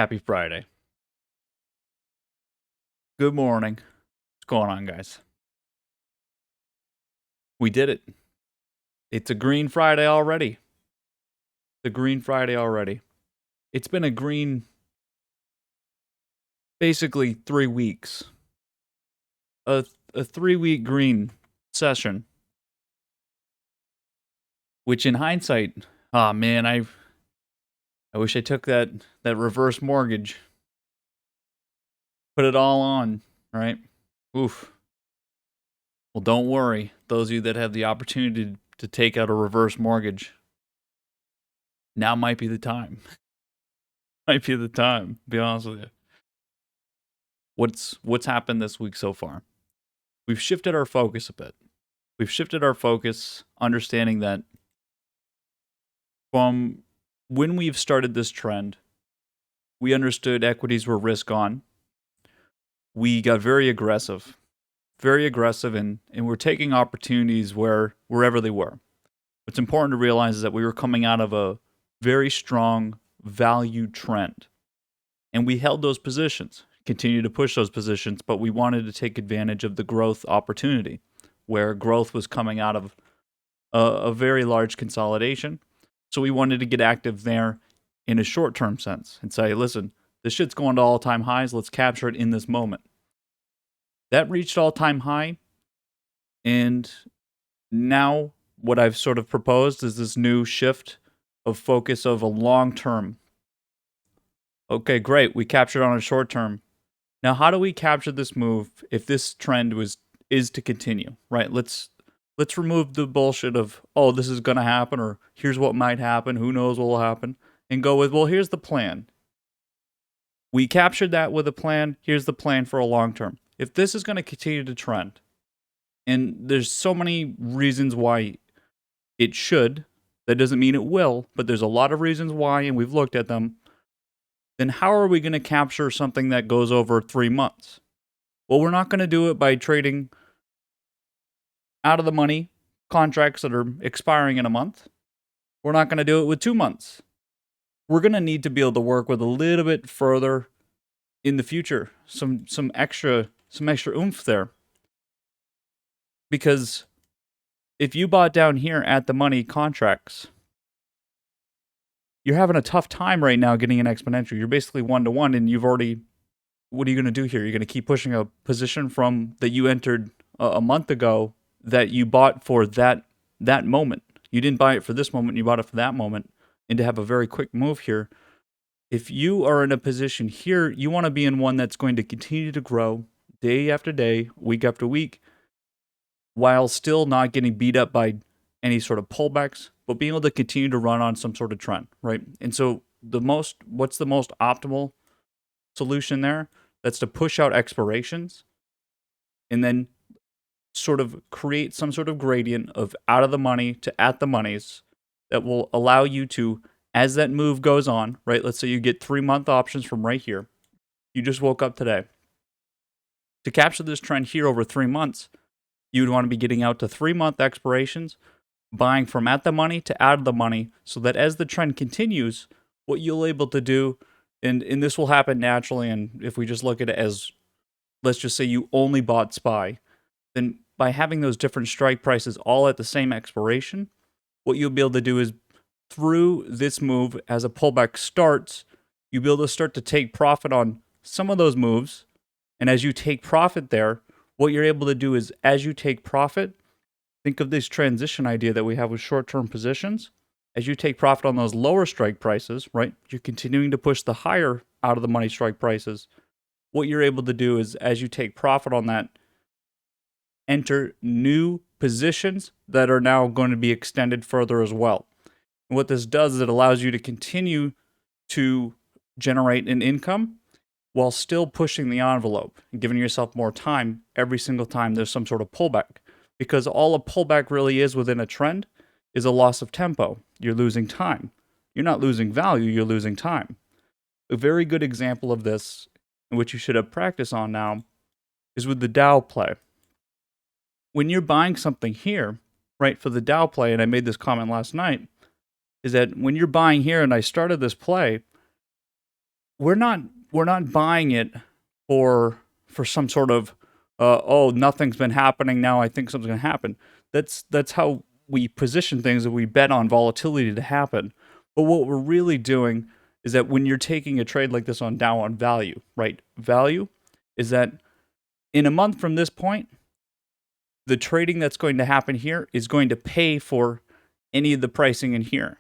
Happy Friday. Good morning. What's going on, guys? We did it. It's a green Friday already. The green Friday already. It's been a green, basically 3 weeks. A 3 week green session. Which in hindsight, oh man, I wish I took that reverse mortgage. Put it all on, right? Oof. Well, don't worry. Those of you that have the opportunity to take out a reverse mortgage, now might be the time. Might be the time, to be honest with you. What's happened this week so far? We've shifted our focus a bit. We've shifted our focus, understanding that from when we've started this trend, we understood equities were risk on. We got very aggressive, and we're taking opportunities wherever they were. What's important to realize is that we were coming out of a very strong value trend, and we held those positions, continue to push those positions, but we wanted to take advantage of the growth opportunity, where growth was coming out of a very large consolidation. So we wanted to get active there in a short-term sense and say, listen, this shit's going to all-time highs. Let's capture it in this moment. That reached all-time high, and now what I've sort of proposed is this new shift of focus of a long-term. Okay, great. We captured on a short-term. Now, how do we capture this move if this trend is to continue, right? Let's remove the bullshit of, oh, this is going to happen, or here's what might happen, who knows what will happen, and go with, well, here's the plan. We captured that with a plan. Here's the plan for a long term. If this is going to continue to trend, and there's so many reasons why it should, that doesn't mean it will, but there's a lot of reasons why, and we've looked at them, then how are we going to capture something that goes over 3 months? Well, we're not going to do it by trading out of the money contracts that are expiring in a month. We're not going to do it with 2 months. We're going to need to be able to work with a little bit further in the future, some extra oomph there. Because if you bought down here at the money contracts, you're having a tough time right now getting an exponential. You're basically 1-to-1, and you've already, what are you going to do here? You're going to keep pushing a position from that you entered a month ago that you bought for that moment. You didn't buy it for this moment, you bought it for that moment, and to have a very quick move here. If you are in a position here, you want to be in one that's going to continue to grow day after day, week after week, while still not getting beat up by any sort of pullbacks, but being able to continue to run on some sort of trend, right? And so what's the most optimal solution there? That's to push out expirations and then sort of create some sort of gradient of out of the money to at the monies that will allow you to, as that move goes on, right? Let's say you get 3-month options from right here. You just woke up today. To capture this trend here over 3 months, you would want to be getting out to 3-month expirations, buying from at the money to out of the money, so that as the trend continues, what you'll able to do, and this will happen naturally, and if we just look at it as, let's just say you only bought SPY, then by having those different strike prices all at the same expiration, what you'll be able to do is, through this move, as a pullback starts, you'll be able to start to take profit on some of those moves, and as you take profit there, what you're able to do is, as you take profit, think of this transition idea that we have with short-term positions. As you take profit on those lower strike prices, right, you're continuing to push the higher out of the money strike prices. What you're able to do is, as you take profit on that, enter new positions that are now going to be extended further as well. And what this does is it allows you to continue to generate an income while still pushing the envelope and giving yourself more time every single time there's some sort of pullback. Because all a pullback really is within a trend is a loss of tempo. You're losing time. You're not losing value, you're losing time. A very good example of this, and which you should have practice on now, is with the Dow play. When you're buying something here, right, for the Dow play, and I made this comment last night, is that when you're buying here, and I started this play, we're not buying it for some sort of oh, nothing's been happening now, I think something's going to happen. That's how we position things, and we bet on volatility to happen. But what we're really doing is that when you're taking a trade like this on Dow on value, right? Value is that in a month from this point, the trading that's going to happen here is going to pay for any of the pricing in here.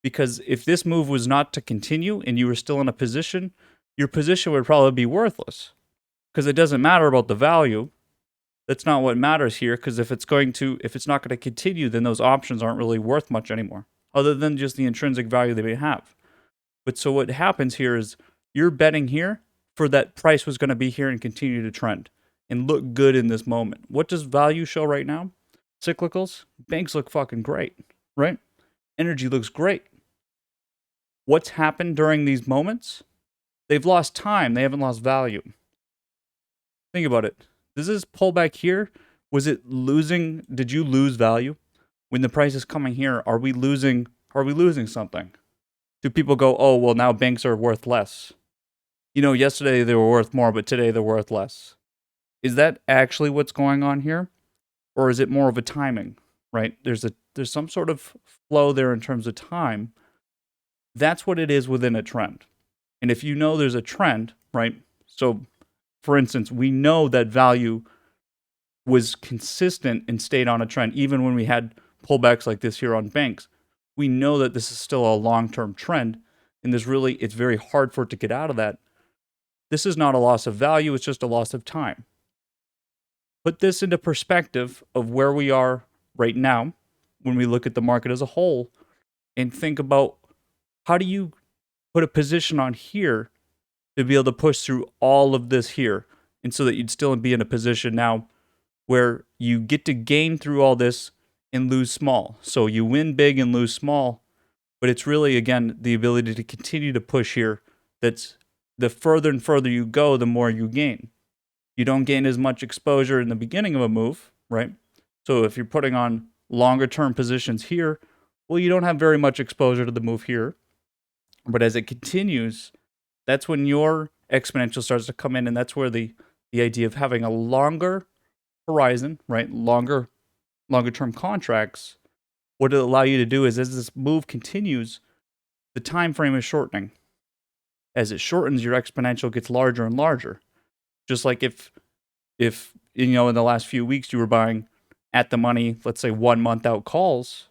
Because if this move was not to continue and you were still in a position, your position would probably be worthless. Because it doesn't matter about the value. That's not what matters here. Because if it's not going to continue, then those options aren't really worth much anymore, other than just the intrinsic value they may have. But so what happens here is you're betting here for that price was going to be here and continue to trend and look good in this moment. What does value show right now? Cyclicals, banks look fucking great, right? Energy looks great. What's happened during these moments? They've lost time. They haven't lost value. Think about it. Does this pullback here, was it losing? Did you lose value? When the price is coming here, are we losing something? Do people go, oh, well, now banks are worth less? You know, yesterday they were worth more, but today they're worth less. Is that actually what's going on here? Or is it more of a timing, right? There's some sort of flow there in terms of time. That's what it is within a trend. And if you know there's a trend, right? So, for instance, we know that value was consistent and stayed on a trend, even when we had pullbacks like this here on banks. We know that this is still a long-term trend, and it's very hard for it to get out of that. This is not a loss of value, it's just a loss of time. Put this into perspective of where we are right now when we look at the market as a whole and think about how do you put a position on here to be able to push through all of this here, and so that you'd still be in a position now where you get to gain through all this and lose small. So you win big and lose small, but it's really, again, the ability to continue to push here. That's the further and further you go, the more you gain. You don't gain as much exposure in the beginning of a move, right? So if you're putting on longer term positions here, well, you don't have very much exposure to the move here. But as it continues, that's when your exponential starts to come in, and that's where the idea of having a longer horizon, right? Longer term contracts, what it'll allow you to do is as this move continues, the time frame is shortening. As it shortens, your exponential gets larger and larger. Just like if you know, in the last few weeks you were buying at the money, let's say 1 month out calls,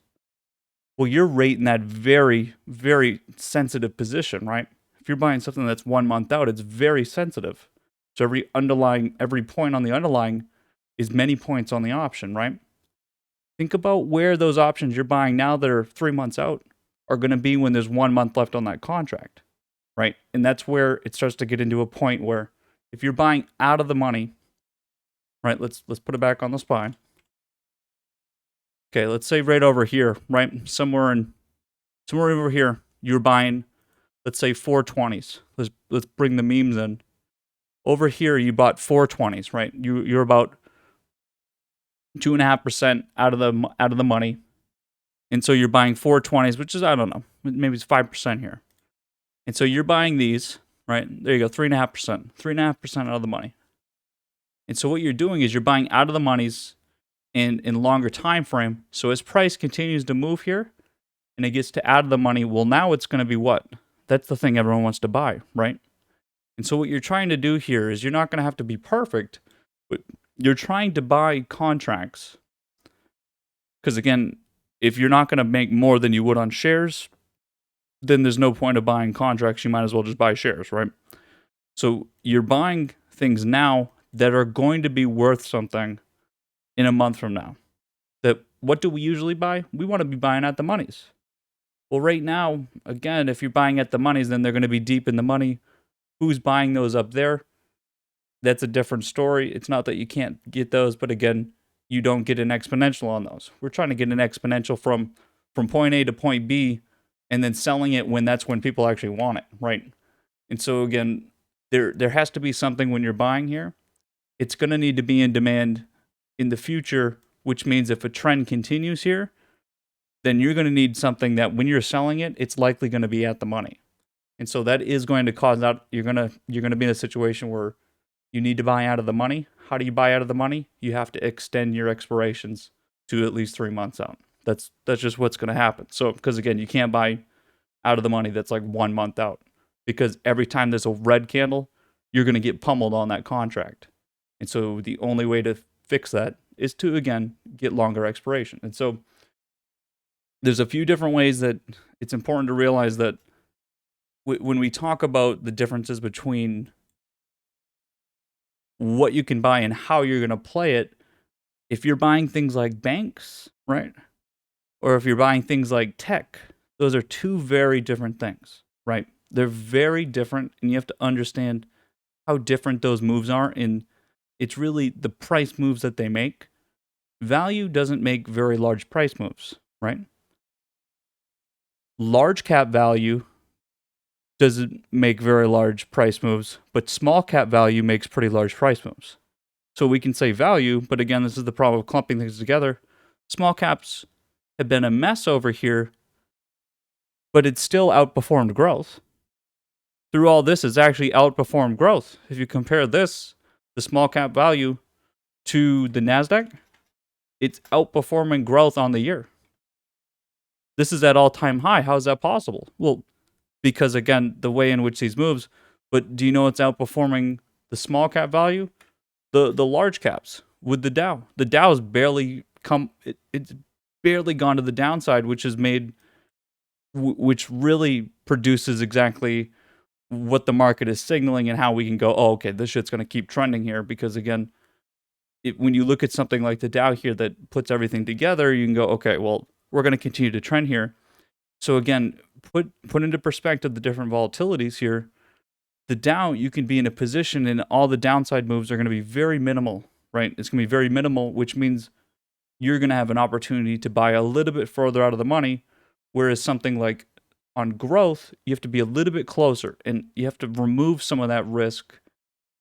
well, you're right in that very, very sensitive position, right? If you're buying something that's 1 month out, it's very sensitive. So every point on the underlying is many points on the option, right? Think about where those options you're buying now that are 3 months out are going to be when there's 1 month left on that contract, right? And that's where it starts to get into a point where if you're buying out of the money, right? Let's put it back on the spine. Okay, let's say right over here, right? Somewhere over here, you're buying, let's say 420s. Let's bring the memes in. Over here, you bought 420s, right? You're about 2.5% out of the money, and so you're buying 420s, which is, I don't know, maybe it's 5% here. And so you're buying these, right? There you go, 3.5% out of the money. And so what you're doing is you're buying out of the monies in longer time frame. So as price continues to move here, and it gets to out of the money, well, now it's going to be what? That's the thing everyone wants to buy, right? And so what you're trying to do here is you're not going to have to be perfect, but you're trying to buy contracts. Because again, if you're not going to make more than you would on shares, then there's no point of buying contracts. You might as well just buy shares, right? So you're buying things now that are going to be worth something in a month from now. That what do we usually buy? We want to be buying at the monies. Well, right now, again, if you're buying at the monies, then they're going to be deep in the money. Who's buying those up there? That's a different story. It's not that you can't get those, but again, you don't get an exponential on those. We're trying to get an exponential from point A to point B, and then selling it that's when people actually want it, right? And so again, there has to be something when you're buying here. It's going to need to be in demand in the future, which means if a trend continues here, then you're going to need something that when you're selling it, it's likely going to be at the money. And so that is going to cause that you're gonna be in a situation where you need to buy out of the money. How do you buy out of the money? You have to extend your expirations to at least 3 months out. That's just what's going to happen. So because again, you can't buy out of the money that's like 1 month out, because every time there's a red candle, you're going to get pummeled on that contract. And so the only way to fix that is to again get longer expiration. And so there's a few different ways that it's important to realize that when we talk about the differences between what you can buy and how you're going to play it, if you're buying things like banks, right? Or if you're buying things like tech, those are two very different things, right? They're very different, and you have to understand how different those moves are. And it's really the price moves that they make. Value doesn't make very large price moves, right? Large cap value doesn't make very large price moves, but small cap value makes pretty large price moves. So we can say value, but again, this is the problem of clumping things together. Small caps have been a mess over here, but it's still outperformed growth. Through all this, it's actually outperformed growth. If you compare this, the small cap value, to the NASDAQ, it's outperforming growth on the year. This is at all-time high. How is that possible? Well, because again, the way in which these moves, but do you know it's outperforming the small cap value? The large caps with the Dow. The Dow's barely it's barely gone to the downside, which has made, which really produces exactly what the market is signaling and how we can go, oh, okay, this shit's going to keep trending here. Because again, when you look at something like the Dow here that puts everything together, you can go, okay, well, we're going to continue to trend here. So again, put into perspective the different volatilities here. The Dow, you can be in a position and all the downside moves are going to be very minimal, right? It's going to be very minimal, which means you're going to have an opportunity to buy a little bit further out of the money. Whereas something like on growth, you have to be a little bit closer and you have to remove some of that risk.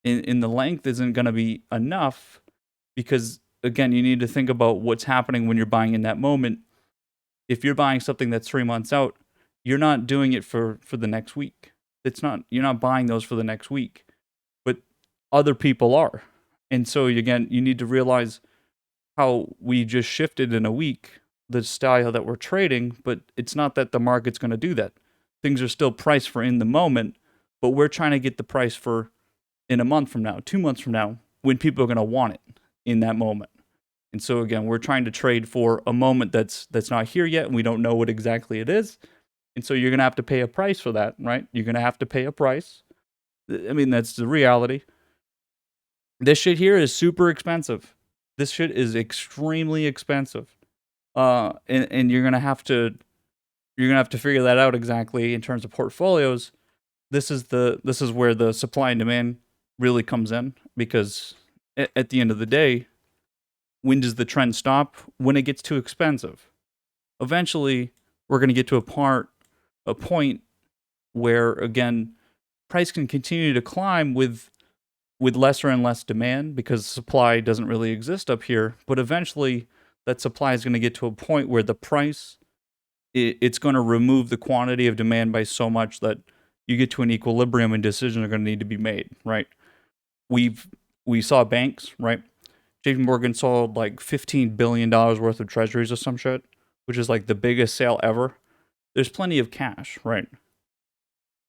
In the length isn't going to be enough because, again, you need to think about what's happening when you're buying in that moment. If you're buying something that's 3 months out, you're not doing it for the next week. You're not buying those for the next week, but other people are. And so again, you need to realize how we just shifted in a week the style that we're trading, but it's not that the market's going to do that. Things are still priced for in the moment, but we're trying to get the price for in a month from now, 2 months from now, when people are going to want it in that moment. And so again, we're trying to trade for a moment that's not here yet, and we don't know what exactly it is. And so you're going to have to pay a price for that, right? You're going to have to pay a price. I mean, that's the reality. This shit here is super expensive. This shit is extremely expensive. And you're going to have to figure that out exactly in terms of portfolios. This is where the supply and demand really comes in, because at the end of the day, when does the trend stop? When it gets too expensive. Eventually, we're going to get to a point where, again, price can continue to climb with lesser and less demand because supply doesn't really exist up here. But eventually, that supply is going to get to a point where the price, it's going to remove the quantity of demand by so much that you get to an equilibrium and decisions are going to need to be made, right? We saw banks, right? JP Morgan sold like $15 billion worth of treasuries or some shit, which is like the biggest sale ever. There's plenty of cash, right?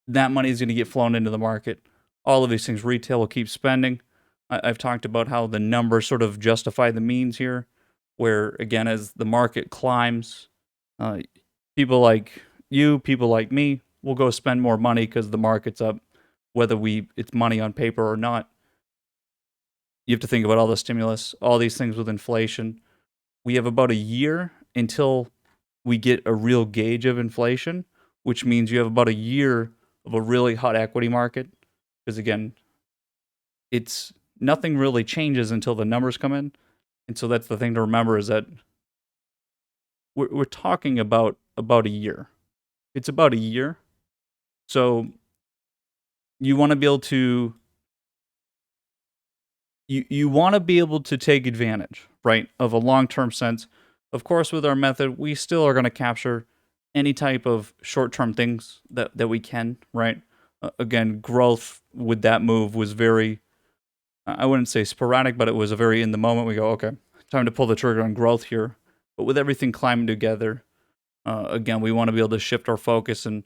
That money is going to get flown into the market. All of these things, retail will keep spending. I've talked about how the numbers sort of justify the means here, where, again, as the market climbs, people like you, people like me, will go spend more money because the market's up, whether it's money on paper or not. You have to think about all the stimulus, all these things with inflation. We have about a year until we get a real gauge of inflation, which means you have about a year of a really hot equity market. Because again, nothing really changes until the numbers come in. And so that's the thing to remember, is that we're talking about a year. It's about a year. So you want to be able to you want to be able to take advantage, right, of a long-term sense. Of course, with our method, we still are going to capture any type of short-term things that we can, right? Again, growth with that move was very, I wouldn't say sporadic, but it was a very in the moment. We go, okay, time to pull the trigger on growth here. But with everything climbing together, again, we want to be able to shift our focus, and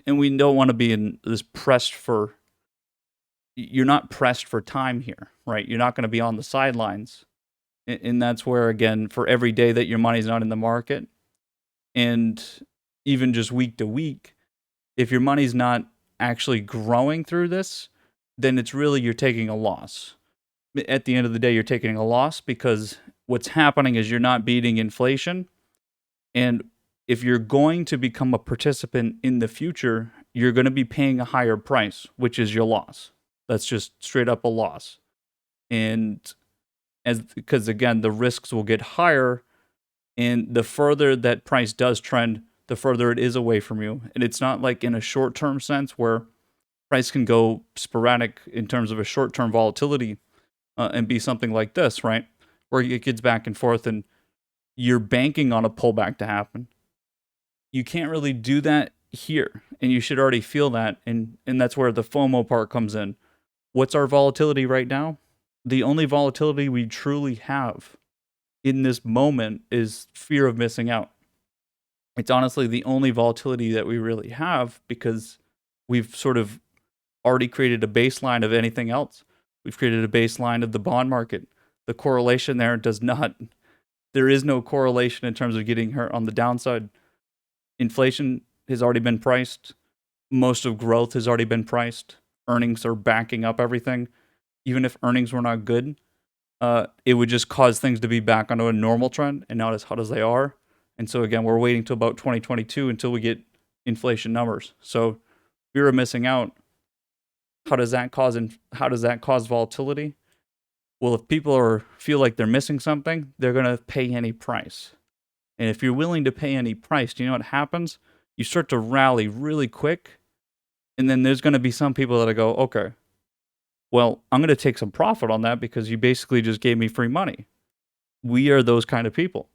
we don't want to be in this pressed for. You're not pressed for time here, right? You're not going to be on the sidelines, and that's where, again, for every day that your money's not in the market, and even just week to week, if your money's not actually growing through this, then it's really you're taking a loss. At the end of the day, you're taking a loss because what's happening is you're not beating inflation. And if you're going to become a participant in the future, you're going to be paying a higher price, which is your loss. That's just straight up a loss. And because again, the risks will get higher, and the further that price does trend, the further it is away from you. And it's not like in a short term sense where price can go sporadic in terms of a short term volatility and be something like this, right? Where it gets back and forth and you're banking on a pullback to happen. You can't really do that here, and you should already feel that. And that's where the FOMO part comes in. What's our volatility right now? The only volatility we truly have in this moment is fear of missing out. It's honestly the only volatility that we really have because we've sort of already created a baseline of anything else. We've created a baseline of the bond market. The correlation there there is no correlation in terms of getting hurt on the downside. Inflation has already been priced. Most of growth has already been priced. Earnings are backing up everything. Even if earnings were not good, it would just cause things to be back onto a normal trend and not as hot as they are. And so again, we're waiting till about 2022 until we get inflation numbers. So fear of missing out. How does that cause volatility? Well, if people feel like they're missing something, they're going to pay any price. And if you're willing to pay any price, do you know what happens? You start to rally really quick. And then there's going to be some people that go, okay, well, I'm going to take some profit on that because you basically just gave me free money. We are those kind of people.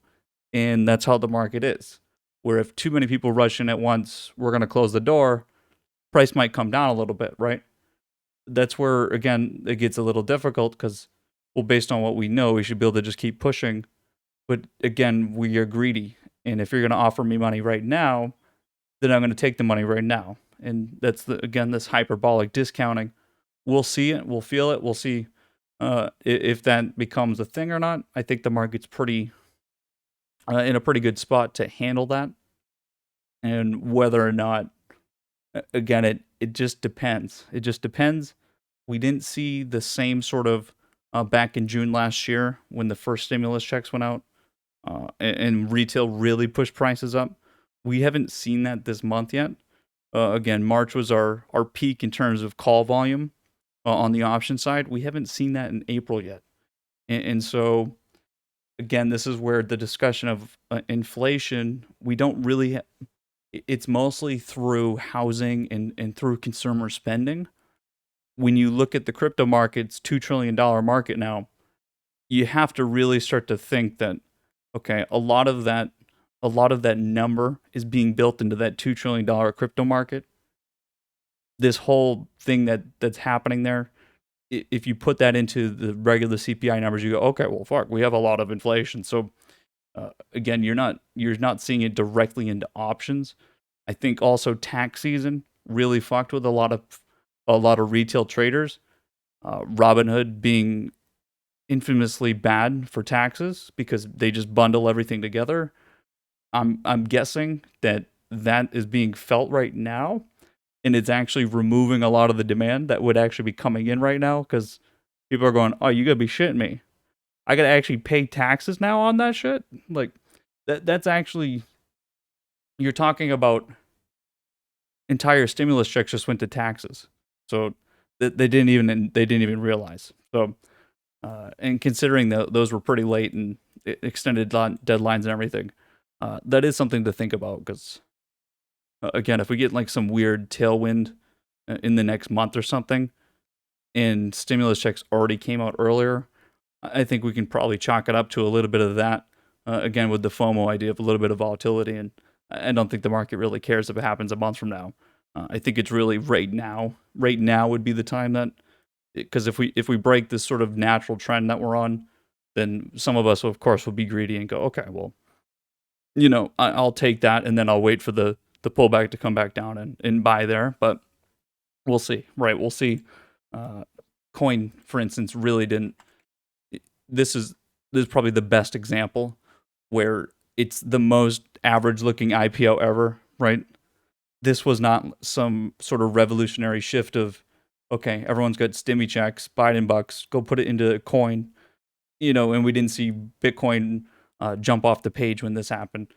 And that's how the market is. Where if too many people rush in at once, we're going to close the door. Price might come down a little bit, right? That's where, again, it gets a little difficult because, well, based on what we know, we should be able to just keep pushing. But again, we are greedy. And if you're going to offer me money right now, then I'm going to take the money right now. And that's, again, this hyperbolic discounting. We'll see it. We'll feel it. We'll see if that becomes a thing or not. I think the market's pretty in a pretty good spot to handle that. And whether or not, again, it just depends. It just depends. We didn't see the same sort of back in June last year when the first stimulus checks went out and retail really pushed prices up. We haven't seen that this month yet. Again, March was our peak in terms of call volume on the option side. We haven't seen that in April yet. And so, again, this is where the discussion of inflation, we don't really, it's mostly through housing and through consumer spending. When you look at the crypto market's $2 trillion market now, you have to really start to think that, okay, a lot of that number is being built into that $2 trillion crypto market. This whole thing that's happening there, if you put that into the regular CPI numbers, you go, okay, well, fuck, we have a lot of inflation. So again, you're not seeing it directly into options. I think also tax season really fucked with a lot of retail traders. Robinhood being infamously bad for taxes because they just bundle everything together. I'm guessing that is being felt right now, and it's actually removing a lot of the demand that would actually be coming in right now because people are going, oh, you gotta be shitting me. I gotta actually pay taxes now on that shit? Like, that's actually, you're talking about entire stimulus checks just went to taxes. So they didn't even realize. So, and considering that those were pretty late and extended deadlines and everything, that is something to think about because, again, if we get like some weird tailwind in the next month or something, and stimulus checks already came out earlier, I think we can probably chalk it up to a little bit of that. Again, with the FOMO idea of a little bit of volatility, and I don't think the market really cares if it happens a month from now. I think it's really right now. Right now would be the time that, because if we break this sort of natural trend that we're on, then some of us, of course, will be greedy and go, okay, well, I'll take that, and then I'll wait for the pullback to come back down and buy there. But we'll see, right? We'll see. Uh, Coin, for instance, really didn't. This is this is probably the best example where it's the most average looking IPO ever, right? This was not some sort of revolutionary shift of, okay, everyone's got stimmy checks, Biden bucks, go put it into coin, and we didn't see Bitcoin jump off the page when this happened.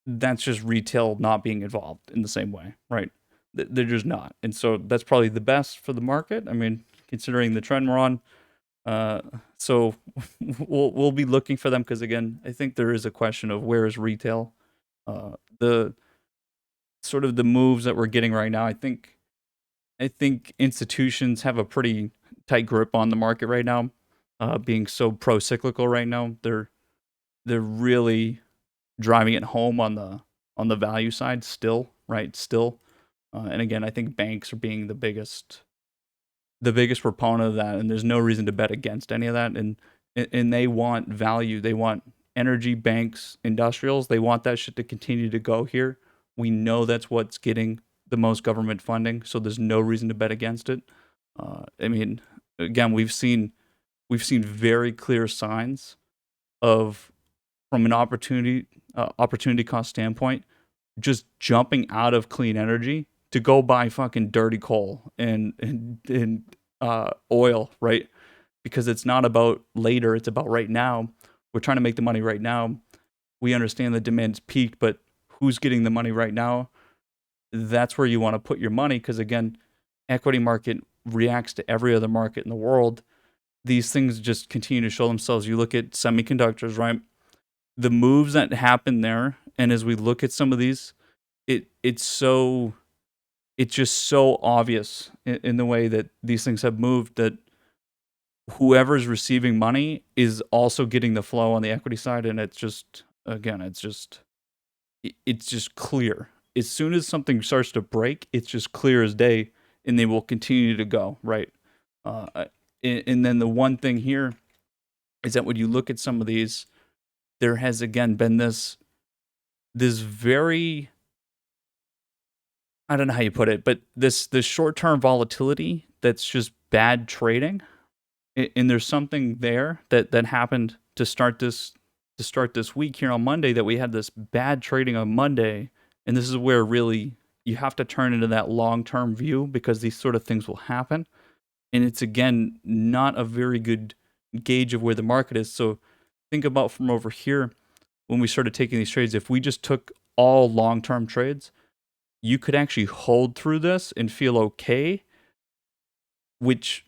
That's just retail not being involved in the same way, right? They're just not. And so that's probably the best for the market. I mean, considering the trend we're on. Uh, so we'll be looking for them because, again, I think there is a question of where is retail. The sort of the moves that we're getting right now, I think institutions have a pretty tight grip on the market right now, being so pro-cyclical right now. They're really driving it home on the value side still, right? Still, and again, I think banks are being the biggest proponent of that, and there's no reason to bet against any of that. And they want value. They want energy, banks, industrials. They want that shit to continue to go here. We know that's what's getting the most government funding, so there's no reason to bet against it. I mean, again, we've seen very clear signs of, from an opportunity cost standpoint, just jumping out of clean energy to go buy fucking dirty coal and oil, right? Because it's not about later, it's about right now. We're trying to make the money right now. We understand the demand's peaked, but who's getting the money right now? That's where you want to put your money, because again, equity market reacts to every other market in the world. These things just continue to show themselves. You look at semiconductors, right? The moves that happen there, and as we look at some of these, it's just so obvious in the way that these things have moved that whoever's receiving money is also getting the flow on the equity side, and it's just, again, it's just clear. As soon as something starts to break, it's just clear as day, and they will continue to go, right. And then the one thing here is that when you look at some of these, there has again been this very, I don't know how you put it, but this short-term volatility that's just bad trading. And there's something there that happened to start this week here on Monday, that we had this bad trading on Monday, and this is where really you have to turn into that long-term view, because these sort of things will happen, and it's again not a very good gauge of where the market is. So think about from over here, when we started taking these trades, if we just took all long-term trades, you could actually hold through this and feel okay, which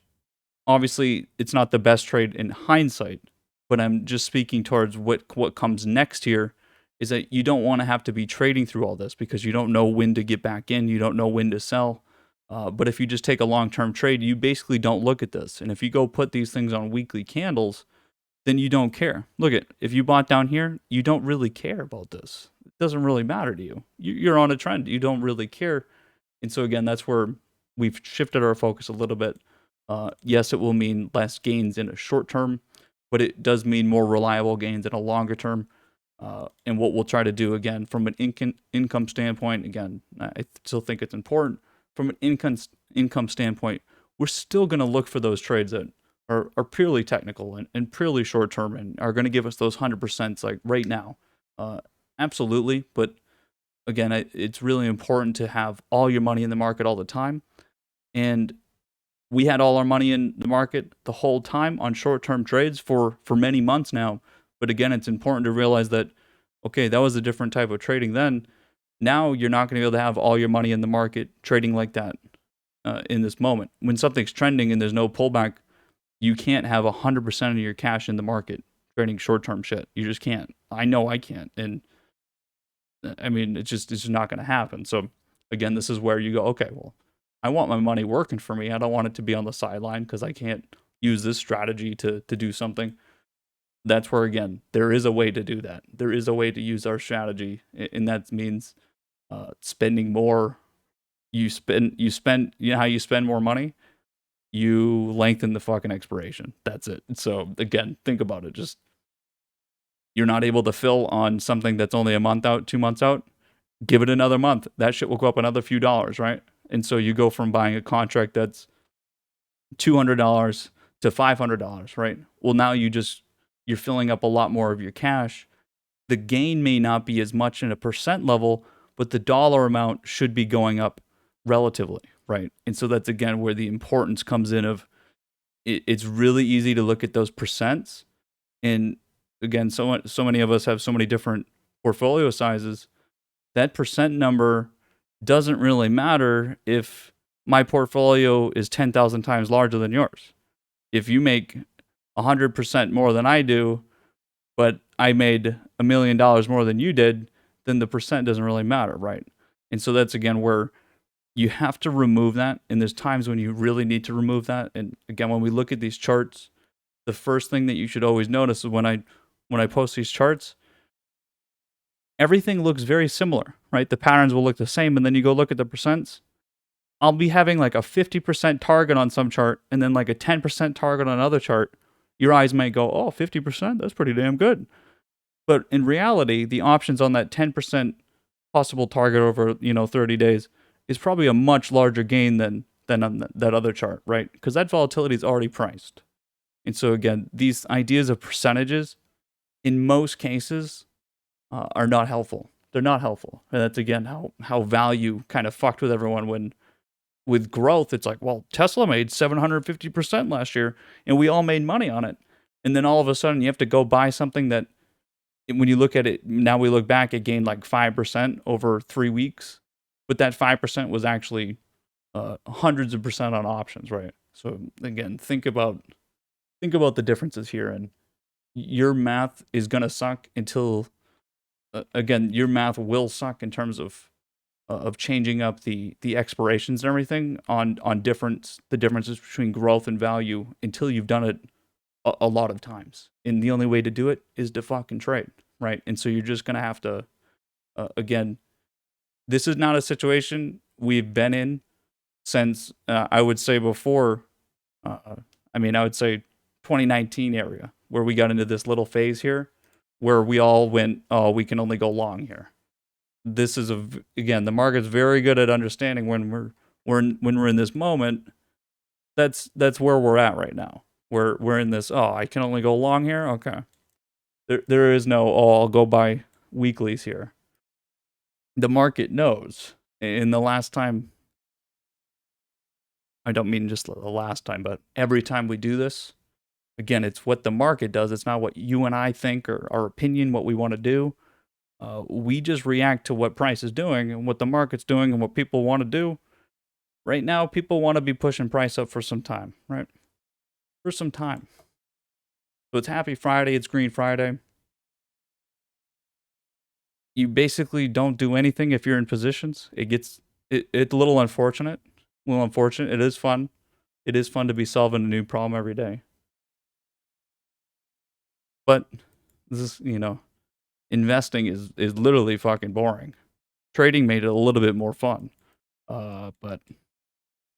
obviously it's not the best trade in hindsight, but I'm just speaking towards what comes next here, is that you don't want to have to be trading through all this, because you don't know when to get back in, you don't know when to sell. But if you just take a long-term trade, you basically don't look at this. And if you go put these things on weekly candles, then you don't care. Look at, if you bought down here, you don't really care about this. It doesn't really matter to you. You're on a trend. You don't really care. And so again, that's where we've shifted our focus a little bit. Yes, it will mean less gains in a short term, but it does mean more reliable gains in a longer term. And what we'll try to do, again, from an income standpoint, again, I still think it's important. From an income standpoint, we're still going to look for those trades that are purely technical and purely short term, and are going to give us those 100% like right now. Absolutely. But again, it's really important to have all your money in the market all the time. And we had all our money in the market the whole time on short-term trades for many months now. But again, it's important to realize that, okay, that was a different type of trading then. Now you're not going to be able to have all your money in the market trading like that in this moment. When something's trending and there's no pullback, you can't have 100% of your cash in the market trading short-term shit. You just can't. I know I can't. And I mean, it's just not going to happen. So again, this is where you go, okay, well, I want my money working for me. I don't want it to be on the sideline because I can't use this strategy to do something. that's where, again, there is a way to do that. There is a way to use our strategy, and that means spending more. You spend, you know how you spend more money? You lengthen the fucking expiration. That's it. So again, think about it. Just, you're not able to fill on something that's only a month out, 2 months out. Give it another month. That shit will go up another few dollars, right? And so you go from buying a contract that's $200 to $500, right? Well, now you're filling up a lot more of your cash. The gain may not be as much in a percent level, but the dollar amount should be going up relatively, right? And so that's, again, where the importance comes in of it's really easy to look at those percents. And again, so many of us have so many different portfolio sizes. That percent number doesn't really matter if my portfolio is 10,000 times larger than yours. If you make 100% more than I do, but I made $1 million more than you did, then the percent doesn't really matter, right? And so that's, again, where you have to remove that. And there's times when you really need to remove that. And again, when we look at these charts, the first thing that you should always notice is when I post these charts, everything looks very similar, right? The patterns will look the same, and then you go look at the percents. I'll be having like a 50% target on some chart and then like a 10% target on another chart. Your eyes may go, oh, 50%, that's pretty damn good. But in reality, the options on that 10% possible target over, 30 days is probably a much larger gain than on that other chart, right? Because that volatility is already priced. And so again, these ideas of percentages, in most cases, are not helpful. They're not helpful. And that's, again, how value kind of fucked with everyone when with growth, it's like, well, Tesla made 750% last year and we all made money on it. And then all of a sudden you have to go buy something that, when you look at it, now we look back, it gained like 5% over 3 weeks. But that 5% was actually hundreds of percent on options, right? So again, think about the differences here. And your math is going to suck until, again, your math will suck in terms of changing up the expirations and everything on the differences between growth and value until you've done it a lot of times. And the only way to do it is to fucking trade, right? And so you're just gonna have to, again, this is not a situation we've been in since I would say before. I would say 2019 area, where we got into this little phase here where we all went, oh, we can only go long here. This is again, the market's very good at understanding when we're in this moment. That's where we're at right now. We're in this, oh, I can only go long here. Okay, there is no, oh, I'll go buy weeklies here. The market knows. In the last time, I don't mean just the last time, but every time we do this, again, it's what the market does. It's not what you and I think or our opinion, what we want to do. We just react to what price is doing and what the market's doing and what people want to do. Right now, people want to be pushing price up for some time, right? For some time. So it's Happy Friday. It's Green Friday. You basically don't do anything if you're in positions. It's a little unfortunate. It is fun. It is fun to be solving a new problem every day. But this is, investing is literally fucking boring. Trading made it a little bit more fun. But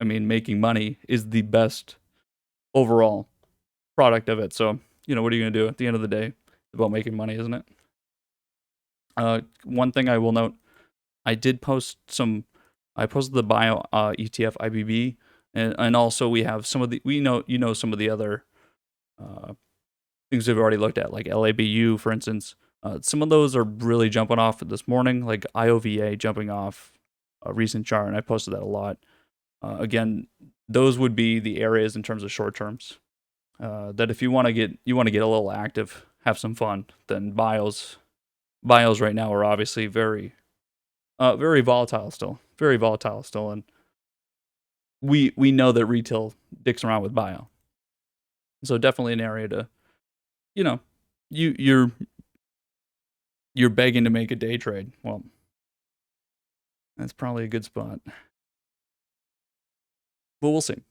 making money is the best overall product of it. So, what are you going to do at the end of the day? It's about making money, isn't it? One thing I will note, I posted the bio ETF IBB, and also we have some of the, some of the other things we've already looked at, like LABU, for instance. Some of those are really jumping off this morning, like IOVA jumping off a recent chart, and I posted that a lot. Again, those would be the areas in terms of short terms that if you want to get a little active, have some fun, then bios right now are obviously very volatile still, and we know that retail dicks around with bio, so definitely an area to, you're begging to make a day trade. Well, that's probably a good spot. But we'll see.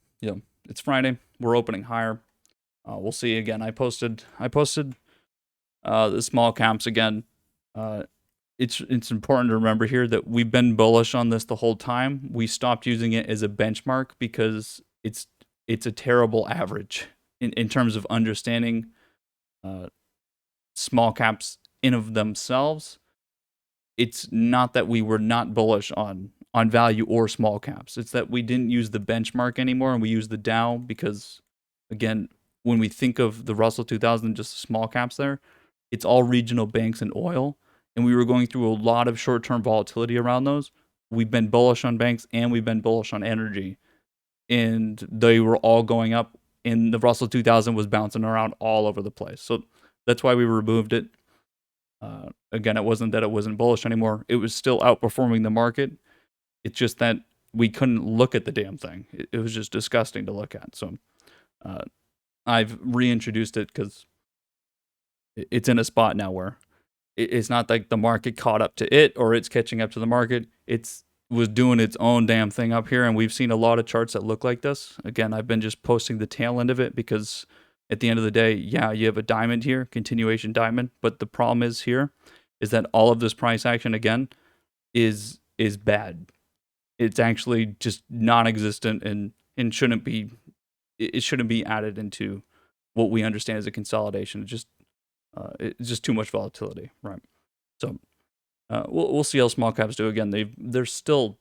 It's Friday. We're opening higher. We'll see. Again, I posted The small caps again. Uh, it's important to remember here that we've been bullish on this the whole time. We stopped using it as a benchmark because it's a terrible average in terms of understanding uh, small caps in of themselves. It's not that we were not bullish on value or small caps. It's that we didn't use the benchmark anymore and we use the Dow because again, when we think of the Russell 2000, just the small caps there, it's all regional banks and oil. And we were going through a lot of short term volatility around those. We've been bullish on banks and we've been bullish on energy. And they were all going up. And the Russell 2000 was bouncing around all over the place. So that's why we removed it. Again, it wasn't that it wasn't bullish anymore. It was still outperforming the market. It's just that we couldn't look at the damn thing. It was just disgusting to look at. So uh, I've reintroduced it because it's in a spot now where it's not like the market caught up to it or it's catching up to the market. It's was doing its own damn thing up here, and we've seen a lot of charts that look like this. Again, I've been just posting the tail end of it because at the end of the day, yeah, you have a diamond here, continuation diamond, but the problem is here is that all of this price action again is bad. It's actually just non-existent and shouldn't be it shouldn't be added into what we understand as a consolidation. It's just too much volatility, right? So we'll see how small caps do. Again, they are still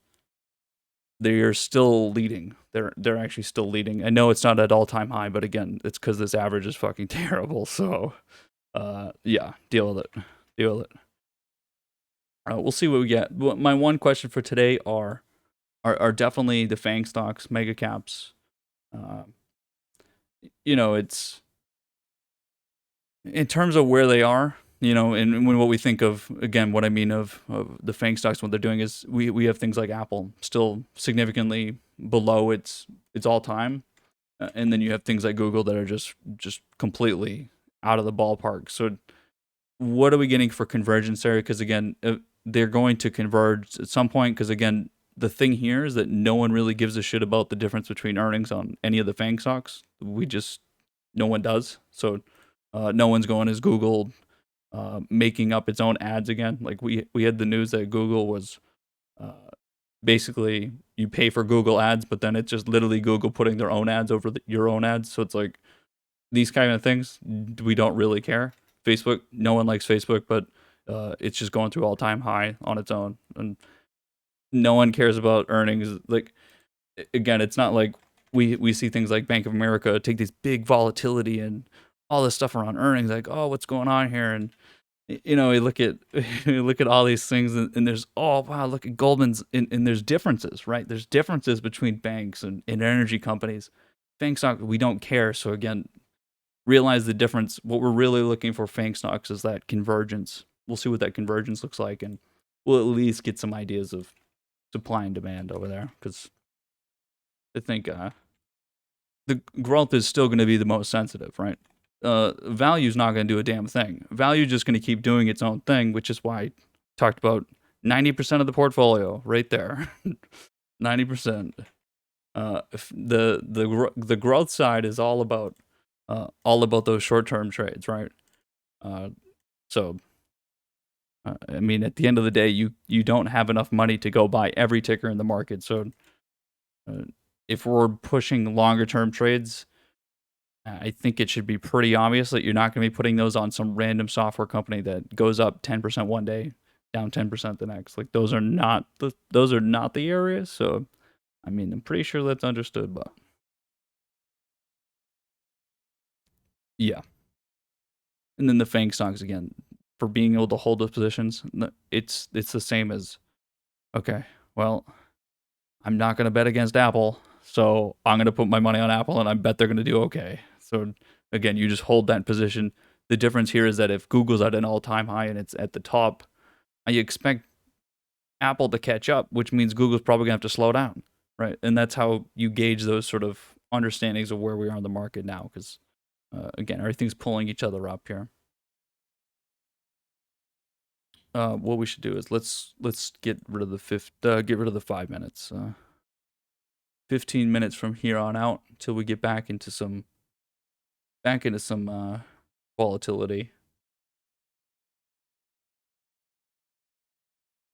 leading. They're actually still leading. I know it's not at all time high, but again, it's because this average is fucking terrible. So yeah, deal with it. Deal with it. We'll see what we get. My one question for today are definitely the FANG stocks, mega caps. Uh, it's in terms of where they are, and when what we think of, again, what I mean of the FANG stocks, what they're doing is we have things like Apple still significantly below its all time, and then you have things like Google that are just completely out of the ballpark. So what are we getting for convergence there? Because again, they're going to converge at some point. Because again, the thing here is that no one really gives a shit about the difference between earnings on any of the FANG stocks. No one does. So no one's going as Google making up its own ads again. Like we had the news that Google was uh, basically you pay for Google ads, but then it's just literally Google putting their own ads over your own ads. So it's like these kind of things we don't really care. Facebook, no one likes Facebook, but it's just going through all time high on its own, and no one cares about earnings. Like again, it's not like we see things like Bank of America take this big volatility and all this stuff around earnings, like, oh, what's going on here? And you look at you look at all these things, and there's, oh wow, look at Goldman's, and there's differences, right? There's differences between banks and energy companies. FANG stock, we don't care. So again, realize the difference. What we're really looking for FANG stocks is that convergence. We'll see what that convergence looks like, and we'll at least get some ideas of supply and demand over there, because I think the growth is still going to be the most sensitive, right? Value's not going to do a damn thing. Value just going to keep doing its own thing, which is why I talked about 90% of the portfolio right there. 90%. The growth side is all about those short-term trades, right? So I mean, at the end of the day, you don't have enough money to go buy every ticker in the market. So uh, if we're pushing longer-term trades, I think it should be pretty obvious that you're not going to be putting those on some random software company that goes up 10% one day, down 10% the next. Like those are not the areas. So I mean, I'm pretty sure that's understood, but yeah. And then the FANG stocks again, for being able to hold those positions, it's the same as, okay, well, I'm not going to bet against Apple, so I'm going to put my money on Apple and I bet they're going to do okay. So again, you just hold that position. The difference here is that if Google's at an all-time high and it's at the top, you expect Apple to catch up, which means Google's probably going to have to slow down, right? And that's how you gauge those sort of understandings of where we are in the market now, because again, everything's pulling each other up here. What we should do is let's get rid of the 5 minutes. 15 minutes from here on out until we get back into some volatility.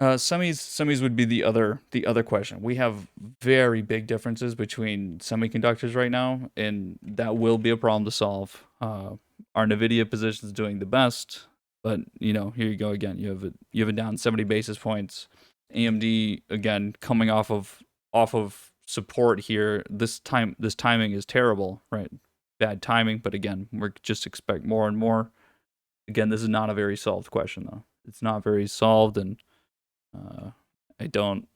Semis would be the other question. We have very big differences between semiconductors right now, and that will be a problem to solve. Our Nvidia position is doing the best, but here you go again. You have it down 70 basis points. AMD again coming off of support here. This timing is terrible, right? Bad timing, but again, we're just expect more and more. Again, this is not a very solved question though. It's not very solved, and uh, I don't.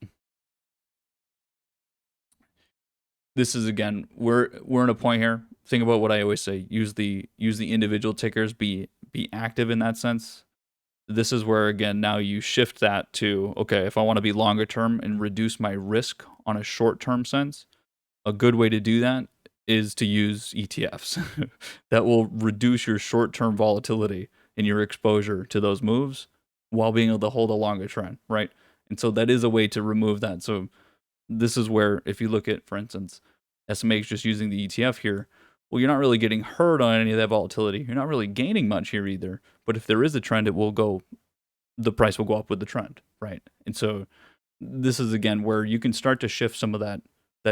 This is again, we're in a point here. Think about what I always say: use the individual tickers. Be active in that sense. This is where again now you shift that to okay. If I want to be longer term and reduce my risk on a short term sense, a good way to do that is to use ETFs. That will reduce your short term volatility and your exposure to those moves while being able to hold a longer trend, right? And so that is a way to remove that. So this is where if you look at, for instance, SMH just using the ETF here, well, you're not really getting hurt on any of that volatility. You're not really gaining much here either. But if there is a trend, the price will go up with the trend, right? And so this is again where you can start to shift some of that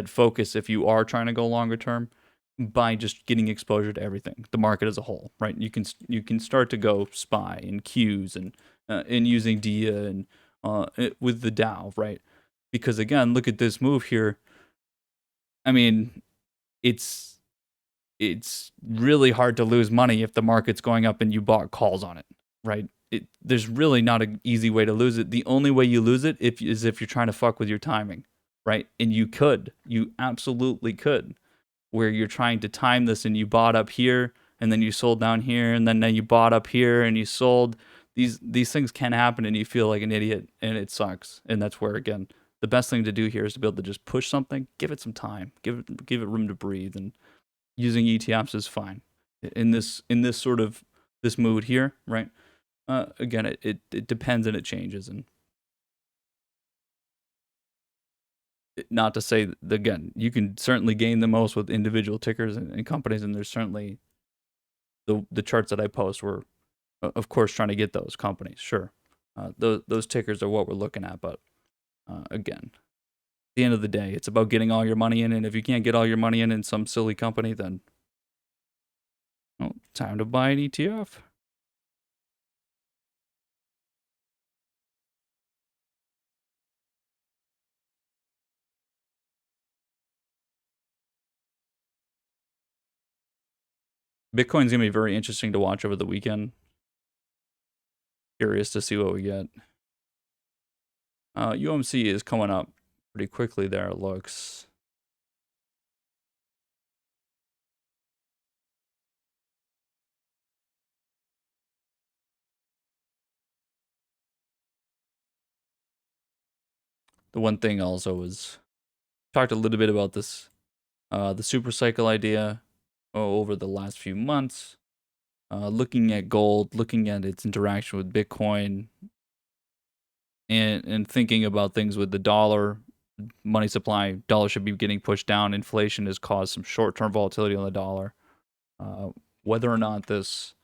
focus if you are trying to go longer term by just getting exposure to everything, the market as a whole, right? You can start to go SPY and Qs and using DIA and with the Dow, right? Because again, look at this move here. I mean, it's it's really hard to lose money if the market's going up and you bought calls on it, right? There's really not an easy way to lose it. The only way you lose it is if you're trying to fuck with your timing, right? And you absolutely could, where you're trying to time this and you bought up here and then you sold down here and then you bought up here and you sold. These things can happen and you feel like an idiot and it sucks. And that's where again the best thing to do here is to be able to just push something, give it some time, give it room to breathe, and using ETFs is fine in this sort of this mood here, right? Again, it depends and it changes, and not to say that, again, you can certainly gain the most with individual tickers and companies, and there's certainly the charts that I post were, of course, trying to get those companies. Sure, those tickers are what we're looking at, but again, at the end of the day, it's about getting all your money in, and if you can't get all your money in some silly company, then well, time to buy an ETF. Bitcoin's gonna be very interesting to watch over the weekend. Curious to see what we get. UMC is coming up pretty quickly there, it looks. The one thing also was talked a little bit about this, the super cycle idea over the last few months. Looking at gold, looking at its interaction with Bitcoin, and thinking about things with the dollar, money supply, dollar should be getting pushed down. Inflation has caused some short-term volatility on the dollar. Whether or not this,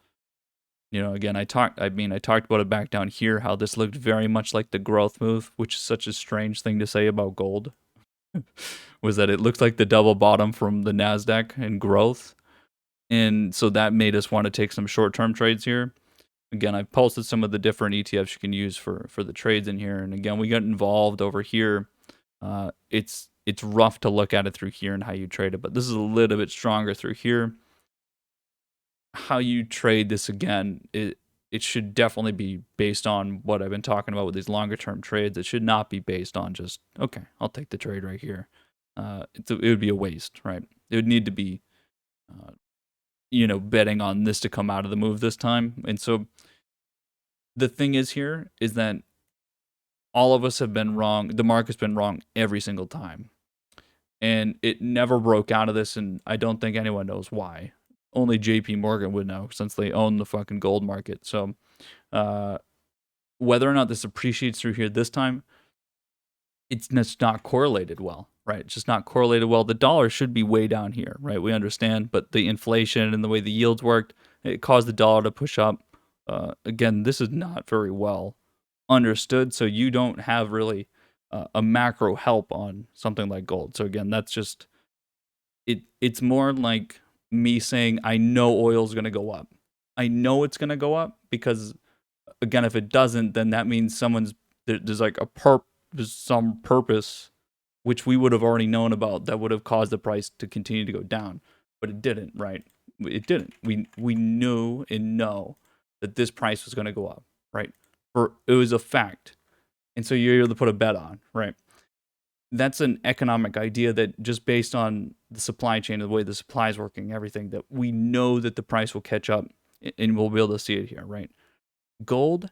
again, I talked about it back down here, how this looked very much like the growth move, which is such a strange thing to say about gold, was that it looks like the double bottom from the NASDAQ and growth. And so that made us want to take some short-term trades here. Again, I've posted some of the different ETFs you can use for the trades in here. And again, we got involved over here. It's rough to look at it through here and how you trade it, but this is a little bit stronger through here. How you trade this again, it should definitely be based on what I've been talking about with these longer term trades. It should not be based on just, okay, I'll take the trade right here. It would be a waste, right? It would need to be betting on this to come out of the move this time. And so the thing is here is that all of us have been wrong. The market's been wrong every single time. And it never broke out of this, and I don't think anyone knows why. Only JP Morgan would know since they own the fucking gold market. So whether or not this appreciates through here this time, it's just not correlated well, right? It's just not correlated well. The dollar should be way down here, right? We understand, but the inflation and the way the yields worked, it caused the dollar to push up. Again, this is not very well understood, so you don't have really a macro help on something like gold. So again, that's just it's more like me saying I know oil's going to go up. I know it's going to go up because again, if it doesn't, then that means there's like there's some purpose which we would have already known about that would have caused the price to continue to go down, but it didn't, right? It didn't. We knew and know that this price was going to go up, right? Or it was a fact, and so you're able to put a bet on, right? That's an economic idea that just based on the supply chain, the way the supply is working, everything, that we know that the price will catch up and we'll be able to see it here, right? Gold,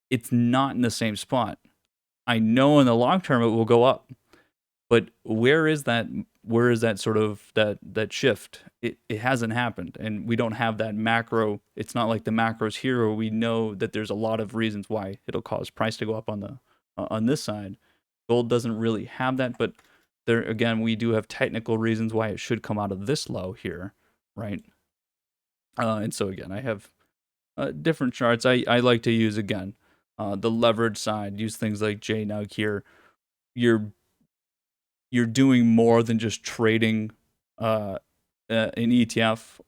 it's not in the same spot. I know in the long term it will go up, but where is that? Where is that sort of that shift? It hasn't happened, and we don't have that macro. It's not like the macros here, where we know that there's a lot of reasons why it'll cause price to go up on this side. Gold doesn't really have that, but there again, we do have technical reasons why it should come out of this low here, right? And so again, I have different charts. I like to use again the leverage side. Use things like JNUG here. You're you're doing more than just trading an ETF,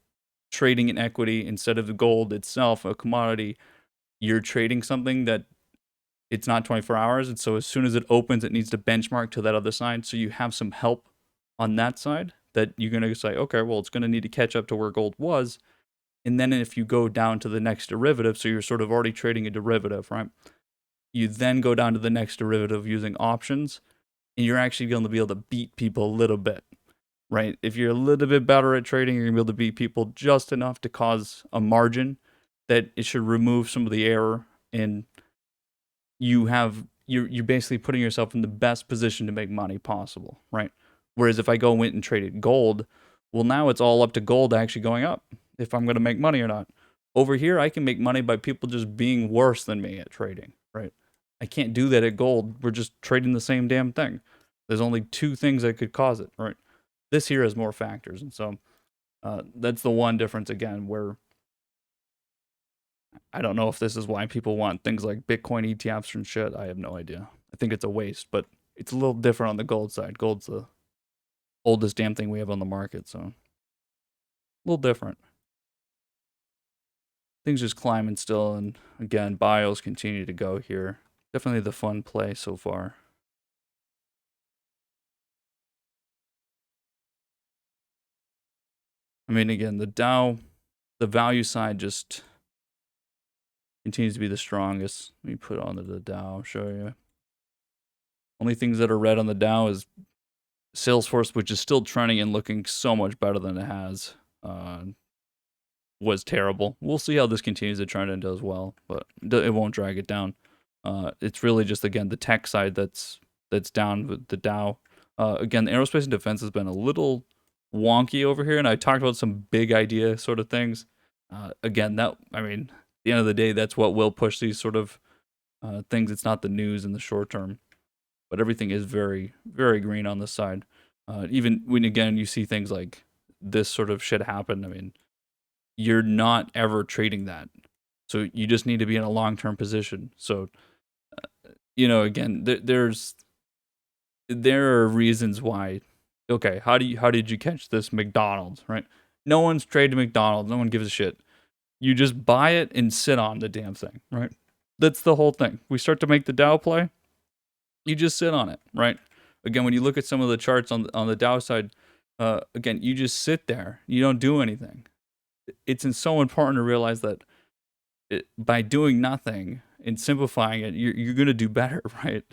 trading an equity instead of the gold itself, a commodity. You're trading something that it's not 24 hours. And so as soon as it opens, it needs to benchmark to that other side. So you have some help on that side that you're going to say, okay, well, it's going to need to catch up to where gold was. And then if you go down to the next derivative, so you're sort of already trading a derivative, right? You then go down to the next derivative using options, and you're actually going to be able to beat people a little bit, right? If you're a little bit better at trading, you're going to be able to beat people just enough to cause a margin that it should remove some of the error, and you're basically putting yourself in the best position to make money possible, right? Whereas if I went and traded gold, well, now it's all up to gold actually going up if I'm going to make money or not. Over here, I can make money by people just being worse than me at trading, right? I can't do that at gold. We're just trading the same damn thing. There's only two things that could cause it, right? This here has more factors, and so that's the one difference again where I don't know if this is why people want things like Bitcoin ETFs and shit. I have no idea. I think it's a waste, but it's a little different on the gold side. Gold's the oldest damn thing we have on the market, so a little different. Things just climbing still, and again, bios continue to go here. Definitely the fun play so far. I mean, again, the Dow, the value side just continues to be the strongest. Let me put it onto the Dow, show you. Only things that are red on the Dow is Salesforce, which is still trending and looking so much better than it has. Was terrible. We'll see how this continues to trend and does well, but it won't drag it down. It's really just again the tech side that's down with the Dow. Again, the aerospace and defense has been a little wonky over here, and I talked about some big idea sort of things. Again, at the end of the day, that's what will push these sort of things. It's not the news in the short term, but everything is very, very green on this side. Even when again you see things like this sort of shit happen, I mean, you're not ever trading that, so you just need to be in a long-term position. So, again, there are reasons why. Okay, how did you catch this McDonald's? Right? No one's traded McDonald's. No one gives a shit. You just buy it and sit on the damn thing, right? That's the whole thing. We start to make the Dow play. You just sit on it, right? Again, when you look at some of the charts on the Dow side, again, you just sit there. You don't do anything. It's so important to realize that by doing nothing and simplifying it, you're going to do better, right?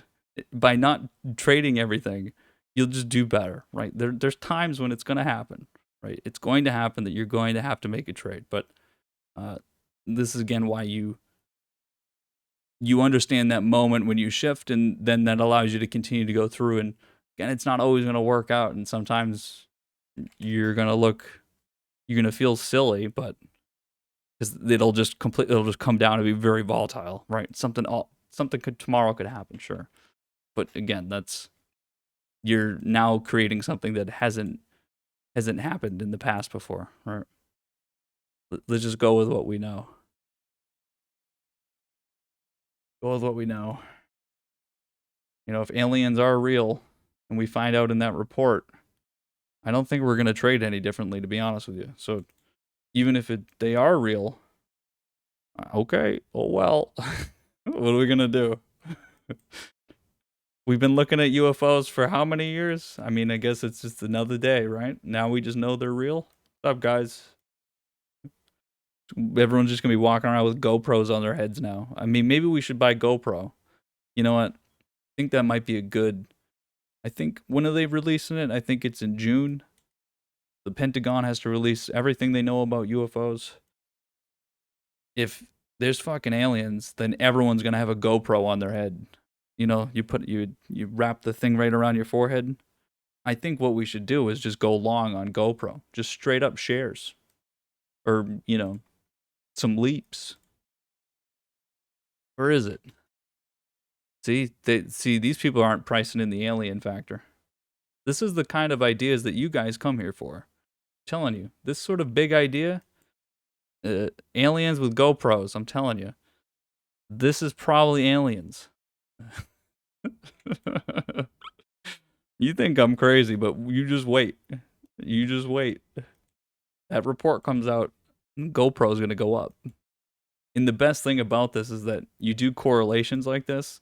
By not trading everything, you'll just do better, right? There's times when it's going to happen, right? It's going to happen that you're going to have to make a trade, but this is again why you understand that moment when you shift, and then that allows you to continue to go through. And again, it's not always going to work out, and sometimes you're going to feel silly, but because it'll just come down to be very volatile, right? Something tomorrow could happen, sure, but again, you're now creating something that hasn't happened in the past before, right? Let's just go with what we know. Go with what we know. You know, if aliens are real and we find out in that report, I don't think we're going to trade any differently, to be honest with you. So even if they are real, okay, oh well. What are we going to do? We've been looking at UFOs for how many years? I mean, I guess it's just another day, right? Now we just know they're real. What's up, guys? Everyone's just going to be walking around with GoPros on their heads now. I mean, maybe we should buy GoPro. You know what? I think that might be a good. I think when are they releasing it? I think it's in June. The Pentagon has to release everything they know about UFOs. If there's fucking aliens, then everyone's gonna have a GoPro on their head. You know, you wrap the thing right around your forehead. I think what we should do is just go long on GoPro, just straight up shares, or some leaps. Or is it? See these people aren't pricing in the alien factor. This is the kind of ideas that you guys come here for. I'm telling you, this sort of big idea, aliens with GoPros. I'm telling you, this is probably aliens. You think I'm crazy, but you just wait. You just wait. That report comes out, GoPro's gonna go up. And the best thing about this is that you do correlations like this,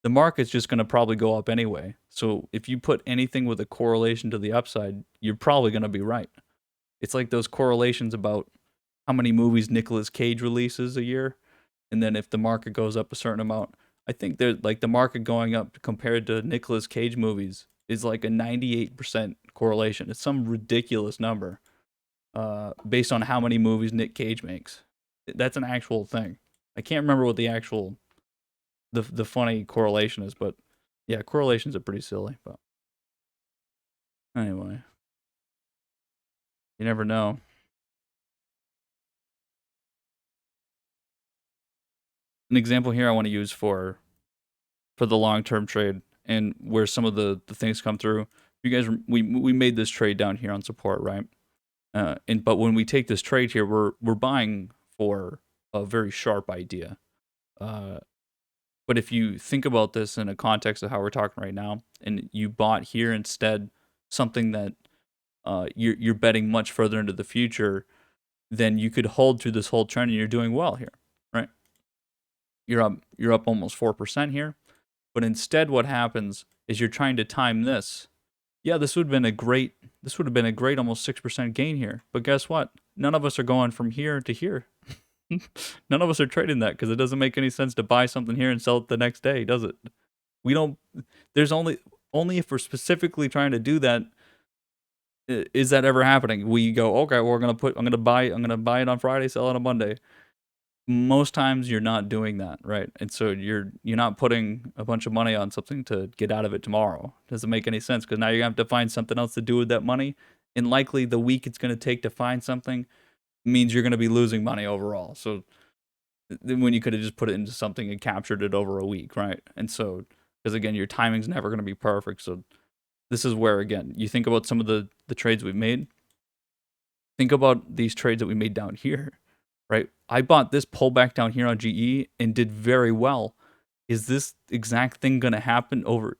the market's just gonna probably go up anyway. So if you put anything with a correlation to the upside, you're probably gonna be right. It's like those correlations about how many movies Nicolas Cage releases a year, and then if the market goes up a certain amount, I think there's like the market going up compared to Nicolas Cage movies is like a 98% correlation. It's some ridiculous number based on how many movies Nick Cage makes. That's an actual thing. I can't remember what the actual the funny correlation is, but yeah, correlations are pretty silly. But anyway, you never know. An example here I want to use for the long term trade and where some of the things come through. You guys, we made this trade down here on support, right? But when we take this trade here, we're buying for a very sharp idea. But if you think about this in a context of how we're talking right now, and you bought here instead something that you're betting much further into the future, then you could hold through this whole trend, and you're doing well here, right? You're up almost 4% here. But instead, what happens is you're trying to time this. Yeah, this would have been a great almost 6% gain here. But guess what? None of us are going from here to here. None of us are trading that because it doesn't make any sense to buy something here and sell it the next day, does it? We don't. There's only if we're specifically trying to do that is that ever happening. We go, okay, well, I'm gonna buy it on Friday, sell it on Monday. Most times you're not doing that, right? And so you're not putting a bunch of money on something to get out of it tomorrow. Doesn't make any sense because now you're gonna have to find something else to do with that money, and likely the week it's gonna take to find something means you're gonna be losing money overall. So when you could have just put it into something and captured it over a week, right? And so because again, your timing's never gonna be perfect. So this is where again you think about some of the trades we've made. Think about these trades that we made down here, right? I bought this pullback down here on GE and did very well. Is this exact thing going to happen over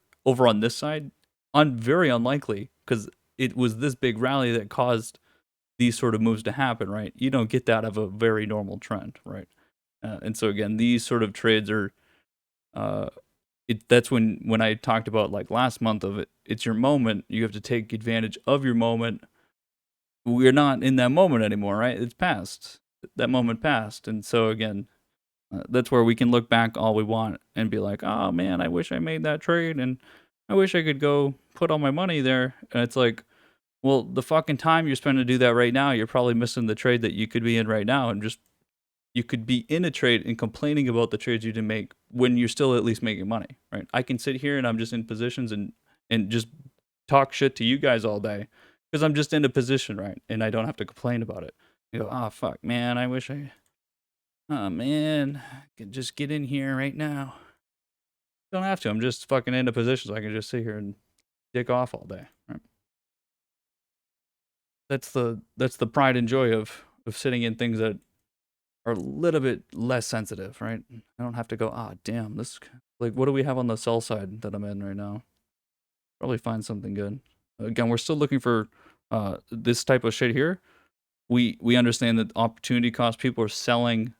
on this side? Very unlikely because it was this big rally that caused these sort of moves to happen, right? You don't get that of a very normal trend, right? And so again, these sort of trades are, that's when I talked about like last month of it. It's your moment. You have to take advantage of your moment. We're not in that moment anymore, right? It's past. That moment passed. And so again, that's where we can look back all we want and be like, oh man, I wish I made that trade and I wish I could go put all my money there. And it's like, well, the fucking time you're spending to do that right now, you're probably missing the trade that you could be in right now. And just, you could be in a trade and complaining about the trades you didn't make when you're still at least making money, right? I can sit here and I'm just in positions and just talk shit to you guys all day because I'm just in a position, right? And I don't have to complain about it. You go, oh, fuck, man, oh, man, I could just get in here right now. Don't have to. I'm just fucking in a position so I can just sit here and dick off all day, right? That's the pride and joy of sitting in things that are a little bit less sensitive, right? I don't have to go, ah, damn, this, like, what do we have on the sell side that I'm in right now? Probably find something good. Again, we're still looking for this type of shit here. We understand that opportunity cost, people are selling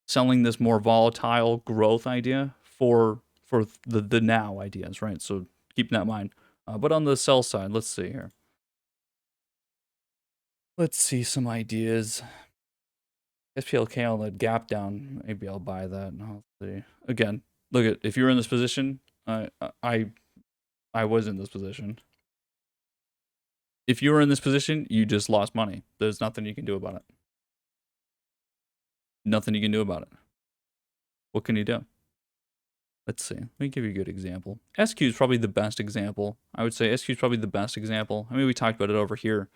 this more volatile growth idea for the now ideas, right? So keep that in mind. But on the sell side, let's see here. Let's see some ideas. SPLK on the gap down. Maybe I'll buy that. I'll see. Again, look at, if you're in this position, I was in this position. If you were in this position, you just lost money. There's nothing you can do about it. Nothing you can do about it. What can you do? Let's see. Let me give you a good example. SQ is probably the best example. I would say SQ is probably the best example. I mean, we talked about it over here.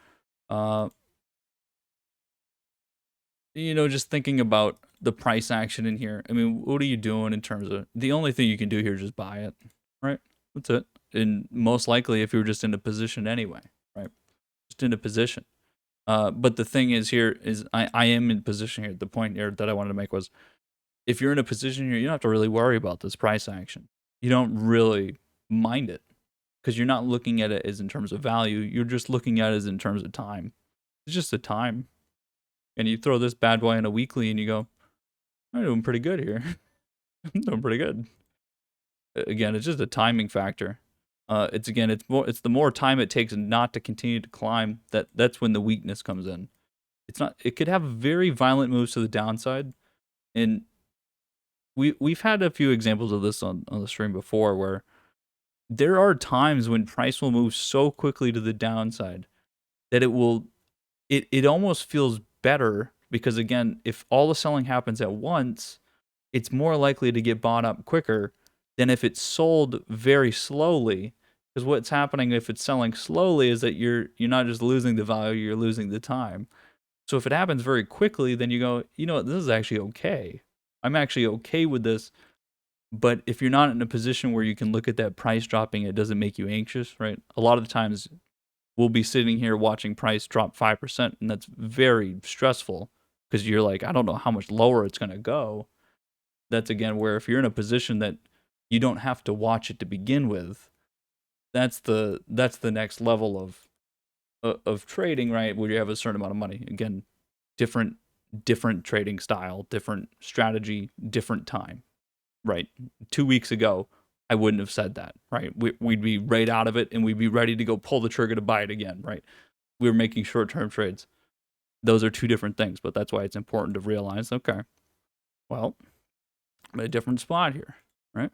You know, just thinking about the price action in here. I mean, what are you doing in terms of, the only thing you can do here is just buy it, right? That's it. And most likely if you were just in a position anyway, right? Just in a position. But the thing is here is I am in position here. The point here that I wanted to make was, if you're in a position here, you don't have to really worry about this price action. You don't really mind it because you're not looking at it as in terms of value. You're just looking at it as in terms of time. It's just a time. And you throw this bad boy in a weekly and you go, I'm doing pretty good here. I'm doing pretty good. Again, it's just a timing factor. It's the more time it takes not to continue to climb, that's when the weakness comes in. It could have very violent moves to the downside. And we've had a few examples of this on the stream before, where there are times when price will move so quickly to the downside that it almost feels better, because again, if all the selling happens at once, it's more likely to get bought up quicker than if it's sold very slowly. Because what's happening if it's selling slowly is that you're not just losing the value, you're losing the time. So if it happens very quickly, then you go, you know what, this is actually okay. I'm actually okay with this. But if you're not in a position where you can look at that price dropping, it doesn't make you anxious, right? A lot of the times we'll be sitting here watching price drop 5%, and that's very stressful because you're like, I don't know how much lower it's going to go. That's again where if you're in a position that you don't have to watch it to begin with, that's the next level of trading, right? Where you have a certain amount of money. Again, different trading style, different strategy, different time, right? 2 weeks ago, I wouldn't have said that, right? We'd be right out of it and we'd be ready to go pull the trigger to buy it again, right? We were making short-term trades. Those are two different things, but that's why it's important to realize, okay, well, I'm at a different spot here, right?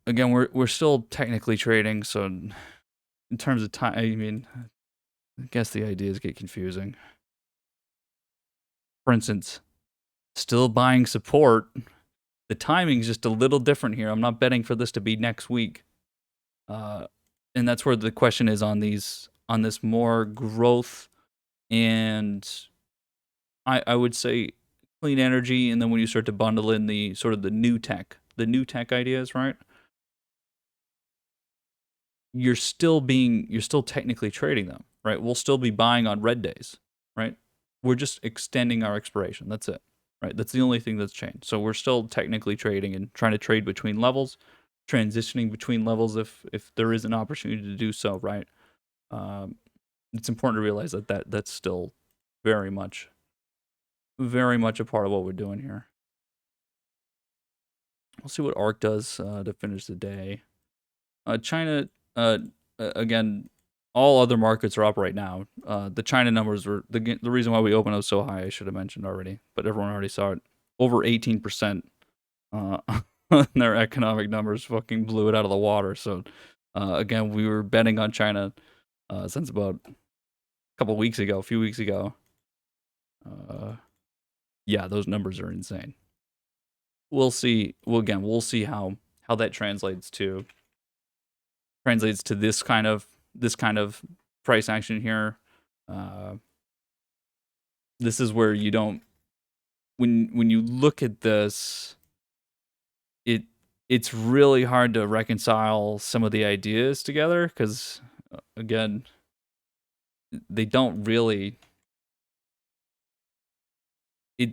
Again, we're still technically trading, so in terms of time, I mean, I guess the ideas get confusing. For instance, still buying support. The timing's just a little different here. I'm not betting for this to be next week. And that's where the question is on this more growth and I would say clean energy, and then when you start to bundle in the sort of the new tech ideas, right? You're still technically trading them, right? We'll still be buying on red days, right? We're just extending our expiration. That's it, right? That's the only thing that's changed. So we're still technically trading and trying to trade between levels, transitioning between levels if there is an opportunity to do so, right? It's important to realize that that's still very much a part of what we're doing here. We'll see what ARK does to finish the day. China, again, all other markets are up right now. The China numbers were the reason why we opened up so high. I should have mentioned already, but everyone already saw it. Over 18%. Their economic numbers fucking blew it out of the water. So, again, we were betting on China since about a few weeks ago. Yeah, those numbers are insane. We'll see. We'll see how that translates to this kind of price action here. This is where you don't, when you look at this, it's really hard to reconcile some of the ideas together because again, they don't really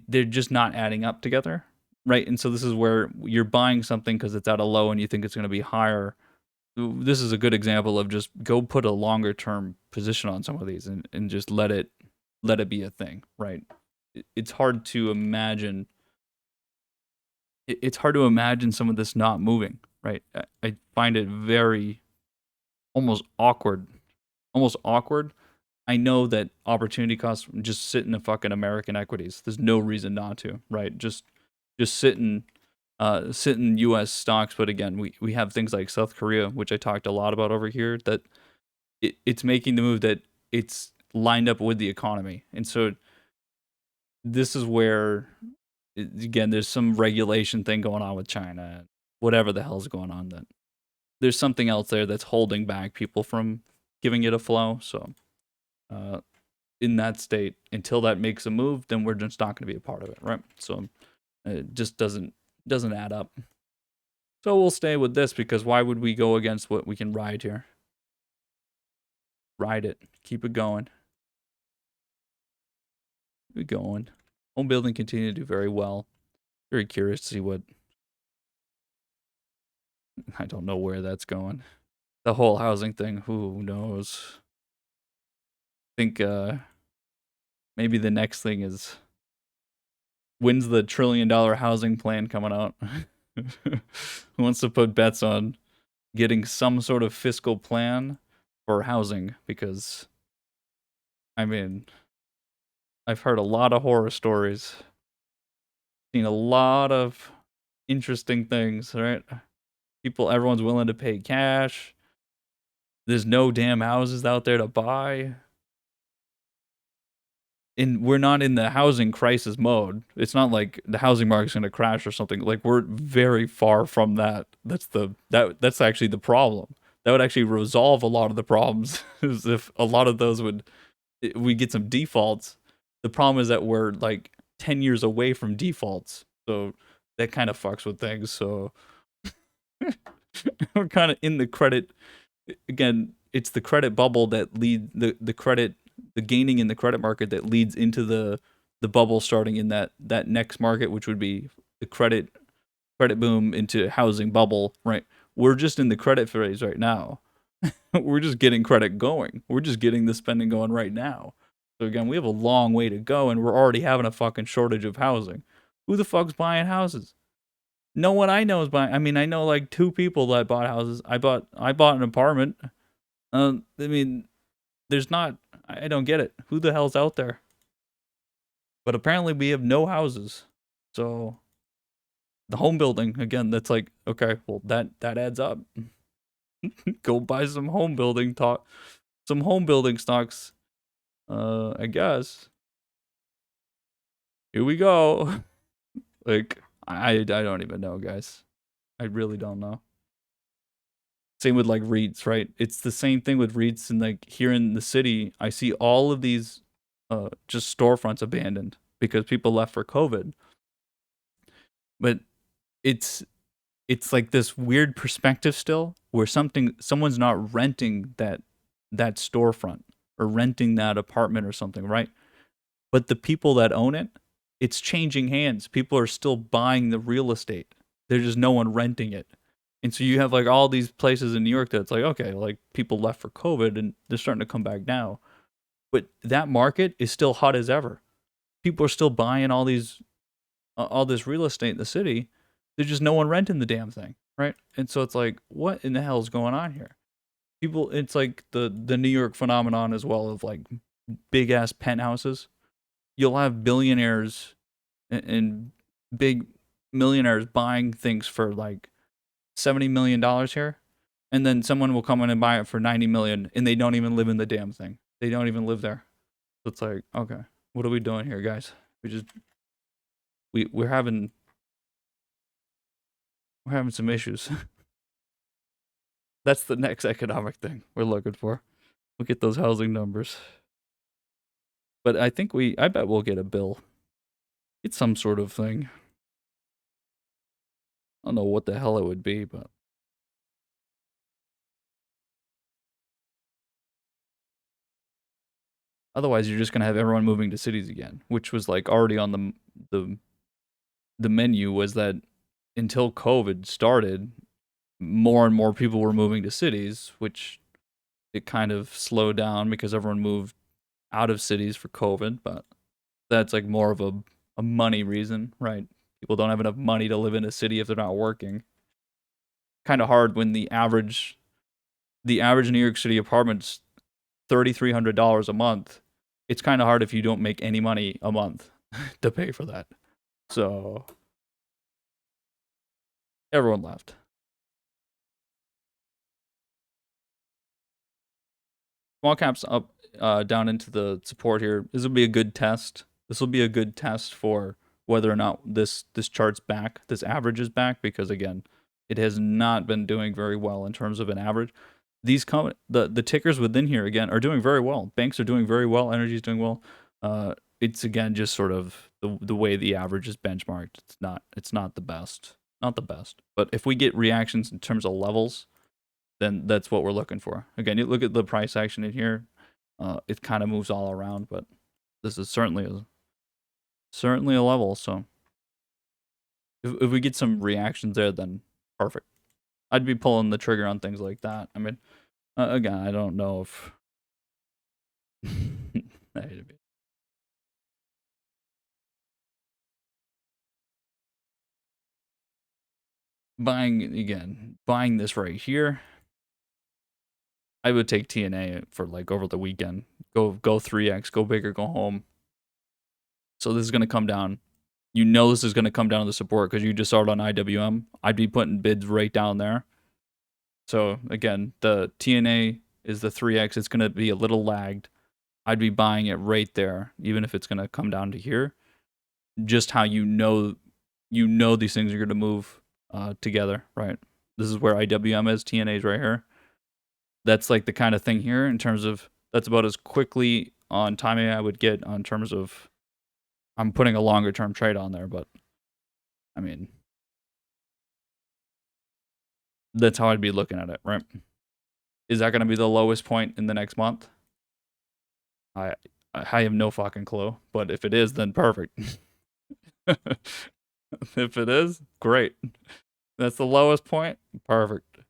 they're just not adding up together, right? And so this is where you're buying something because it's at a low and you think it's going to be higher. This is a good example of just go put a longer term position on some of these and just let it be a thing, right? It's hard to imagine. It's hard to imagine some of this not moving, right? I find it very almost awkward, almost awkward. I know that opportunity costs just sit in the fucking American equities. There's no reason not to, right? Just sit in U.S. stocks. But again, we have things like South Korea, which I talked a lot about over here, that it's making the move that it's lined up with the economy. And so this is where, again, there's some regulation thing going on with China, whatever the hell's going on. That there's something else there that's holding back people from giving it a flow. So in that state, until that makes a move, then we're just not going to be a part of it, right? So it just doesn't add up. So we'll stay with this because why would we go against what we can ride here? Ride it, keep it going. Keep it going. Home building continued to do very well. Very curious to see what. I don't know where that's going. The whole housing thing, who knows? I think maybe the next thing is when's the $1 trillion housing plan coming out? Who wants to put bets on getting some sort of fiscal plan for housing? Because, I mean, I've heard a lot of horror stories, seen a lot of interesting things, right? Everyone's willing to pay cash. There's no damn houses out there to buy. And we're not in the housing crisis mode. It's not like the housing market's going to crash or something. Like we're very far from that. That's actually the problem. That would actually resolve a lot of the problems is if a lot of those we get some defaults. The problem is that we're like 10 years away from defaults. So that kind of fucks with things. So we're kind of in the credit again, it's the credit bubble that lead the credit the gaining in the credit market that leads into the bubble starting in that next market, which would be the credit boom into housing bubble, right? We're just in the credit phase right now. We're just getting credit going. We're just getting the spending going right now. So again, we have a long way to go, and we're already having a fucking shortage of housing. Who the fuck's buying houses? No one I know is buying. I mean, I know like 2 people that bought houses. I bought an apartment. I mean, there's not. I don't get it. Who the hell's out there? But apparently, we have no houses. So the home building again. That's like okay. Well, that adds up. Go buy some home building some home building stocks. I guess. Here we go. Like I don't even know, guys. I really don't know. Same with like REITs, right? It's the same thing with REITs, and like here in the city, I see all of these just storefronts abandoned because people left for COVID. But it's like this weird perspective still where someone's not renting that storefront or renting that apartment or something, right? But the people that own it, it's changing hands. People are still buying the real estate. There's just no one renting it. And so you have like all these places in New York that's like, okay, like people left for COVID and they're starting to come back now. But that market is still hot as ever. People are still buying all this real estate in the city. There's just no one renting the damn thing, right? And so it's like, what in the hell is going on here? People, it's like the New York phenomenon as well of like big ass penthouses. You'll have billionaires and big millionaires buying things for like $70 million here, and then someone will come in and buy it for 90 million, and they don't even live in the damn thing. They don't even live there. So it's like, okay, what are we doing here, guys? We're having some issues. That's the next economic thing we're looking for. We'll get those housing numbers. But I bet we'll get a bill. It's some sort of thing. I don't know what the hell it would be, but Otherwise, you're just gonna have everyone moving to cities again, which was like already on the the menu. Was that until COVID started, more and more people were moving to cities, which it kind of slowed down because everyone moved out of cities for COVID. But that's like more of a money reason, right? People don't have enough money to live in a city if they're not working. Kind of hard when the average New York City apartment's $3,300 a month. It's kind of hard if you don't make any money a month to pay for that. So everyone left. Small caps up, down into the support here. This will be a good test. This will be a good test for whether or not this chart's back, this average is back, because again, it has not been doing very well in terms of an average. The tickers within here again are doing very well. Banks are doing very well. Energy is doing well. It's again just sort of the way the average is benchmarked. It's not the best, not the best. But if we get reactions in terms of levels, then that's what we're looking for. Again, you look at the price action in here, it kind of moves all around, but this is certainly a level. So if we get some reactions there, then perfect. I'd be pulling the trigger on things like that. I mean, again, I don't know if buying this right here, I would take TNA for like over the weekend. Go 3x, go big or go home. So this is gonna come down. You know this is gonna come down to the support because you just saw it on IWM. I'd be putting bids right down there. So again, the TNA is the 3x. It's gonna be a little lagged. I'd be buying it right there, even if it's gonna come down to here. Just how these things are gonna move together, right? This is where IWM is. TNA is right here. That's like the kind of thing here in terms of that's about as quickly on timing I would get on terms of I'm putting a longer term trade on there, but I mean that's how I'd be looking at it, right? Is that going to be the lowest point in the next month? I I have no fucking clue, but if it is, then perfect. If it is, great. That's the lowest point. Perfect.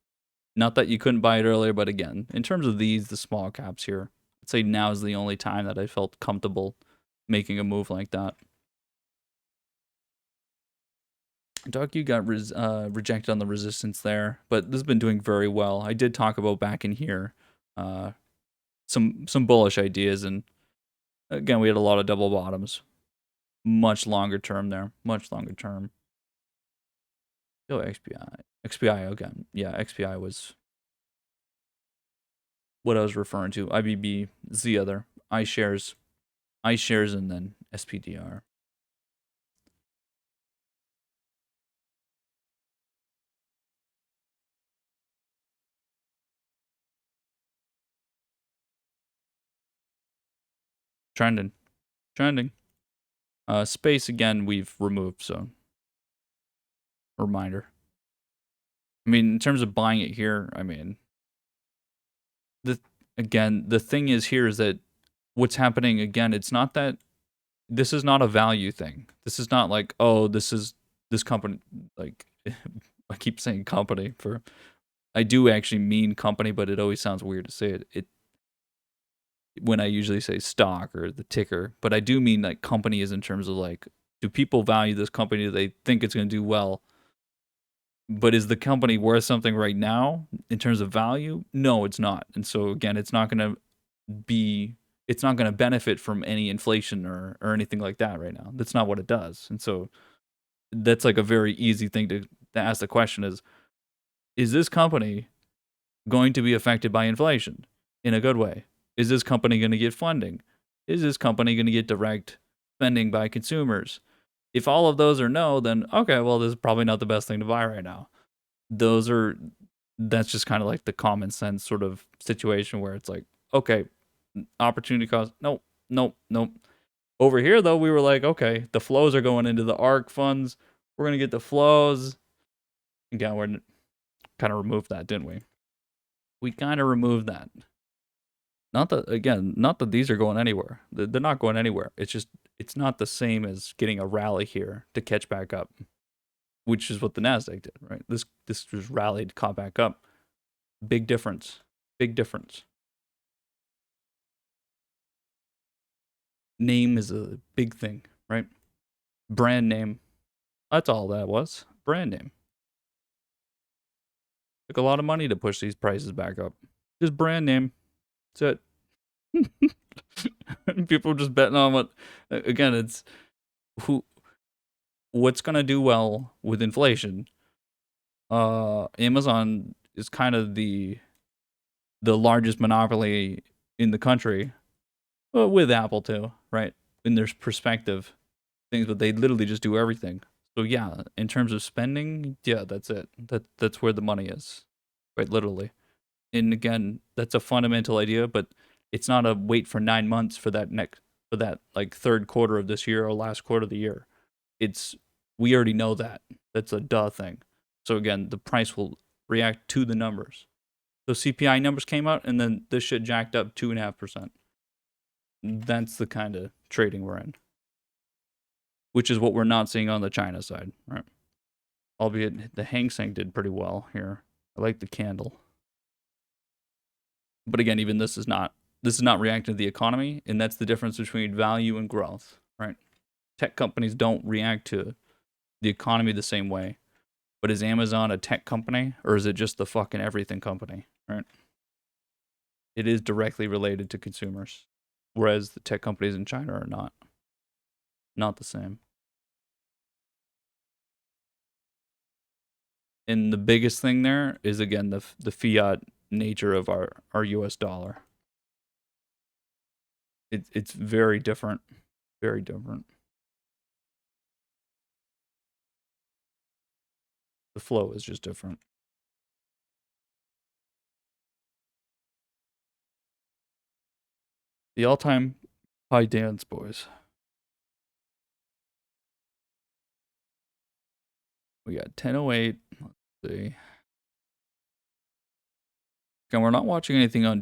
Not that you couldn't buy it earlier, but again, in terms of the small caps here, I'd say now is the only time that I felt comfortable making a move like that. You got rejected on the resistance there, but this has been doing very well. I did talk about back in here uh, some bullish ideas, and again, we had a lot of double bottoms. Much longer term there, much longer term. Oh, XPI again. Yeah, XPI was what I was referring to. IBB is the other. iShares, and then SPDR. Trending. Space again we've removed, so reminder. I mean, in terms of buying it here, I mean, the thing is here is that what's happening again, it's not that this is not a value thing. This is not like, oh, this company, like I keep saying company for I do actually mean company, but it always sounds weird to say it when I usually say stock or the ticker, but I do mean like company is in terms of like, do people value this company? Do they think it's going to do well? But is the company worth something right now in terms of value? No, it's not. And so again, it's not going to benefit from any inflation or anything like that right now. That's not what it does. And so that's like a very easy thing to ask the question is this company going to be affected by inflation in a good way? Is this company going to get funding? Is this company going to get direct spending by consumers? If all of those are no, then okay, well, this is probably not the best thing to buy right now. That's just kind of like the common sense sort of situation where it's like, okay, opportunity cost, nope, nope, nope. Over here, though, we were like, okay, the flows are going into the ARK funds. We're going to get the flows. Again, we're kind of removed that, didn't we? We kind of removed that. Not that these are going anywhere. They're not going anywhere. It's just it's not the same as getting a rally here to catch back up, which is what the Nasdaq did, right? This just rallied, caught back up. Big difference. Big difference. Name is a big thing, right? Brand name. That's all that was. Brand name. Took a lot of money to push these prices back up. Just brand name. That's it. People are just betting on what. Again, it's who. What's gonna do well with inflation? Amazon is kind of the largest monopoly in the country, with Apple too, right? In their perspective, things, but they literally just do everything. So yeah, in terms of spending, yeah, that's it. That's where the money is, right? Literally. And again, that's a fundamental idea, but it's not a wait for 9 months for that like third quarter of this year or last quarter of the year. It's we already know that. That's a duh thing. So again, the price will react to the numbers. Those CPI numbers came out, and then this shit jacked up 2.5%. That's the kind of trading we're in, which is what we're not seeing on the China side, right? Albeit the Hang Seng did pretty well here. I like the candle, but again, even this is not reacting to the economy, and that's the difference between value and growth, right? Tech companies don't react to the economy the same way. But is Amazon a tech company, or is it just the fucking everything company, right? It is directly related to consumers, whereas the tech companies in China are not the same. And the biggest thing there is again the fiat nature of our U.S. dollar. It's very different, very different. The flow is just different. The all-time high dance, boys. We got 10:08. Let's see. And we're not watching anything on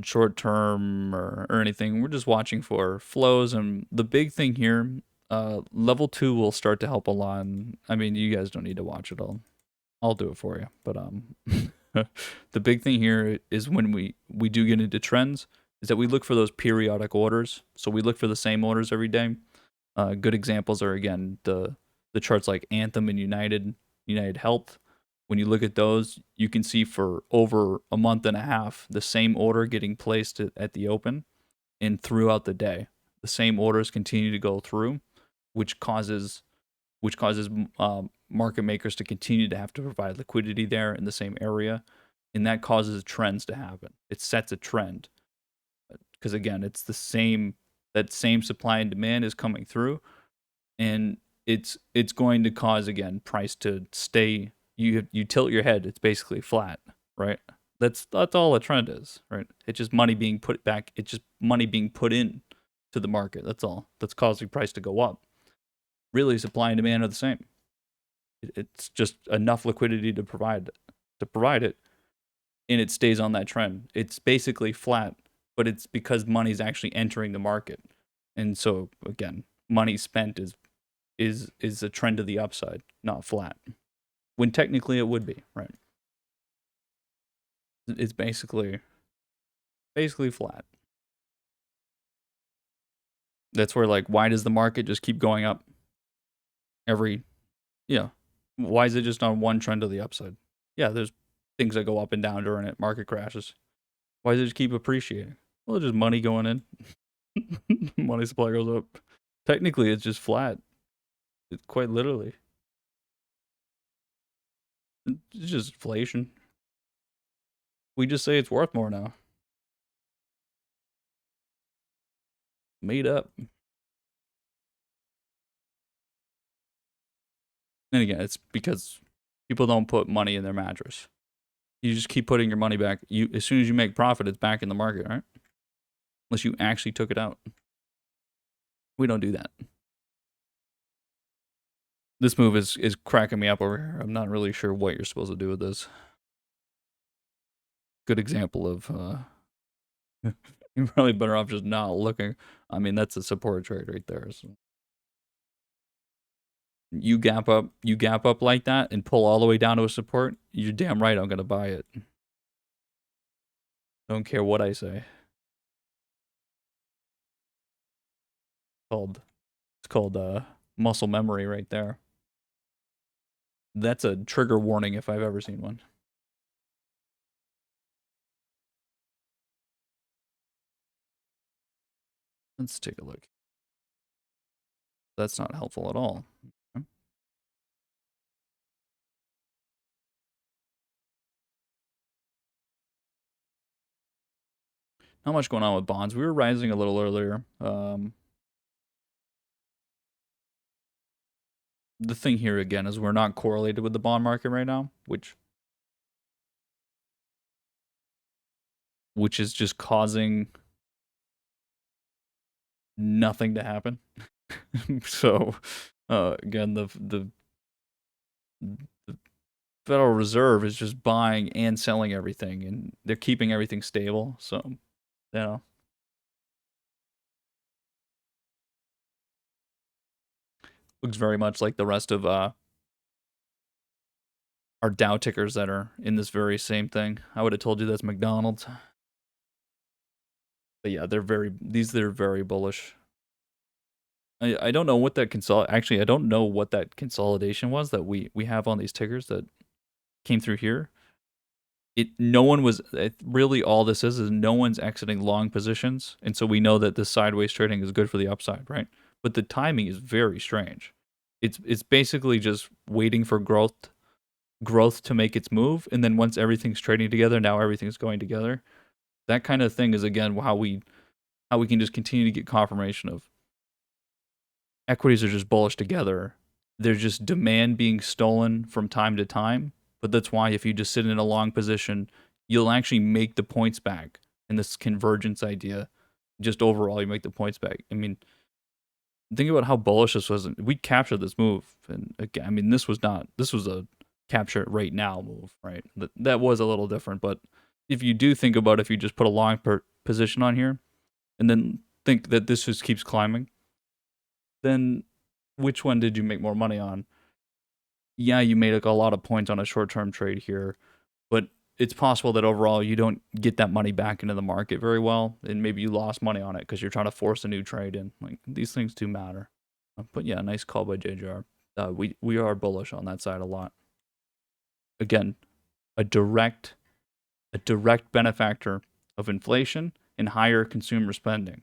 short term or anything. We're just watching for flows, and the big thing here, level 2 will start to help a lot. And, I mean, you guys don't need to watch it all. I'll do it for you. But the big thing here is when we do get into trends, is that we look for those periodic orders. So we look for the same orders every day. Good examples are again the charts like Anthem and United Health. When you look at those, you can see for over a month and a half the same order getting placed at the open and throughout the day. The same orders continue to go through, which causes market makers to continue to have to provide liquidity there in the same area, and that causes trends to happen. It sets a trend because again, it's the same that same supply and demand is coming through, and it's going to cause again price to stay. You tilt your head, it's basically flat, right? That's all a trend is, right? It's just money being put back. It's just money being put in to the market. That's all. That's causing price to go up. Really, supply and demand are the same. It's just enough liquidity to provide it, and it stays on that trend. It's basically flat, but it's because money's actually entering the market, and so again, money spent is a trend to the upside, not flat. When technically it would be, right? It's basically flat. That's where like why does the market just keep going up every yeah. Why is it just on one trend to the upside? Yeah, there's things that go up and down during it, market crashes. Why does it just keep appreciating? Well, it's just money going in. Money supply goes up. Technically it's just flat. It's quite literally. It's just inflation. We just say it's worth more now. Made up. And again, it's because people don't put money in their mattress. You just keep putting your money back. You as soon as you make profit, it's back in the market, right? Unless you actually took it out. We don't do that. This move is cracking me up over here. I'm not really sure what you're supposed to do with this. Good example of You're probably better off just not looking. I mean, that's a support trade right there. So you gap up like that and pull all the way down to a support, you're damn right I'm gonna buy it. Don't care what I say. It's called muscle memory right there. That's a trigger warning if I've ever seen one. Let's take a look. That's not helpful at all. Not much going on with bonds. We were rising a little earlier. The thing here again is we're not correlated with the bond market right now, which is just causing nothing to happen. So again, the Federal Reserve is just buying and selling everything, and they're keeping everything stable. So, you know, looks very much like the rest of our Dow tickers that are in this very same thing. I would have told you that's McDonald's. But yeah, they're very bullish. I don't know what that actually I don't know what that consolidation was that we have on these tickers that came through here. No one was really all this is no one's exiting long positions, and so we know that this sideways trading is good for the upside, right? But the timing is very strange. It's basically just waiting for growth to make its move, and then once everything's trading together, now everything's going together. That kind of thing is again how we can just continue to get confirmation of equities are just bullish together. There's just demand being stolen from time to time. But that's why if you just sit in a long position, you'll actually make the points back. And this convergence idea, just overall, you make the points back. I mean, think about how bullish this was. We captured this move. And again, I mean, this was a capture it right now move, right? That was a little different. But if you do think about if you just put a long position on here and then think that this just keeps climbing, then which one did you make more money on? Yeah, you made a lot of points on a short-term trade here, but it's possible that overall you don't get that money back into the market very well, and maybe you lost money on it because you're trying to force a new trade in. Like these things do matter. But yeah, nice call by JJR. We are bullish on that side a lot. Again, a direct benefactor of inflation and higher consumer spending.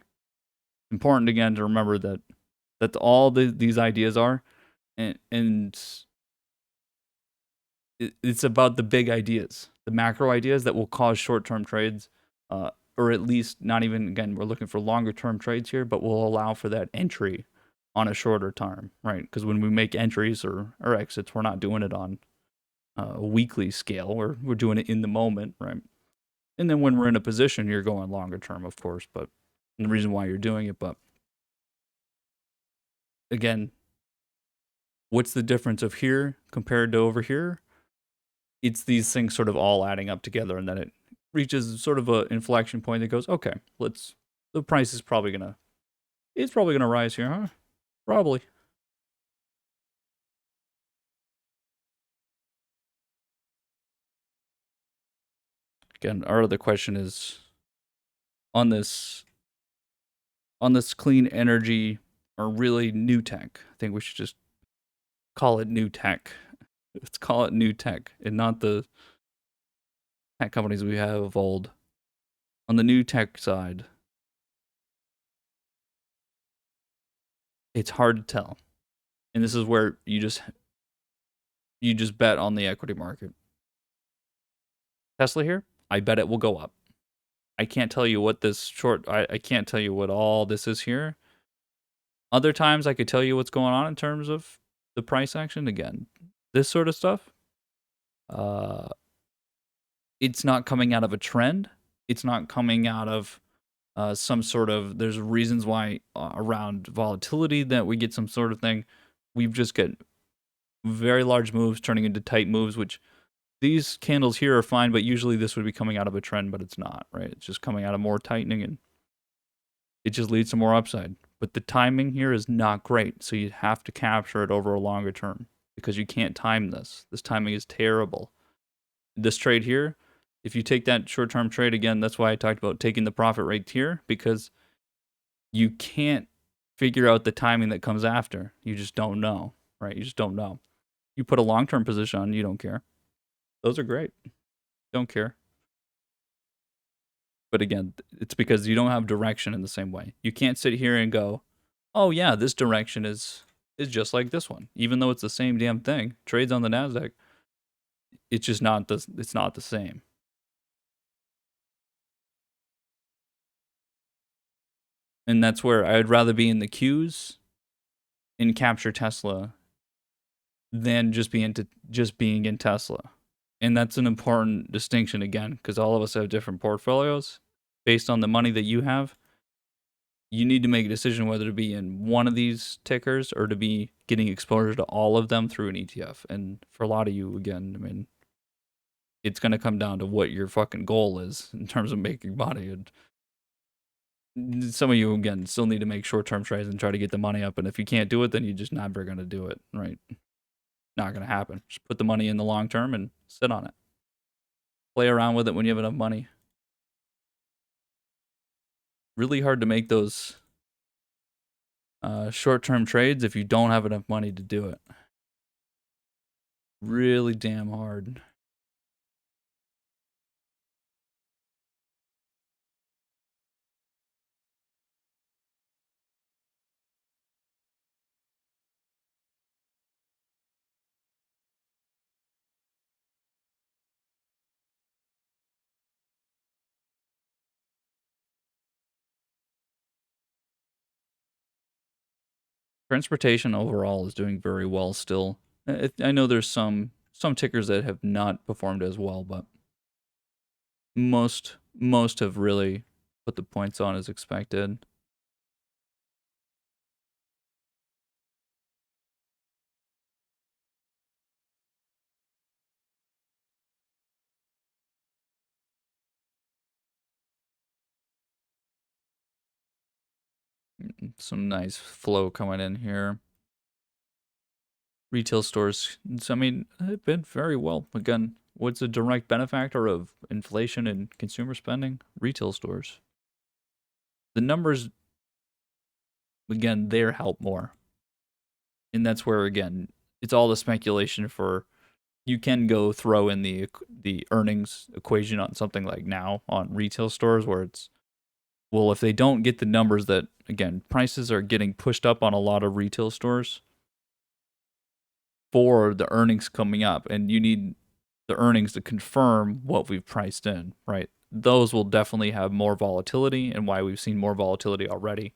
Important again to remember that all these ideas are, and it's about the big ideas, the macro ideas that will cause short-term trades, or at least not even, again, we're looking for longer-term trades here, but will allow for that entry on a shorter term, right? Because when we make entries or exits, we're not doing it on a weekly scale. We're doing it in the moment, right? And then when we're in a position, you're going longer term, of course, but the reason why you're doing it. But again, what's the difference of here compared to over here? It's these things sort of all adding up together, and then it reaches sort of an inflection point that goes, okay, the price is probably gonna rise here, huh? Probably. Again, our other question is on this clean energy or really new tech. I think we should just call it new tech. Let's call it new tech and not the tech companies we have of old. On the new tech side, it's hard to tell. And this is where you just bet on the equity market. Tesla here, I bet it will go up. I can't tell you what I can't tell you what all this is here. Other times I could tell you what's going on in terms of the price action. Again, this sort of stuff. It's not coming out of a trend. It's not coming out of some sort of, there's reasons why around volatility that we get some sort of thing. We've just got very large moves turning into tight moves, which these candles here are fine, but usually this would be coming out of a trend, but it's not, right? It's just coming out of more tightening, and it just leads to more upside. But the timing here is not great, so you have to capture it over a longer term because you can't time this. This timing is terrible. This trade here, if you take that short-term trade again, that's why I talked about taking the profit right here, because you can't figure out the timing that comes after. You just don't know, right? You just don't know. You put a long-term position on, you don't care. Those are great. Don't care. But again, it's because you don't have direction in the same way. You can't sit here and go, "Oh yeah, this direction is just like this one." Even though it's the same damn thing. Trades on the Nasdaq, it's just not the same. And that's where I'd rather be in the queues and capture Tesla than just being in Tesla. And that's an important distinction again, because all of us have different portfolios based on the money that you have. You need to make a decision whether to be in one of these tickers or to be getting exposure to all of them through an ETF. And for a lot of you, again, I mean, it's going to come down to what your fucking goal is in terms of making money. And some of you, again, still need to make short-term trades and try to get the money up. And if you can't do it, then you're just never going to do it, right? Not going to happen. Just put the money in the long term and sit on it. Play around with it when you have enough money. Really hard to make those short-term trades if you don't have enough money to do it. Really damn hard. Transportation overall is doing very well still. I know there's some tickers that have not performed as well, but most have really put the points on as expected. Some nice flow coming in here. Retail stores, so I mean, they've been very well. Again, what's a direct benefactor of inflation and consumer spending? Retail stores. The numbers, again, they're help more. And that's where, again, it's all the speculation for, you can go throw in the earnings equation on something like now on retail stores where it's, well, if they don't get the numbers that, again, prices are getting pushed up on a lot of retail stores for the earnings coming up, and you need the earnings to confirm what we've priced in, right? Those will definitely have more volatility, and why we've seen more volatility already.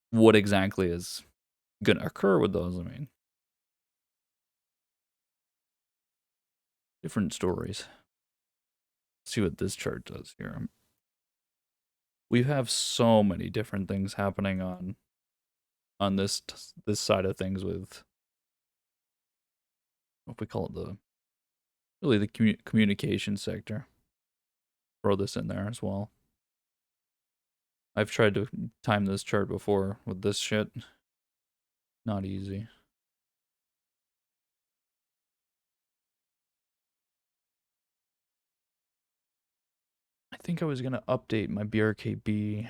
What exactly is going to occur with those? I mean, different stories. Let's see what this chart does here. We have so many different things happening on this side of things with what we call it, the communication sector. Throw this in there as well. I've tried to time this chart before with this shit. Not easy. I think I was going to update my BRKB.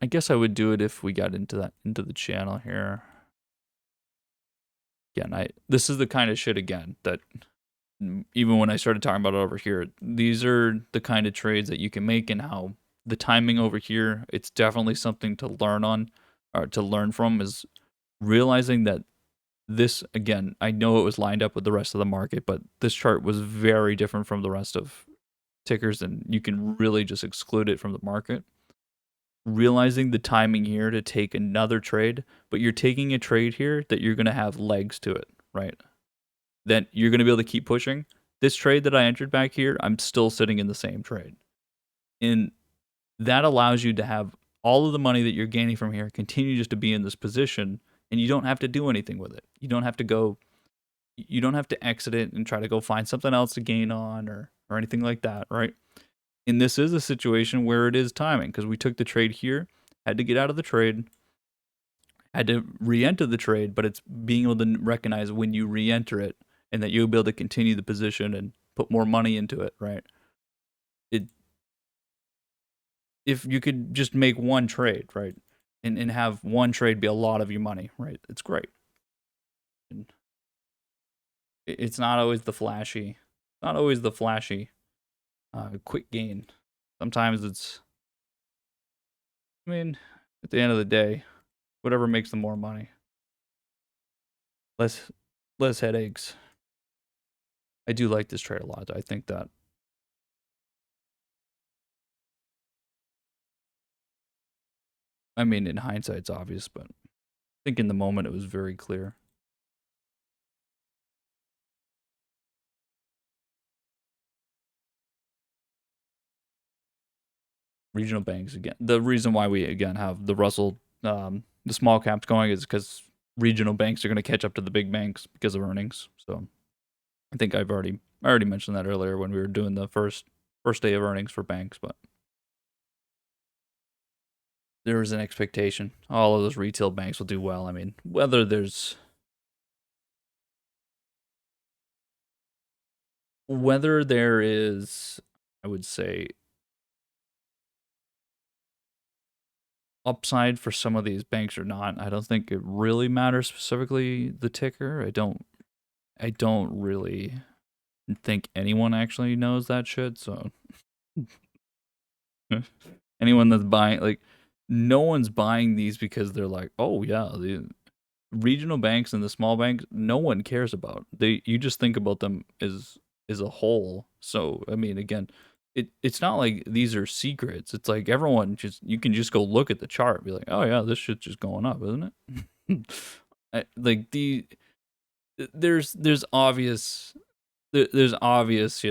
I guess I would do it if we got into the channel here. Again, this is the kind of shit again that even when I started talking about it over here, these are the kind of trades that you can make, and how the timing over here, it's definitely something to learn on, or to learn from, is realizing that this, again, I know it was lined up with the rest of the market, but this chart was very different from the rest of tickers, and you can really just exclude it from the market. Realizing the timing here to take another trade, but you're taking a trade here that you're going to have legs to it, right? That you're going to be able to keep pushing. This trade that I entered back here, I'm still sitting in the same trade. And that allows you to have all of the money that you're gaining from here continue just to be in this position, and you don't have to do anything with it. You don't have to exit it and try to go find something else to gain on or anything like that, right? And this is a situation where it is timing because we took the trade here, had to get out of the trade, had to re-enter the trade, but it's being able to recognize when you re-enter it and that you'll be able to continue the position and put more money into it, right? It if you could just make one trade, right? And have one trade be a lot of your money, right? It's great. And it's not always the flashy, quick gain. Sometimes it's, I mean, at the end of the day, whatever makes them more money, less less headaches. I do like this trade a lot. I think that, I mean, in hindsight, it's obvious, but I think in the moment it was very clear. Regional banks again. The reason why we again have the Russell, the small caps going is because regional banks are going to catch up to the big banks because of earnings. So I think I already mentioned that earlier when we were doing the first day of earnings for banks, but there was an expectation all of those retail banks will do well. I mean, whether there is, I would say, upside for some of these banks or not, I don't think it really matters specifically the ticker. I don't really think anyone actually knows that shit, so anyone that's buying, like, no one's buying these because they're like, oh yeah, the regional banks and the small banks, no one cares about. You just think about them as a whole. So I mean, again, it's not like these are secrets. It's like everyone just, you can just go look at the chart and be like, oh yeah, this shit's just going up, isn't it? Like there's obvious, there's obvious,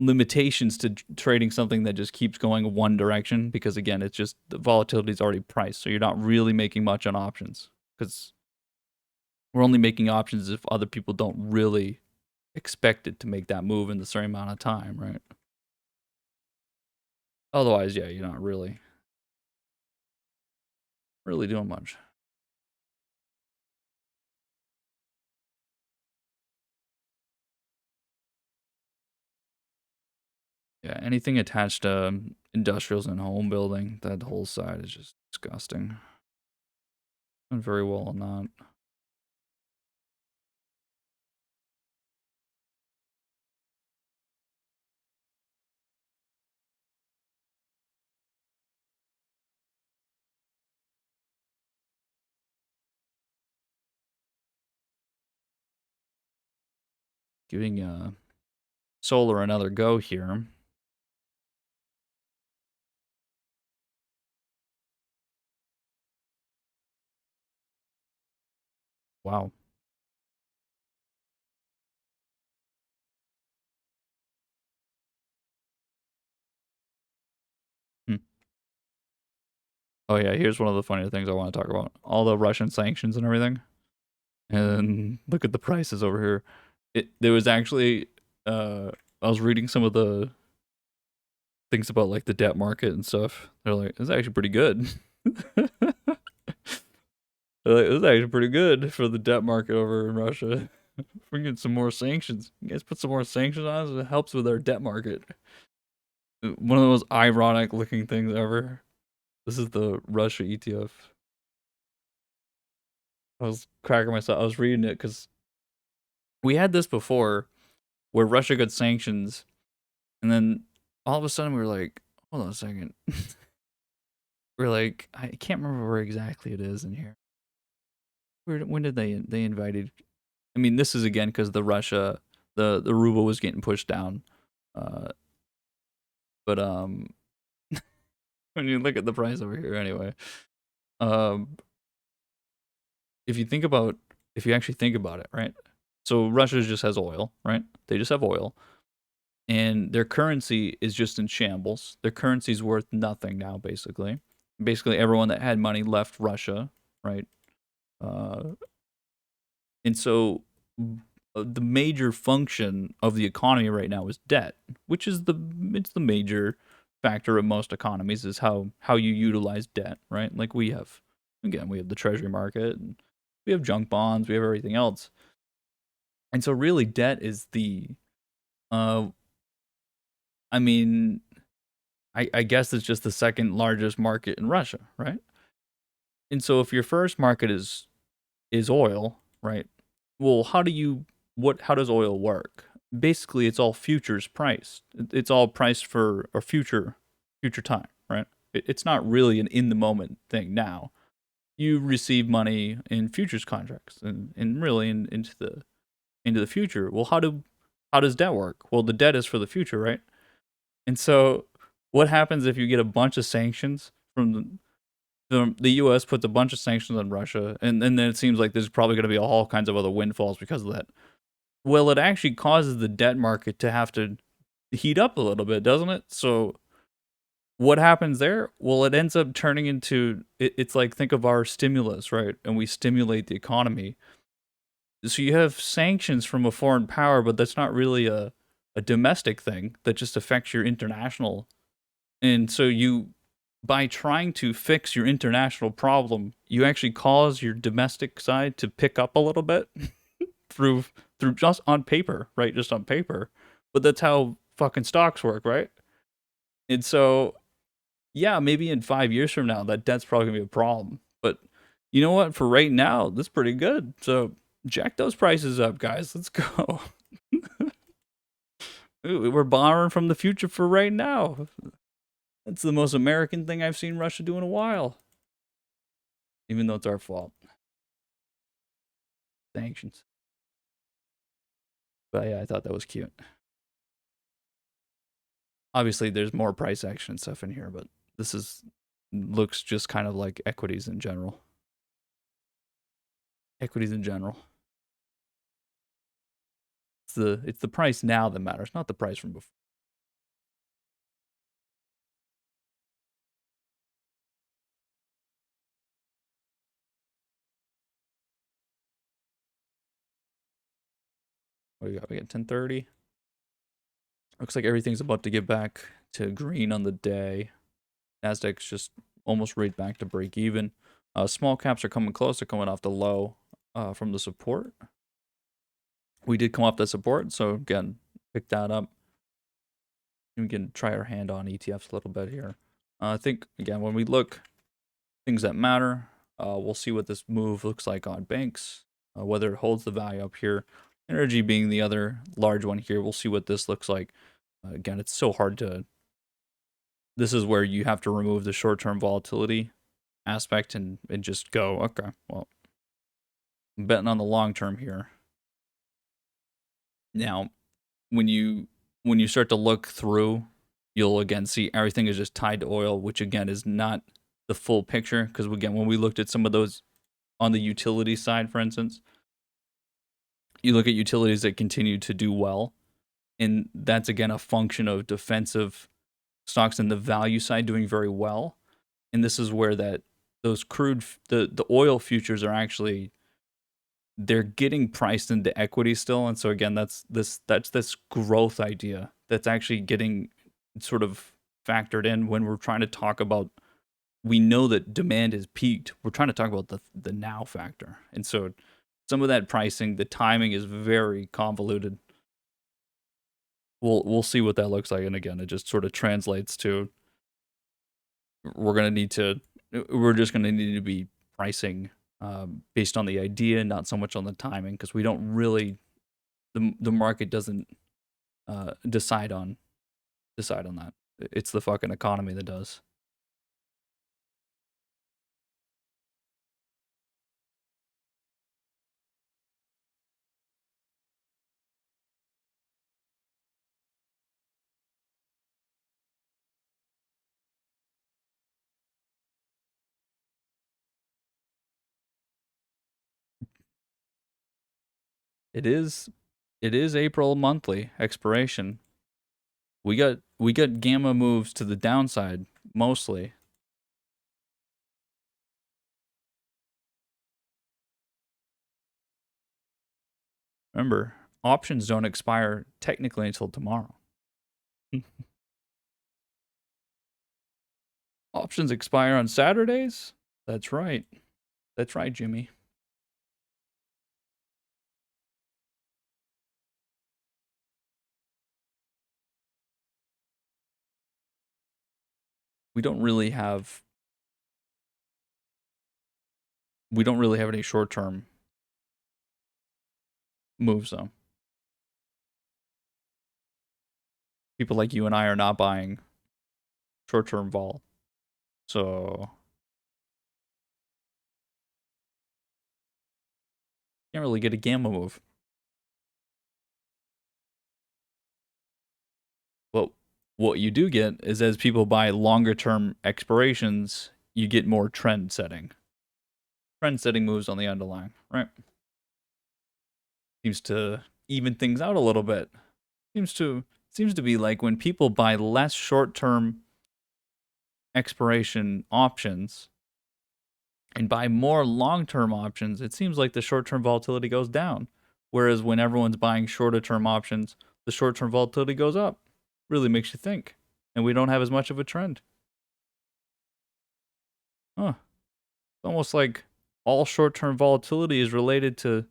limitations to trading something that just keeps going one direction, because again, it's just the volatility is already priced, so you're not really making much on options, because we're only making options if other people don't really expect it to make that move in the same amount of time, right? Otherwise, yeah, you're not really doing much. Yeah, anything attached to industrials and home building, that whole side is just disgusting. Done very well on that. Giving solar another go here. Wow. Hmm. Oh yeah, here's one of the funnier things I want to talk about. All the Russian sanctions and everything. And look at the prices over here. There was actually, I was reading some of the things about like the debt market and stuff. They're like, it's actually pretty good. They're like, it's actually pretty good for the debt market over in Russia. If we get some more sanctions, you guys put some more sanctions on us, it helps with our debt market. One of the most ironic looking things ever. This is the Russia ETF. I was cracking myself. I was reading it because we had this before where Russia got sanctions, and then all of a sudden we were like, hold on a second. We're like, I can't remember where exactly it is in here. When did they invited? I mean, this is again because the Russia, the ruble was getting pushed down. Uh, but when you look at the price over here, anyway, um, if you think about, if you actually think about it, right? So Russia just has oil, right? They just have oil. and their currency is just in shambles. Their currency's worth nothing now, basically. Basically, everyone that had money left Russia, right? Uh, and so the major function of the economy right now is debt, which is the major factor of most economies is how you utilize debt, right? Like we have, again, we have the treasury market, and we have junk bonds, we have everything else, and so really debt is the, uh, I mean, I guess it's just the second largest market in Russia, right? And so if your first market is oil, right? Well, how does oil work? Basically, it's all futures priced. It's all priced for a future time, right? It's not really an in the moment thing now. You receive money in futures contracts and really into the future. Well, how does debt work? Well, the debt is for the future, right? And so what happens if you get a bunch of sanctions from the U.S. puts a bunch of sanctions on Russia, and then it seems like there's probably going to be all kinds of other windfalls because of that. Well, it actually causes the debt market to have to heat up a little bit, doesn't it? So what happens there? Well, it ends up turning into it's like think of our stimulus, right? And we stimulate the economy. So you have sanctions from a foreign power, but that's not really a domestic thing that just affects your international. And so you by trying to fix your international problem, you actually cause your domestic side to pick up a little bit through through just on paper, right? Just on paper. But that's how fucking stocks work, right? And so, yeah, maybe in 5 years from now, that debt's probably gonna be a problem. But you know what? For right now, that's pretty good. So jack those prices up, guys. Let's go. We're borrowing from the future for right now. That's the most American thing I've seen Russia do in a while. Even though it's our fault. Sanctions. But yeah, I thought that was cute. Obviously, there's more price action and stuff in here, but this is looks just kind of like equities in general. Equities in general. It's the price now that matters, not the price from before. What do we got? We got 10:30. Looks like everything's about to get back to green on the day. Nasdaq's just almost right back to break even. Small caps are coming close. They're coming off the low from the support. We did come off that support, so again, pick that up. We can try our hand on ETFs a little bit here. I think again when we look things that matter, we'll see what this move looks like on banks, whether it holds the value up here. Energy being the other large one here. We'll see what this looks like. Again, it's so hard to. This is where you have to remove the short-term volatility aspect and just go, okay, well, I'm betting on the long term here. Now, when you start to look through, you'll again see everything is just tied to oil, which again is not the full picture. Because again, when we looked at some of those on the utility side, for instance, you look at utilities that continue to do well, and that's again a function of defensive stocks and the value side doing very well. And this is where that those crude the oil futures are actually they're getting priced into equity still, and so again that's this growth idea that's actually getting sort of factored in when we're trying to talk about we know that demand is peaked. We're trying to talk about the now factor, and so some of that pricing, the timing is very convoluted. We'll see what that looks like, and again, it just sort of translates to we're gonna need to we're just gonna need to be pricing based on the idea, not so much on the timing, because we don't really the market doesn't decide on that. It's the fucking economy that does. It is it is April monthly expiration. We got gamma moves to the downside mostly. Remember, options don't expire technically until tomorrow. Options expire on Saturdays? That's right. That's right, Jimmy. We don't really have any short-term moves though. People like you and I are not buying short-term vol. So can't really get a gamma move. But what you do get is as people buy longer term expirations, you get more trend setting. Trend setting moves on the underlying, right? Seems to even things out a little bit. Seems to be like when people buy less short term expiration options and buy more long term options, it seems like the short term volatility goes down. Whereas when everyone's buying shorter term options, the short term volatility goes up. Really makes you think. And we don't have as much of a trend. Huh. It's almost like all short term volatility is related to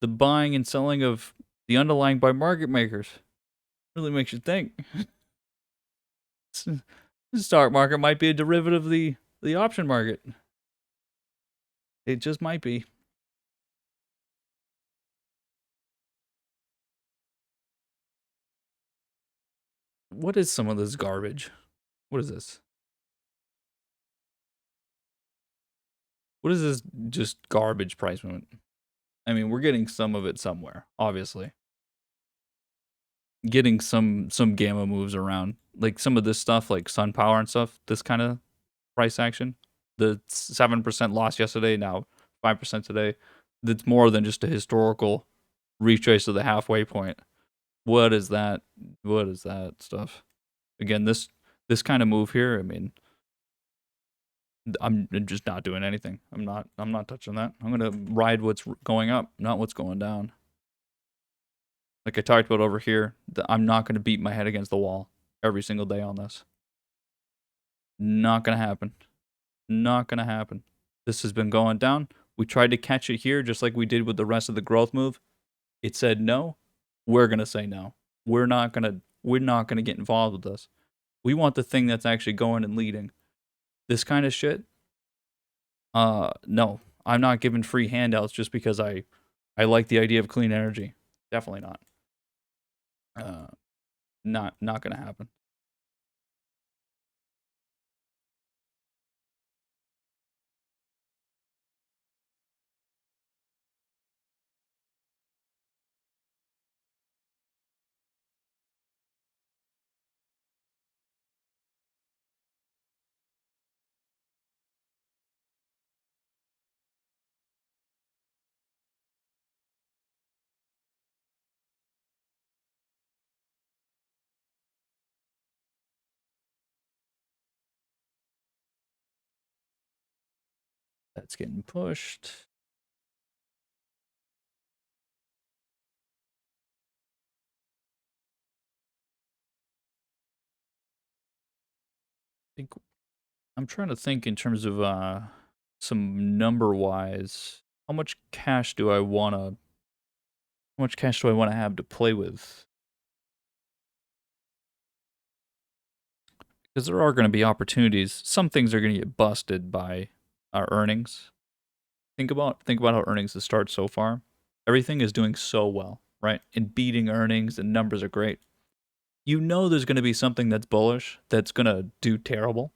the buying and selling of the underlying by market makers. Really makes you think. The stock market might be a derivative of the option market. It just might be. What is some of this garbage? What is this? What is this just garbage price movement? I mean, we're getting some of it somewhere, obviously. Getting some gamma moves around. Like some of this stuff, like Sun Power and stuff, this kind of price action. The 7% loss yesterday, now 5% today. That's more than just a historical retrace of the halfway point. What is that? What is that stuff? Again, this kind of move here, I mean, I'm just not doing anything. I'm not touching that. I'm going to ride what's going up, not what's going down. Like I talked about over here, I'm not going to beat my head against the wall every single day on this. Not going to happen. Not going to happen. This has been going down. We tried to catch it here just like we did with the rest of the growth move. It said no. We're going to say no. We're not going to get involved with this. We want the thing that's actually going and leading. This kind of shit, no. I'm not giving free handouts just because I like the idea of clean energy. Definitely not. Not going to happen. That's getting pushed. Think I'm trying to think in terms of some number wise. How much cash do I want to have to play with? Because there are going to be opportunities. Some things are going to get busted by our earnings. Think about how earnings have started so far. Everything is doing so well, right? And beating earnings and numbers are great. You know there's going to be something that's bullish that's going to do terrible.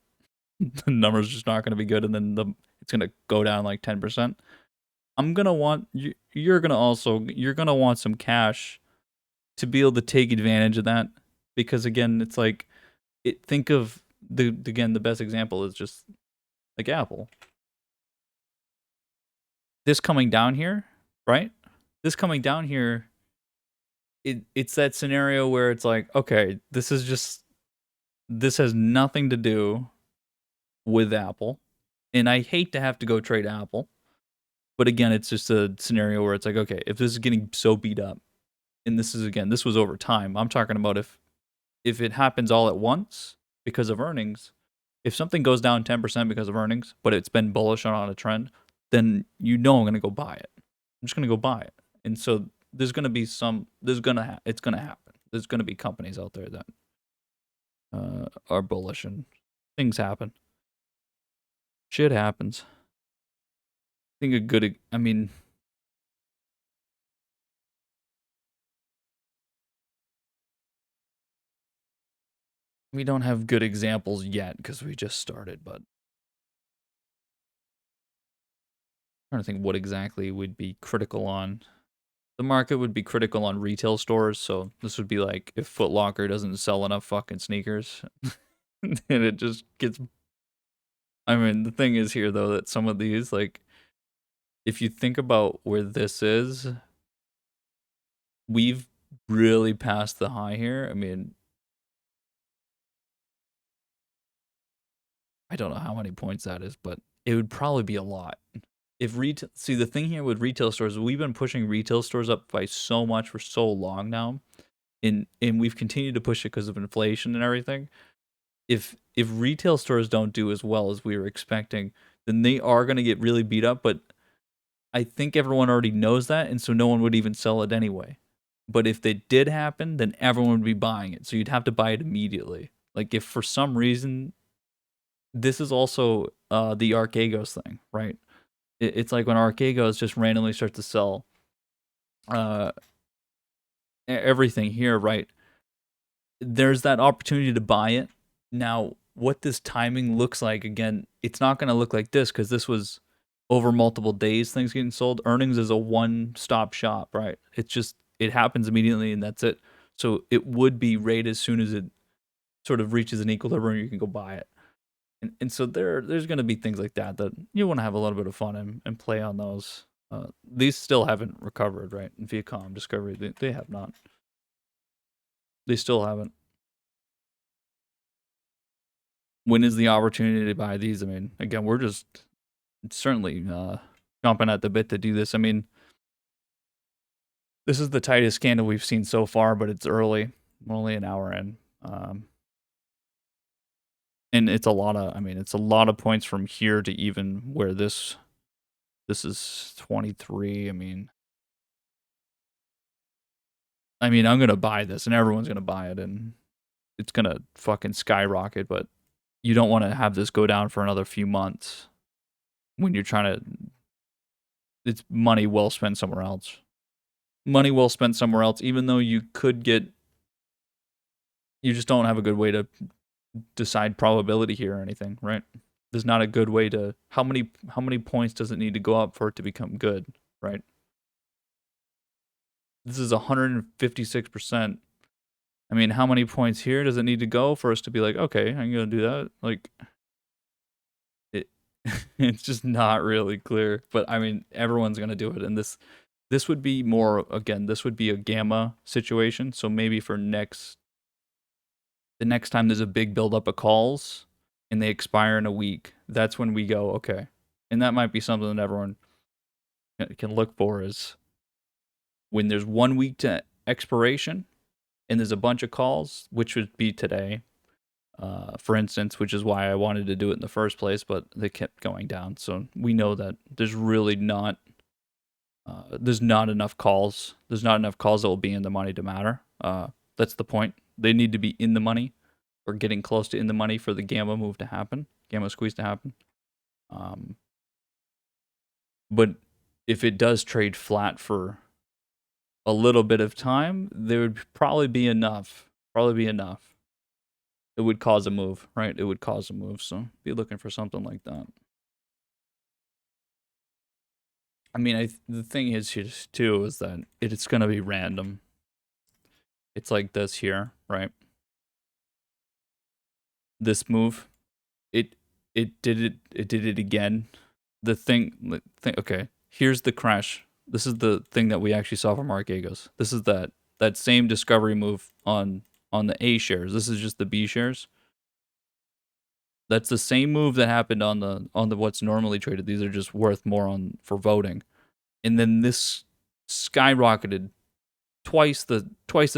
The numbers just not going to be good, and then it's going to go down like 10%. I'm going to want you're going to want some cash to be able to take advantage of that, because again, it's like think of the best example is just like Apple. This coming down here, right? This coming down here it's that scenario where it's like, okay, this has nothing to do with Apple, and I hate to have to go trade Apple, but again, it's just a scenario where it's like, okay, if this is getting so beat up, and this was over time. I'm talking about if it happens all at once because of earnings, if something goes down 10% because of earnings, but it's been bullish on a trend, then I'm going to go buy it. I'm just going to go buy it. And so there's going to be it's going to happen. There's going to be companies out there that are bullish and things happen. Shit happens. I think we don't have good examples yet because we just started, but I'm trying to think what exactly would be critical on. The market would be critical on retail stores, so this would be like if Foot Locker doesn't sell enough fucking sneakers, and it just gets. I mean, the thing is here though that some of these, like, if you think about where this is, we've really passed the high here. I mean, I don't know how many points that is, but it would probably be a lot. If retail, see the thing here with retail stores, we've been pushing retail stores up by so much for so long now, and we've continued to push it because of inflation and everything. If retail stores don't do as well as we were expecting, then they are going to get really beat up. But I think everyone already knows that, and so no one would even sell it anyway. But if it did happen, then everyone would be buying it, so you'd have to buy it immediately. Like if for some reason, this is also the Archegos thing, right? It's like when Archegos just randomly starts to sell uh, everything here, right? There's that opportunity to buy it. Now, what this timing looks like, again, it's not going to look like this because this was over multiple days, things getting sold. Earnings is a one-stop shop, right? It happens immediately and that's it. So it would be right as soon as it sort of reaches an equilibrium, you can go buy it. And so there's going to be things like that you want to have a little bit of fun and play on those. These still haven't recovered, right? In Viacom, Discovery, they have not. They still haven't. When is the opportunity to buy these? I mean, again, we're just certainly chomping at the bit to do this. I mean, this is the tightest candle we've seen so far, but it's early. We're only an hour in. And it's it's a lot of points from here to even where this is 23. I'm going to buy this and everyone's going to buy it and it's going to fucking skyrocket, but you don't want to have this go down for another few months when you're trying to, it's money well spent somewhere else. Money well spent somewhere else, even though you just don't have a good way to decide probability here or anything, right? There's not a good way to, how many points does it need to go up for it to become good, right? This is 156%. I mean, how many points here does it need to go for us to be like, okay, I'm going to do that? Like, it's just not really clear. But I mean, everyone's going to do it. And this would be more, again, this would be a gamma situation. So maybe for the next time there's a big buildup of calls and they expire in a week, that's when we go, okay. And that might be something that everyone can look for is when there's 1 week to expiration and there's a bunch of calls, which would be today, for instance, which is why I wanted to do it in the first place, but they kept going down. So we know that there's really not, there's not enough calls. There's not enough calls that will be in the money to matter. That's the point. They need to be in the money or getting close to in the money for the gamma move to happen, gamma squeeze to happen. But if it does trade flat for a little bit of time, there would probably be enough. It would cause a move, right? It would cause a move. So be looking for something like that. I mean, the thing is here too is that it's going to be random. It's like this here, right? This move, it did it again. The thing. Okay, here's the crash. This is the thing that we actually saw from Archegos. This is that that same discovery move on the A shares. This is just the B shares. That's the same move that happened on the what's normally traded. These are just worth more on for voting. And then this skyrocketed twice the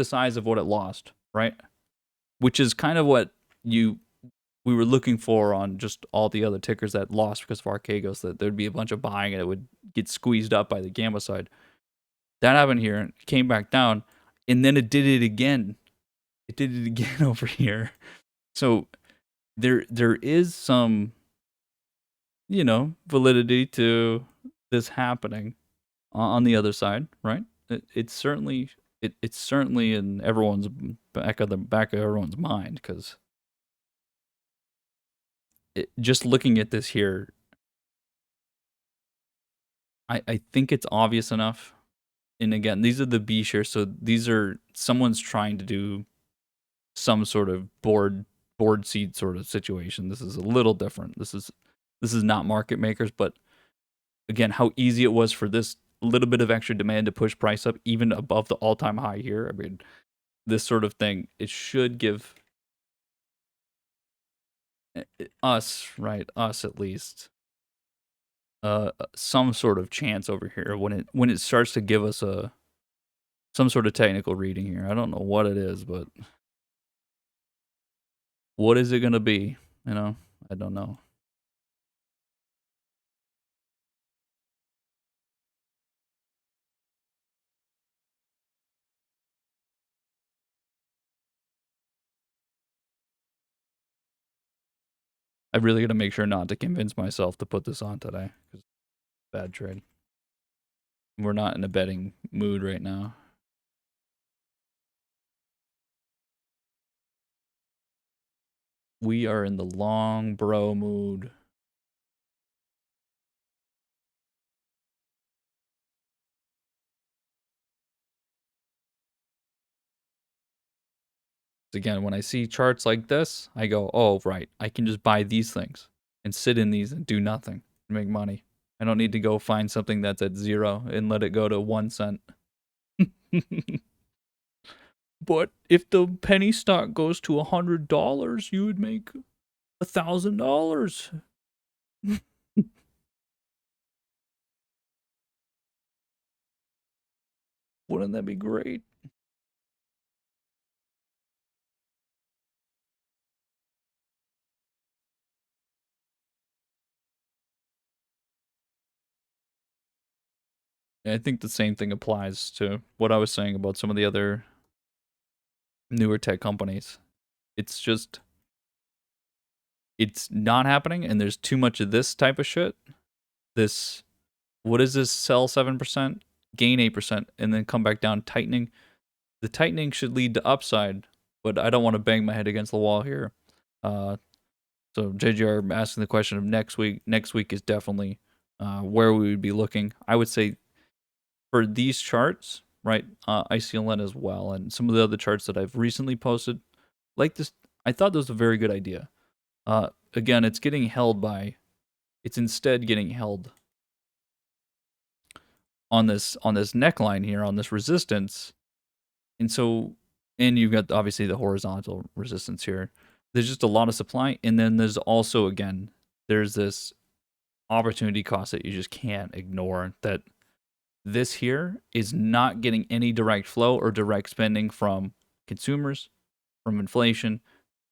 size of what it lost, right? Which is kind of what we were looking for on just all the other tickers that lost because of Archegos, that there'd be a bunch of buying and it would get squeezed up by the gamma side. That happened here, and it came back down, and then it did it again. It did it again over here. So there is some, validity to this happening on the other side, right? It's certainly it's certainly in everyone's back of everyone's mind, because just looking at this here, I think it's obvious enough. And again, these are the B shares, so these are someone's trying to do some sort of board seat sort of situation. This is a little different. This is not market makers, but again, how easy it was for this little bit of extra demand to push price up even above the all-time high here. I mean, this sort of thing, it should give us, right, us at least, some sort of chance over here when it starts to give us some sort of technical reading here. I don't know what it is, but what is it going to be? I don't know. I really got to make sure not to convince myself to put this on today, because bad trade. We're not in a betting mood right now. We are in the long bro mood. Again, when I see charts like this, I go, oh, right, I can just buy these things and sit in these and do nothing and make money. I don't need to go find something that's at 0 and let it go to 1 cent. But if the penny stock goes to $100, you would make $1,000. Wouldn't that be great? I think the same thing applies to what I was saying about some of the other newer tech companies. It's just, it's not happening, and there's too much of this type of shit. This, what is this? Sell 7%, gain 8%, and then come back down, tightening. The tightening should lead to upside, but I don't want to bang my head against the wall here. So JGR asking the question of next week. Next week is definitely where we would be looking. I would say for these charts, right, ICLN as well, and some of the other charts that I've recently posted, like this, I thought this was a very good idea. Again, it's instead getting held on this neckline here, on this resistance. And so, and you've got obviously the horizontal resistance here. There's just a lot of supply, and then there's also, again, there's this opportunity cost that you just can't ignore, that this here is not getting any direct flow or direct spending from consumers, from inflation.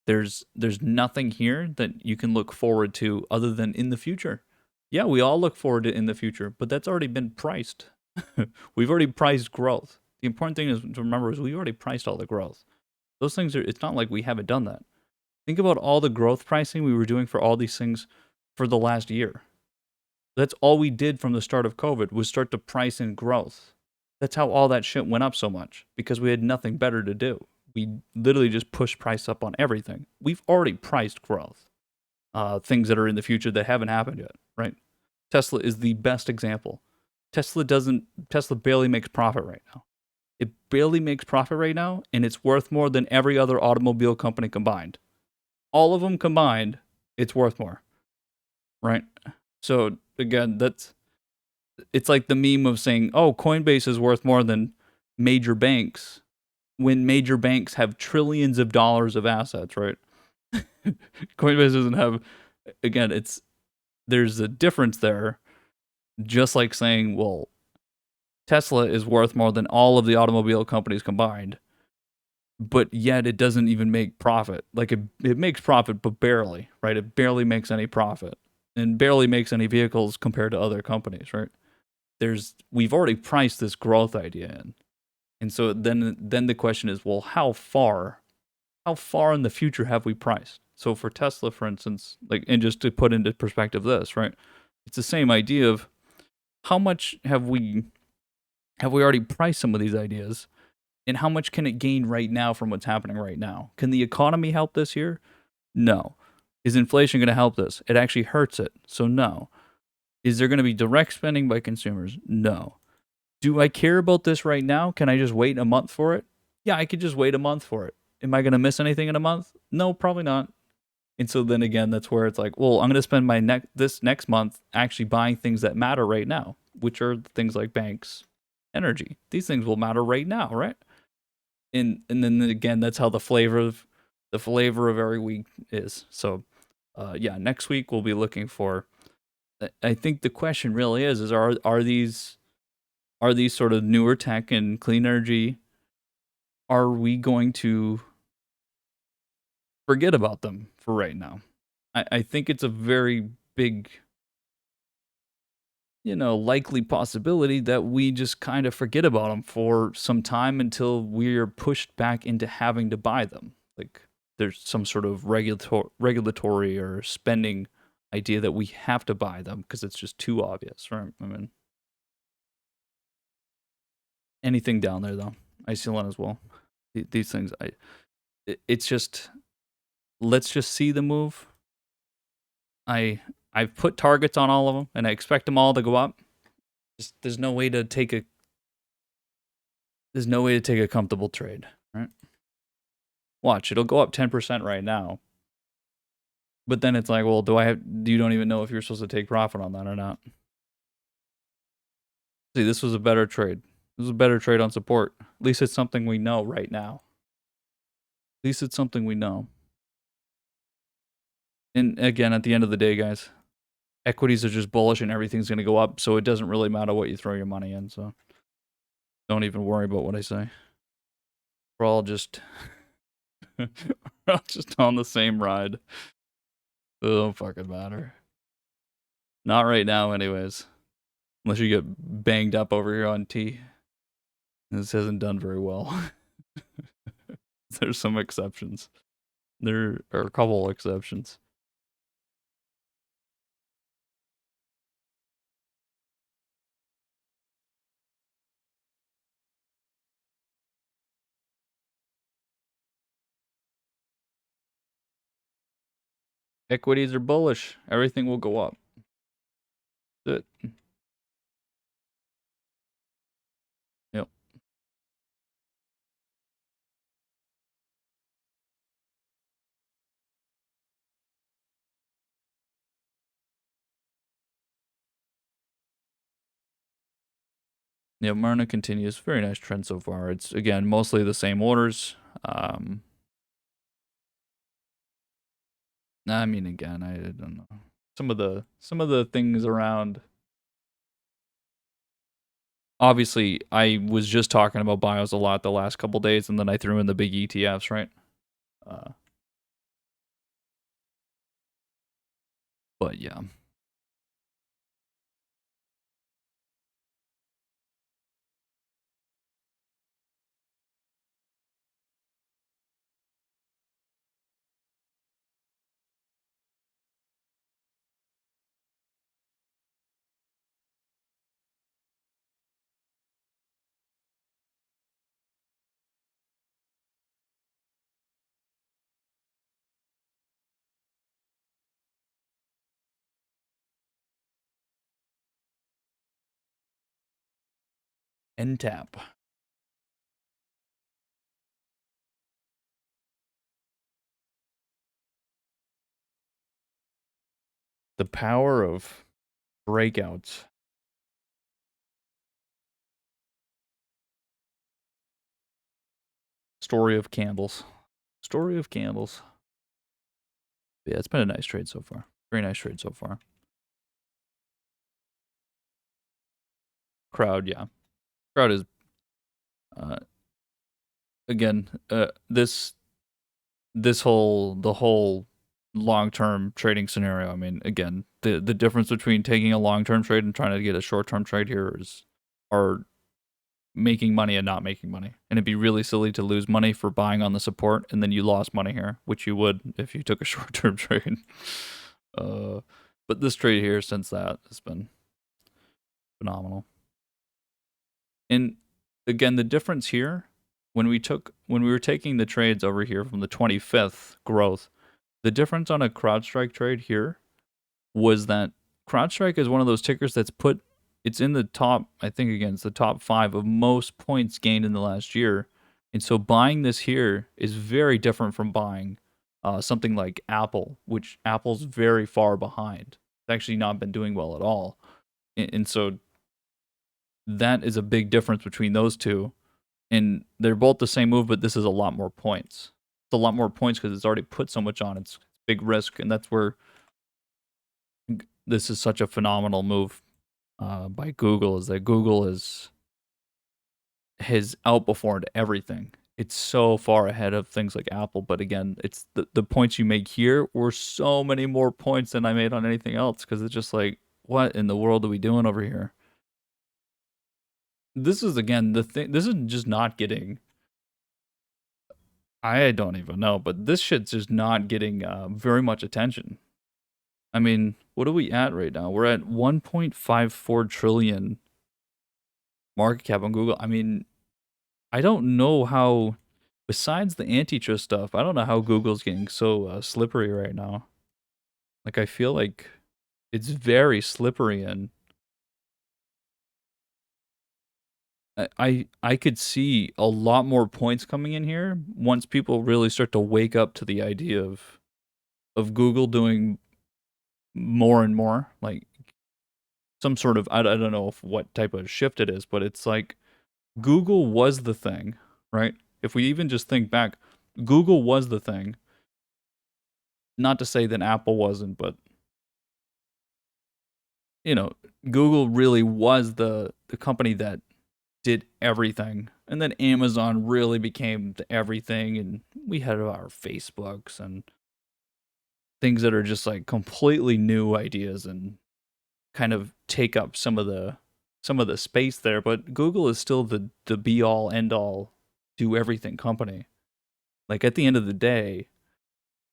There's nothing here that you can look forward to other than in the future. Yeah, we all look forward to in the future, but that's already been priced. We've already priced growth. The important thing is to remember is we already priced all the growth. Those things it's not like we haven't done that. Think about all the growth pricing we were doing for all these things for the last year. That's all we did from the start of COVID, was start to price in growth. That's how all that shit went up so much, because we had nothing better to do. We literally just pushed price up on everything. We've already priced growth. Things that are in the future that haven't happened yet, right? Tesla is the best example. Tesla barely makes profit right now. It barely makes profit right now, and it's worth more than every other automobile company combined. All of them combined, it's worth more, right? So again, it's like the meme of saying, oh, Coinbase is worth more than major banks. when major banks have trillions of dollars of assets, right? Coinbase doesn't have. Again, there's a difference there. Just like saying, well, Tesla is worth more than all of the automobile companies combined, but yet it doesn't even make profit. Like it makes profit, but barely, right? It barely makes any profit and barely makes any vehicles compared to other companies, right? We've already priced this growth idea in. And so then the question is, well, how far in the future have we priced? So for Tesla, for instance, like, and just to put into perspective this, right? It's the same idea of how much have we already priced some of these ideas, and how much can it gain right now from what's happening right now? Can the economy help this year? No. Is inflation going to help this? It actually hurts it. So no. Is there going to be direct spending by consumers? No. Do I care about this right now? Can I just wait a month for it? Yeah, I could just wait a month for it. Am I going to miss anything in a month? No, probably not. And so then again, that's where it's like, well, I'm going to spend this next month actually buying things that matter right now, which are things like banks, energy. These things will matter right now, right? And then again, that's how the flavor of every week is. So, yeah, next week we'll be looking for. I think the question really is are these sort of newer tech and clean energy? Are we going to forget about them for right now? I think it's a very big, likely possibility that we just kind of forget about them for some time until we're pushed back into having to buy them. Like there's some sort of regulatory or spending idea that we have to buy them because it's just too obvious, right? I mean, anything down there though, ICLN as well. These things, it's just let's just see the move. I've put targets on all of them, and I expect them all to go up. Just, there's no way to take a comfortable trade, right? Watch, it'll go up 10% right now. But then it's like, well, you don't even know if you're supposed to take profit on that or not. See, this was a better trade. This was a better trade on support. At least it's something we know right now. At least it's something we know. And again, at the end of the day, guys, equities are just bullish and everything's going to go up, so it doesn't really matter what you throw your money in, so don't even worry about what I say. We're all just we're all just on the same ride. It don't fucking matter. Not right now, anyways. Unless you get banged up over here on T. This hasn't done very well. There's some exceptions. There are a couple exceptions. Equities are bullish. Everything will go up. That's it. Yep. Yeah, Myrna continues. Very nice trend so far. It's, again, mostly the same orders. I mean, again, I don't know. Some of the things around. Obviously, I was just talking about bios a lot the last couple days, and then I threw in the big ETFs, right? But yeah. NTAP. The power of breakouts. story of candles. Story of candles. Yeah, it's been a nice trade so far. Very nice trade so far. Crowd, yeah. Crowd is uh again, the whole long-term trading scenario. I mean, again, the difference between taking a long-term trade and trying to get a short-term trade here are making money and not making money. And it'd be really silly to lose money for buying on the support and then you lost money here, which you would if you took a short-term trade. Uh, but this trade here since that has been phenomenal. And again, the difference here when we were taking the trades over here from the 25th growth, the difference on a CrowdStrike trade here was that CrowdStrike is one of those tickers it's in the top, I think again, it's the top 5 of most points gained in the last year. And so buying this here is very different from buying something like Apple, which Apple's very far behind. It's actually not been doing well at all. And so that is a big difference between those two. And they're both the same move, but this is a lot more points. It's a lot more points because it's already put so much on. It's big risk, and that's where this is such a phenomenal move by Google. Is that Google has outperformed everything. It's so far ahead of things like Apple, but again, it's the points you make here were so many more points than I made on anything else because it's just like, what in the world are we doing over here? This is again the thing. This is just not getting. I don't even know, but this shit's just not getting very much attention. I mean, what are we at right now? We're at 1.54 trillion market cap on Google. I mean, I don't know how, besides the antitrust stuff, I don't know how Google's getting so slippery right now. Like, I feel like it's very slippery, and I could see a lot more points coming in here once people really start to wake up to the idea of Google doing more and more, like some sort of, I don't know if what type of shift it is, but it's like Google was the thing, right? If we even just think back, Google was the thing. Not to say that Apple wasn't, but you know, Google really was the company that did everything. And then Amazon really became the everything, and we had our Facebooks and things that are just like completely new ideas and kind of take up some of the space there. But Google is still the be all end all do everything company. Like at the end of the day,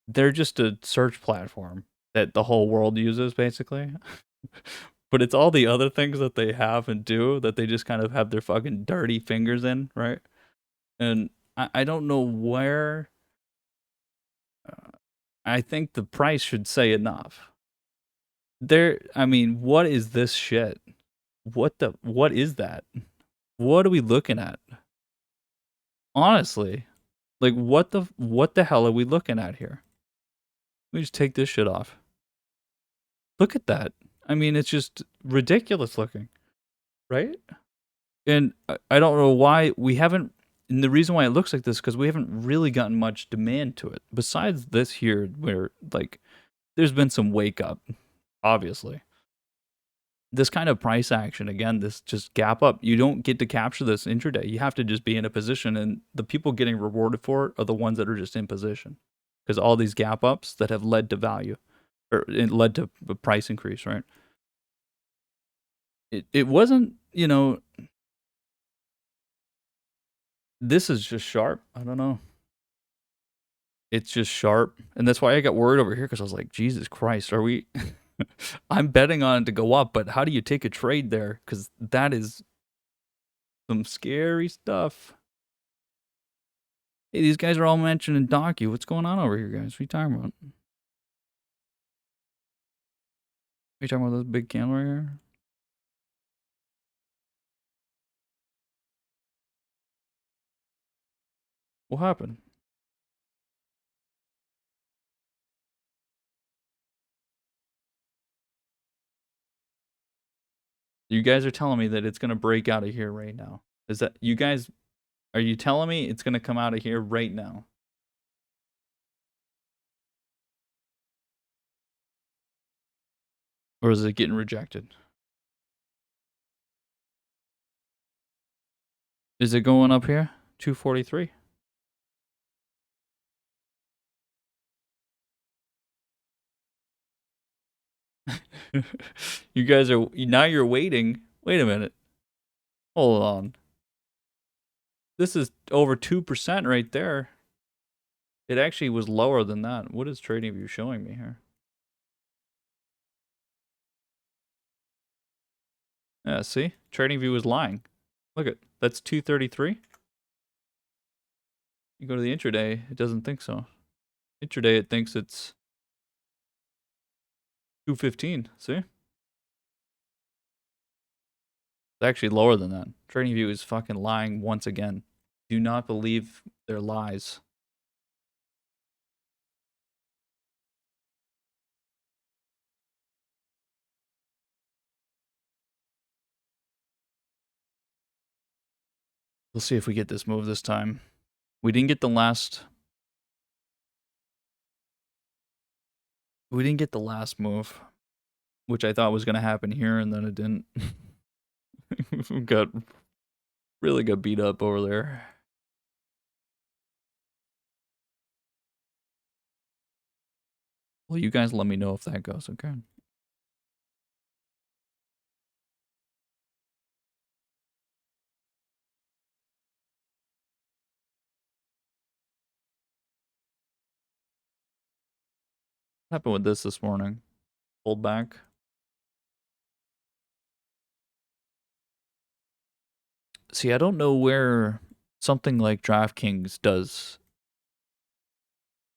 they're just a search platform that the whole world uses basically. But it's all the other things that they have and do that they just kind of have their fucking dirty fingers in, right? And I don't know where. I think the price should say enough. I mean, what is this shit? What is that? What are we looking at? Honestly, like what the hell are we looking at here? Let me just take this shit off. Look at that. I mean, it's just ridiculous looking, right? And I don't know why we haven't. And the reason why it looks like this because we haven't really gotten much demand to it. Besides this here, where like there's been some wake up, obviously. This kind of price action again, this just gap up. You don't get to capture this intraday. You have to just be in a position, and the people getting rewarded for it are the ones that are just in position because all these gap ups that have led to value or it led to a price increase, right? It wasn't, this is just sharp. I don't know. It's just sharp. And that's why I got worried over here because I was like, Jesus Christ, are we. I'm betting on it to go up, but how do you take a trade there? Because that is some scary stuff. Hey, these guys are all mentioning Donkey. What's going on over here, guys? What are you talking about? Are you talking about this big candle right here? What happened? You guys are telling me that it's going to break out of here right now. Is that you guys Are you telling me it's going to come out of here right now? Or is it getting rejected? Is it going up here? 243? You guys are, now you're waiting. Wait a minute. Hold on. This is over 2% right there. It actually was lower than that. What is TradingView showing me here? Yeah, see? TradingView is lying. Look at, that's 233. You go to the intraday, it doesn't think so. Intraday, it thinks it's 215. See? It's actually lower than that. TradingView is fucking lying once again. Do not believe their lies. We'll see if we get this move this time. We didn't get the last. We didn't get the last move, which I thought was going to happen here, and then it didn't. Really got beat up over there. Well, you guys let me know if that goes, okay? What happened with this morning? Pulled back. See, I don't know where something like DraftKings does,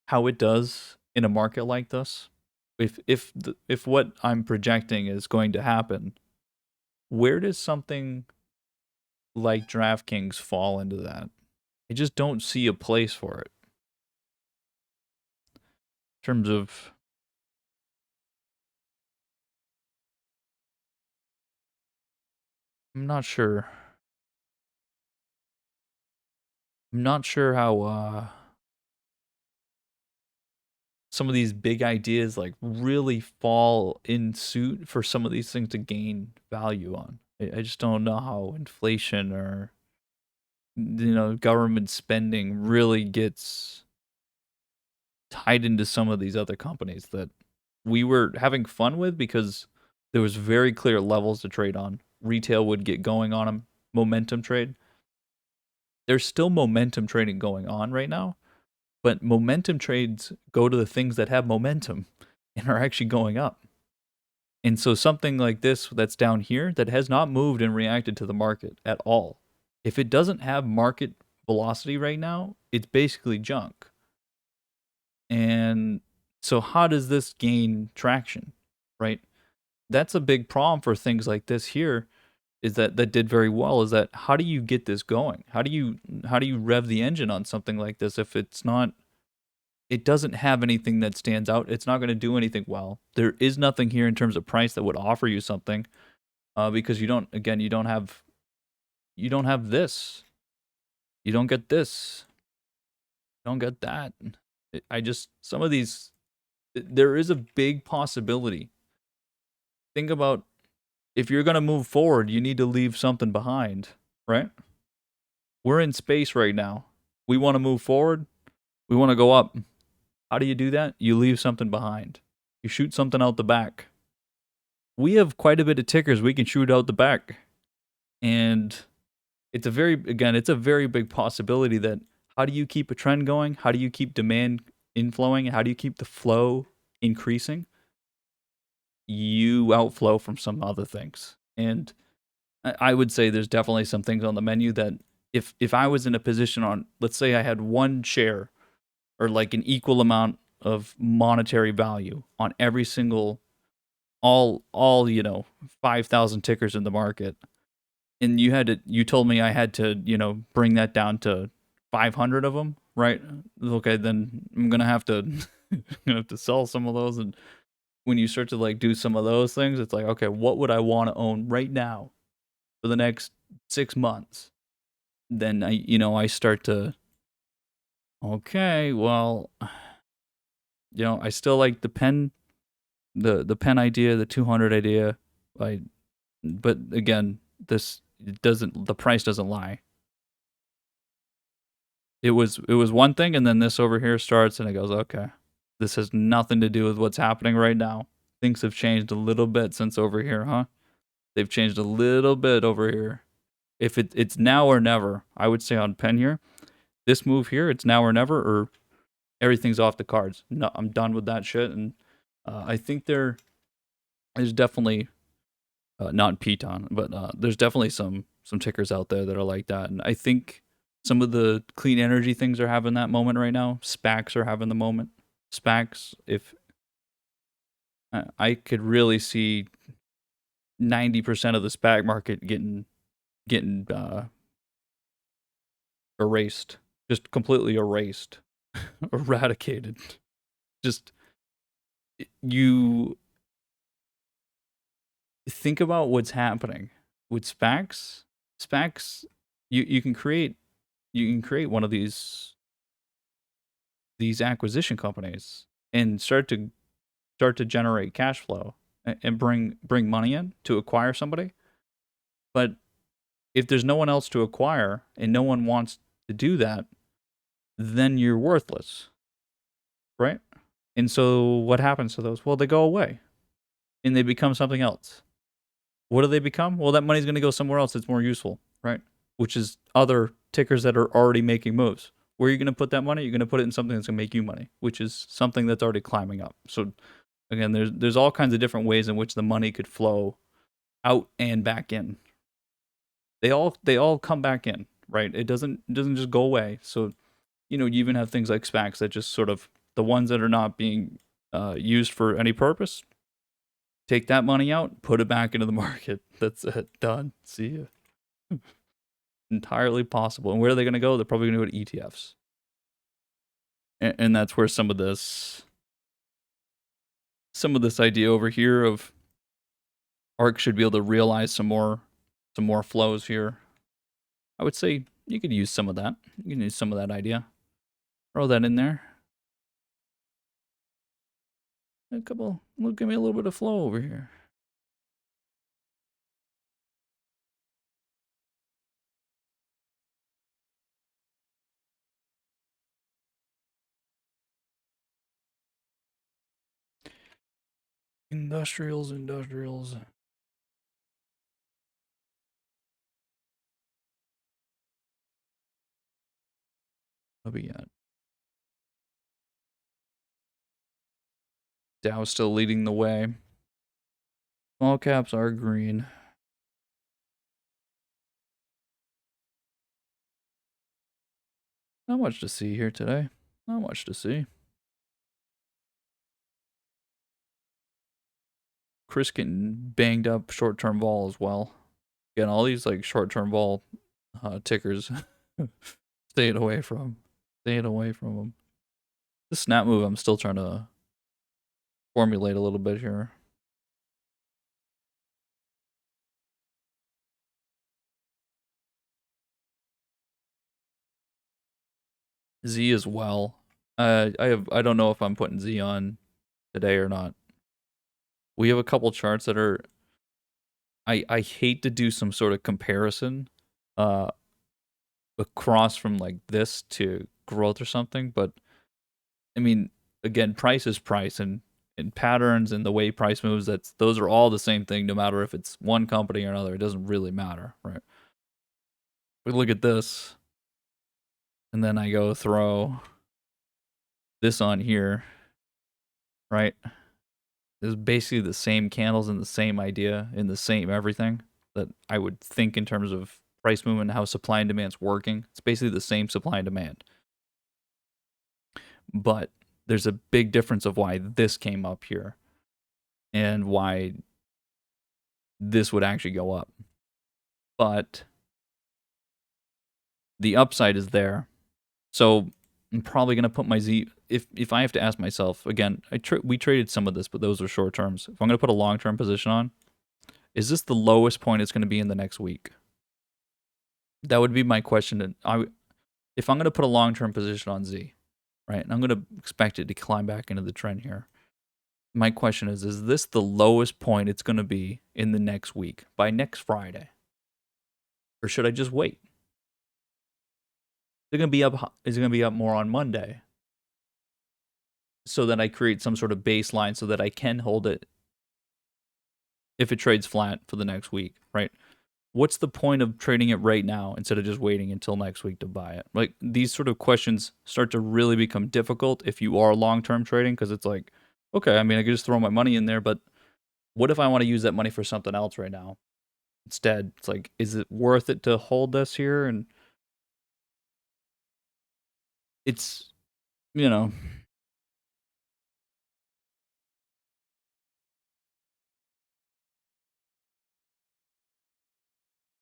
how it does in a market like this. If what I'm projecting is going to happen, where does something like DraftKings fall into that? I just don't see a place for it. In terms of, I'm not sure. I'm not sure how some of these big ideas like really fall in suit for some of these things to gain value on. I just don't know how inflation or government spending really gets tied into some of these other companies that we were having fun with because there was very clear levels to trade on. Retail would get going on them, momentum trade. There's still momentum trading going on right now, but momentum trades go to the things that have momentum and are actually going up. And so something like this that's down here that has not moved and reacted to the market at all, if it doesn't have market velocity right now, it's basically junk. And so how does this gain traction, right? That's a big problem for things like this here, is that did very well, is that how do you get this going? How do you rev the engine on something like this if it's not, it doesn't have anything that stands out. It's not going to do anything well. There is nothing here in terms of price that would offer you something, because you don't have this. You don't get this. You don't get that. I just, some of these, there is a big possibility. Think about, if you're going to move forward, you need to leave something behind, right? We're in space right now. We want to move forward. We want to go up. How do you do that? You leave something behind. You shoot something out the back. We have quite a bit of tickers we can shoot out the back. And it's a very big possibility that, how do you keep a trend going? How do you keep demand inflowing? How do you keep the flow increasing? You outflow from some other things. And I would say there's definitely some things on the menu that if I was in a position on, let's say I had one share or like an equal amount of monetary value on every single, all 5,000 tickers in the market, and you told me I had to bring that down to 500 of them, right? Okay, then I'm gonna have to sell some of those. And when you start to like do some of those things, it's like, okay, what would I want to own right now for the next 6 months? then I start to, okay, well, I still like the pen, the pen idea, the 200 idea. But again, the price doesn't lie. It was one thing, and then this over here starts, and it goes, okay, this has nothing to do with what's happening right now. Things have changed a little bit since over here, huh? They've changed a little bit over here. If it's now or never, I would say on pen here, this move here, it's now or never, or everything's off the cards. No, I'm done with that shit, and I think there's definitely not Piton, but there's definitely some tickers out there that are like that, and I think some of the clean energy things are having that moment right now. SPACs are having the moment. SPACs, if I could really see 90% of the SPAC market getting erased, just completely erased, eradicated. Just you think about what's happening with SPACs. SPACs, you can create one of these acquisition companies and start to generate cash flow and bring money in to acquire somebody. But if there's no one else to acquire and no one wants to do that, then you're worthless, right? And so what happens to those? Well, they go away and they become something else. What do they become? Well, that money's going to go somewhere else that's more useful, right? Which is other tickers that are already making moves. Where are you going to put that money? You're going to put it in something that's going to make you money, which is something that's already climbing up. So again, there's all kinds of different ways in which the money could flow out and back in. They all come back in, right? It doesn't just go away. So you even have things like SPACs that just sort of, the ones that are not being used for any purpose, take that money out, put it back into the market. That's it. Done. See ya. Entirely possible. And where are they going to go? They're probably going to go to ETFs. And that's where some of this idea over here of ARK should be able to realize some more flows here. I would say you could use some of that. You can use some of that idea. Throw that in there. Give me a little bit of flow over here. Industrials. What we got? Dow's still leading the way. Small caps are green. Not much to see here today. Not much to see. Chris getting banged up short-term vol as well. Again, all these like short-term vol tickers. Staying away from them. The snap move I'm still trying to formulate a little bit here. Z as well. I don't know if I'm putting Z on today or not. We have a couple charts that are, I hate to do some sort of comparison across from like this to growth or something, but I mean, again, price is price, and patterns and the way price moves, those are all the same thing no matter if it's one company or another. It doesn't really matter, right? We look at this and then I go throw this on here, right? It's basically the same candles and the same idea and the same everything that I would think in terms of price movement and how supply and demand's working. It's basically the same supply and demand. But there's a big difference of why this came up here and why this would actually go up. But the upside is there. So I'm probably going to put my Z, if I have to ask myself, again, we traded some of this, but those are short terms. If I'm going to put a long-term position on, is this the lowest point it's going to be in the next week? That would be my question. And if I'm going to put a long-term position on Z, right, and I'm going to expect it to climb back into the trend here, my question is this the lowest point it's going to be in the next week, by next Friday? Or should I just wait? Is it going to be up, is it going to be up more on Monday? So that I create some sort of baseline so that I can hold it if it trades flat for the next week, right? What's the point of trading it right now instead of just waiting until next week to buy it? Like, these sort of questions start to really become difficult if you are long-term trading, because it's like, okay, I mean, I could just throw my money in there, but what if I want to use that money for something else right now instead? It's like, is it worth it to hold this here? And it's, you know,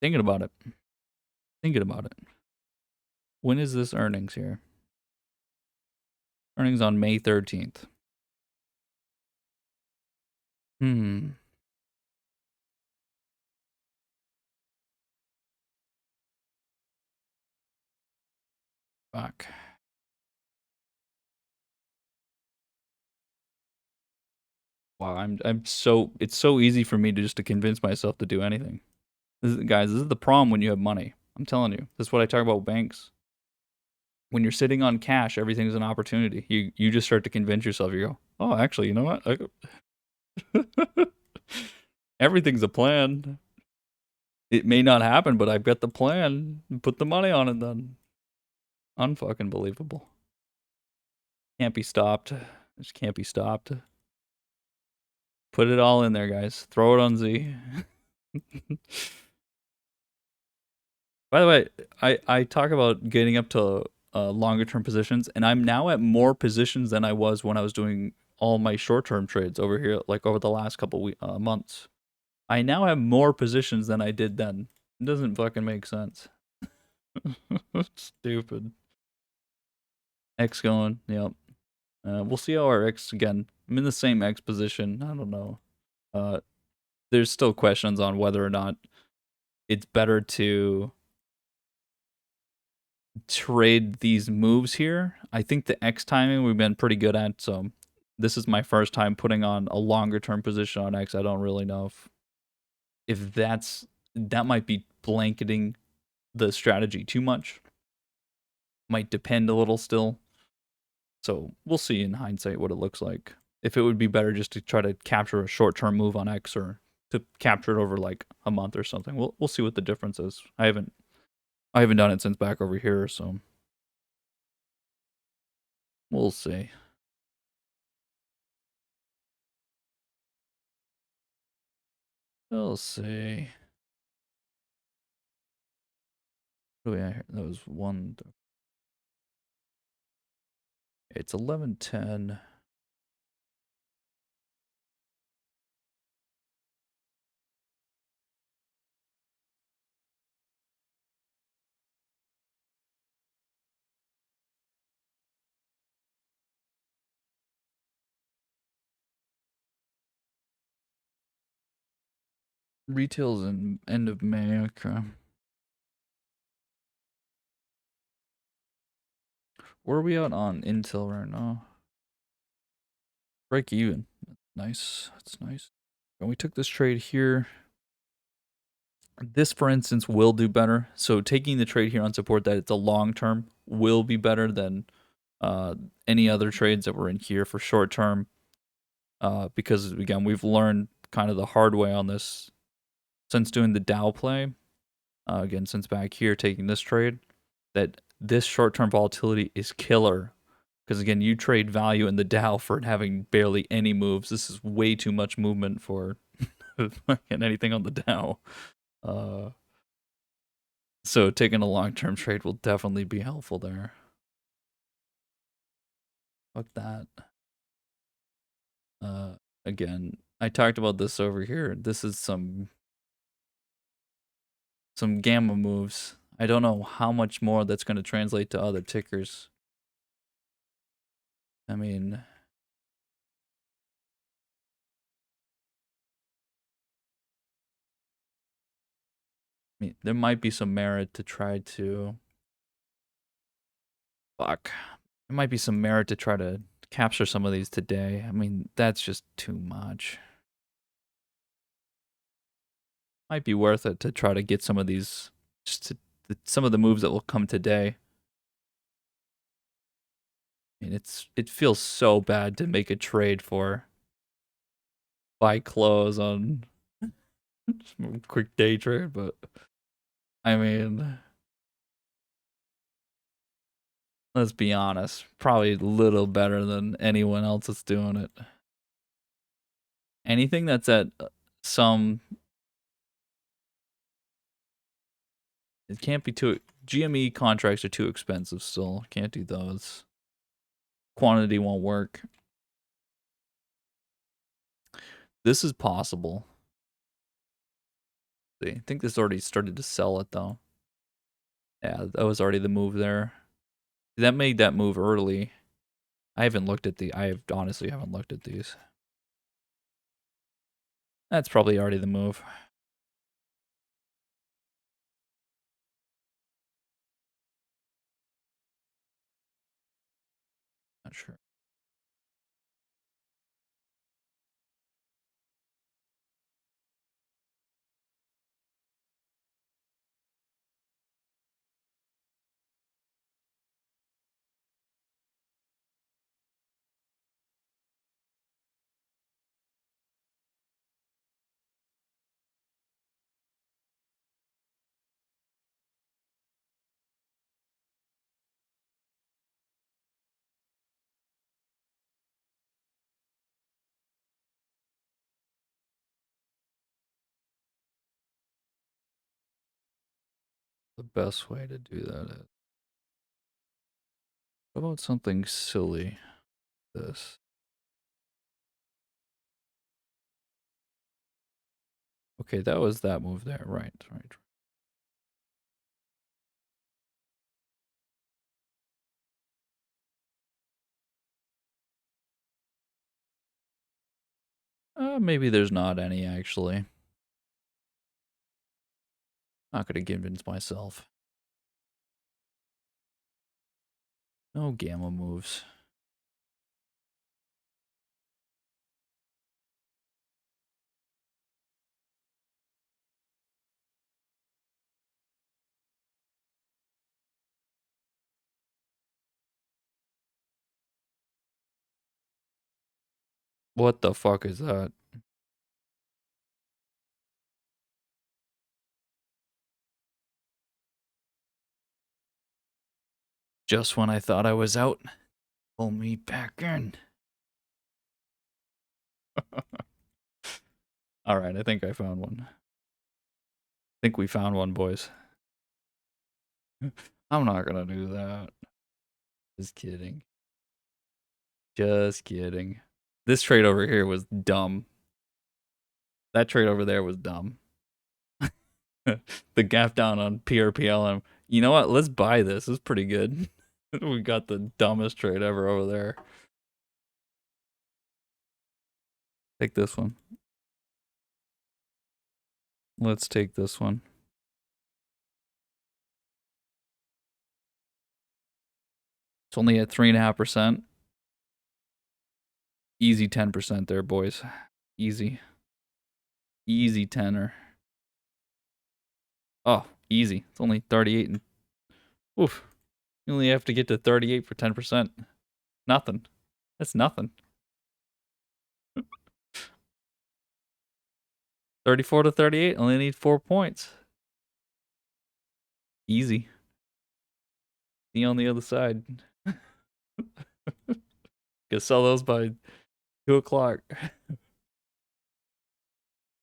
thinking about it. Thinking about it. When is this earnings here? Earnings on May 13th. Hmm. Fuck. Wow, I'm so, it's so easy for me to just to convince myself to do anything. Guys, this is the problem when you have money. I'm telling you. This is what I talk about with banks. When you're sitting on cash, everything's an opportunity. You just start to convince yourself. You go, oh, actually, you know what? Everything's a plan. It may not happen, but I've got the plan. Put the money on it then. Unfucking believable. Can't be stopped. Just can't be stopped. Put it all in there, guys. Throw it on Z. By the way, I talk about getting up to longer term positions, and I'm now at more positions than I was when I was doing all my short term trades over here, like over the last couple months. I now have more positions than I did then. It doesn't fucking make sense. Stupid. X going, yep. We'll see how our X again. I'm in the same X position. I don't know. There's still questions on whether or not it's better to trade these moves here. I think the X timing we've been pretty good at, so this is my first time putting on a longer term position on X. I don't really know if that might be blanketing the strategy too much. Might depend a little still. So we'll see in hindsight what it looks like. If it would be better just to try to capture a short term move on X or to capture it over like a month or something. We'll see what the difference is. I haven't done it since back over here, so we'll see. We'll see. What do we have here? That was one. It's 11:10. Retail's in end of May. Okay. Where are we at on Intel right now? Break even. Nice. That's nice. And we took this trade here. This, for instance, will do better. So taking the trade here on support that it's a long term will be better than any other trades that were in here for short term. Because again, we've learned kind of the hard way on this since doing the Dow play. Again, since back here taking this trade, that this short term volatility is killer. Because again, you trade value in the Dow for having barely any moves. This is way too much movement for anything on the Dow. So taking a long-term trade will definitely be helpful there. Fuck that. Again, I talked about this over here. This is some gamma moves. I don't know how much more that's going to translate to other tickers. I mean, mean, there might be some merit to try to fuck. There might be some merit to try to capture some of these today. I mean, that's just too much. Might be worth it to try to get some of these, some of the moves that will come today. I mean, it feels so bad to make a trade for buy clothes on quick day trade, but I mean, let's be honest, probably a little better than anyone else that's doing it. Anything that's at some, it can't be too, GME contracts are too expensive still. Can't do those. Quantity won't work. This is possible. I think this already started to sell it though. Yeah, that was already the move there. That made that move early. I haven't looked at I honestly haven't looked at these. That's probably already the move. Not sure. The best way to do that is. How about something silly? This. Okay, that was that move there. Right. Maybe there's not any actually. Not gonna convince myself. No gamma moves. What the fuck is that? Just when I thought I was out, pull me back in. All right, I think I found one. I think we found one, boys. I'm not gonna do that. Just kidding. Just kidding. This trade over here was dumb. That trade over there was dumb. The gap down on PRPLM. You know what? Let's buy this. It's pretty good. We got the dumbest trade ever over there. Take this one. Let's take this one. It's only at 3.5%. Easy 10% there, boys. Easy. Easy tenner. Oh, easy. It's only 38 and oof. You only have to get to 38 for 10%. Nothing. That's nothing. 34 to 38, only need 4 points. Easy. See on the other side. Gonna sell those by 2 o'clock.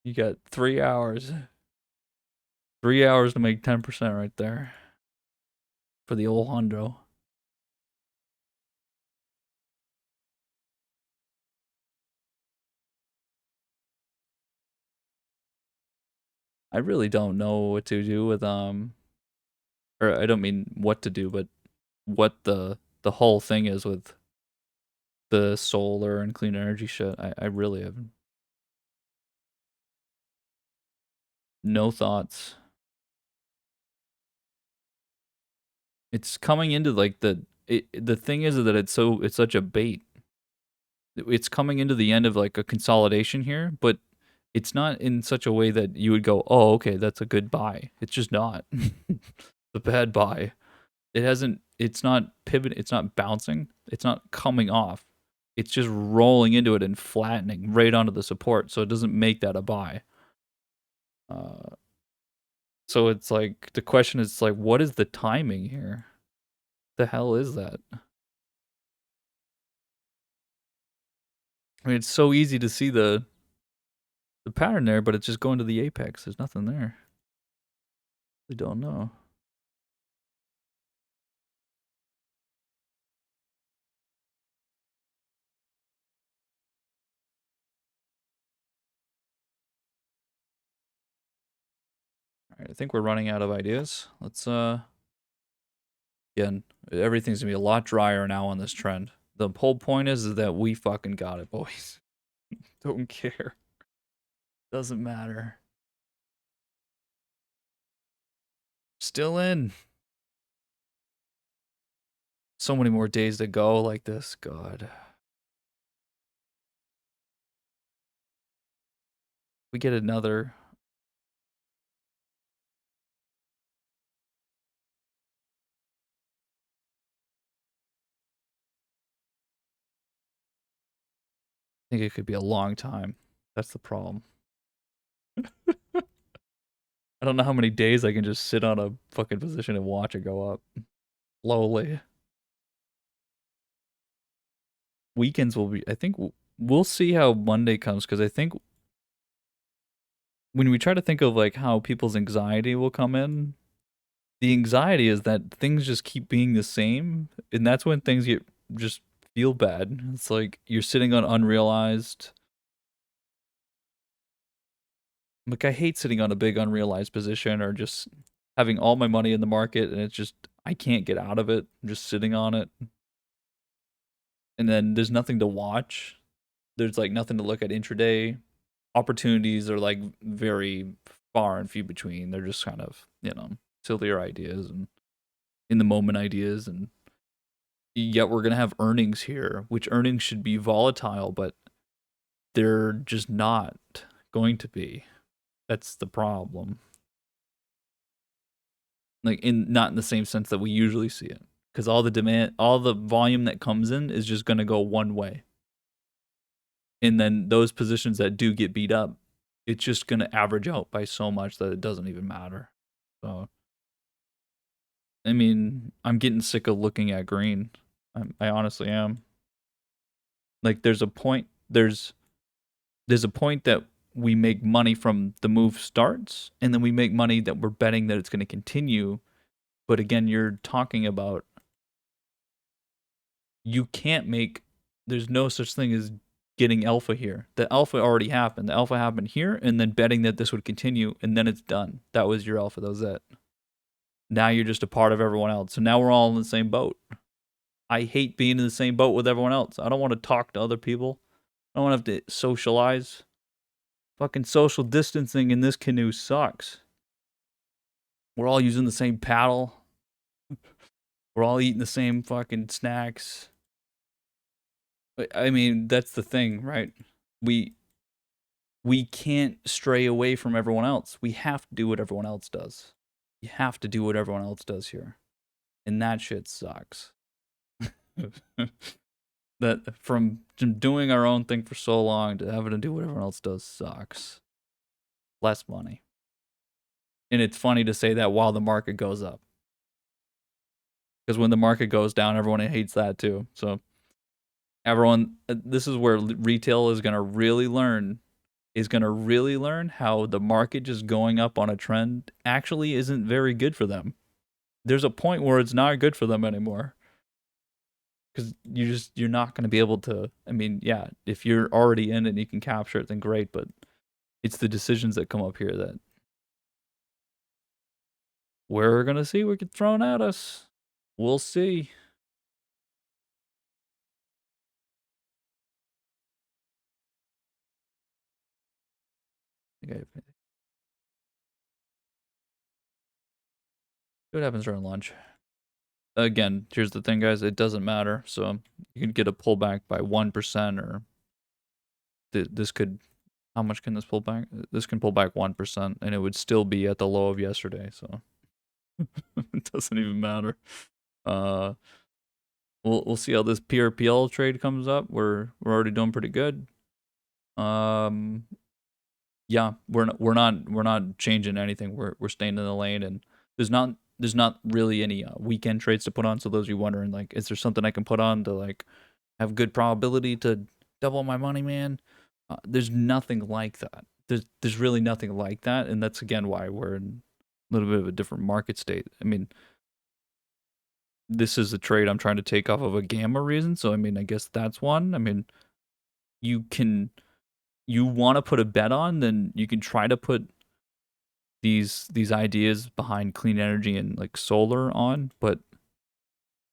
You got 3 hours. 3 hours to make 10% right there. For the old hundo. I really don't know what to do with or I don't mean what to do, but what the whole thing is with the solar and clean energy shit. I really have no thoughts. It's coming into like the thing is that it's such a bait. It's coming into the end of like a consolidation here, but it's not in such a way that you would go, "Oh, okay, that's a good buy." It's just not. A bad buy. It's not pivot, it's not bouncing, it's not coming off. It's just rolling into it and flattening right onto the support, so it doesn't make that a buy. Uh, so it's like the question is like, what is the timing here? The hell is that? I mean, it's so easy to see the pattern there, but it's just going to the apex. There's nothing there. We don't know. All right, I think we're running out of ideas. Let's again, everything's gonna be a lot drier now on this trend. The whole point is that we fucking got it, boys. Don't care. Doesn't matter. Still in. So many more days to go like this. God. We get another. I think it could be a long time. That's the problem. I don't know how many days I can just sit on a fucking position and watch it go up. Slowly. Weekends will be. I think we'll see how Monday comes because I think when we try to think of like how people's anxiety will come in, the anxiety is that things just keep being the same, and that's when things get just feel bad. It's like you're sitting on unrealized. Like I hate sitting on a big unrealized position or just having all my money in the market and it's just I can't get out of it. I'm just sitting on it, and then there's nothing to watch. There's like nothing to look at intraday. Opportunities are like very far and few between. They're just kind of, sillier ideas and in the moment ideas, and yet we're going to have earnings here, which earnings should be volatile, but they're just not going to be. That's the problem. Like in not in the same sense that we usually see it, because all the volume that comes in is just going to go one way, and then those positions that do get beat up, it's just going to average out by so much that it doesn't even matter. So I mean, I'm getting sick of looking at green. I honestly am. Like there's a point that we make money from the move starts, and then we make money that we're betting that it's going to continue. But again, you're talking about you can't make. There's no such thing as getting alpha here. The alpha already happened. The alpha happened here, and then betting that this would continue, and then it's done. That was your alpha. That was it. Now you're just a part of everyone else. So now we're all in the same boat. I hate being in the same boat with everyone else. I don't want to talk to other people. I don't want to have to socialize. Fucking social distancing in this canoe sucks. We're all using the same paddle. We're all eating the same fucking snacks. I mean, that's the thing, right? We we can't stray away from everyone else. We have to do what everyone else does. You have to do what everyone else does here. And that shit sucks. That from doing our own thing for so long to having to do what everyone else does sucks. Less money. And it's funny to say that while the market goes up. Because when the market goes down, everyone hates that too. So everyone, this is where retail is going to really learn, how the market just going up on a trend actually isn't very good for them. There's a point where it's not good for them anymore. Because you're not going to be able to. I mean, yeah, if you're already in it and you can capture it, then great. But it's the decisions that come up here that we're gonna see what get thrown at us. We'll see. Okay, see what happens during lunch. again, here's the thing, guys. It doesn't matter. So you can get a pullback by 1%, or this could. How much can this pull back? This can pull back 1%, and it would still be at the low of yesterday. So it doesn't even matter. Uh, we'll see how this PRPL trade comes up. We're already doing pretty good. Yeah, we're not changing anything. We're staying in the lane, and there's not really any weekend trades to put on. So those of you wondering, like, is there something I can put on to like have good probability to double my money, man? There's nothing like that. There's really nothing like that, and that's again why we're in a little bit of a different market state. I mean, this is a trade I'm trying to take off of a gamma reason. So I mean, I guess that's one. I mean, you want to put a bet on, then you can try to put these ideas behind clean energy and like solar on, but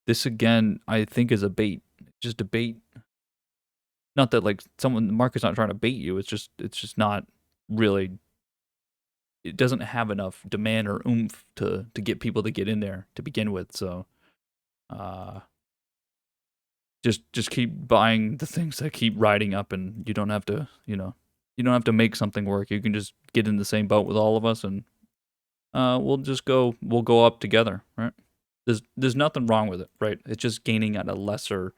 this again I think is a bait. Just a bait. Not that like the market's not trying to bait you. It's just not really. It doesn't have enough demand or oomph to get people to get in there to begin with. So, uh, just keep buying the things that keep riding up, and you don't have to you don't have to make something work. You can just get in the same boat with all of us, and we'll go up together, right? There's nothing wrong with it, right? It's just gaining at a lesser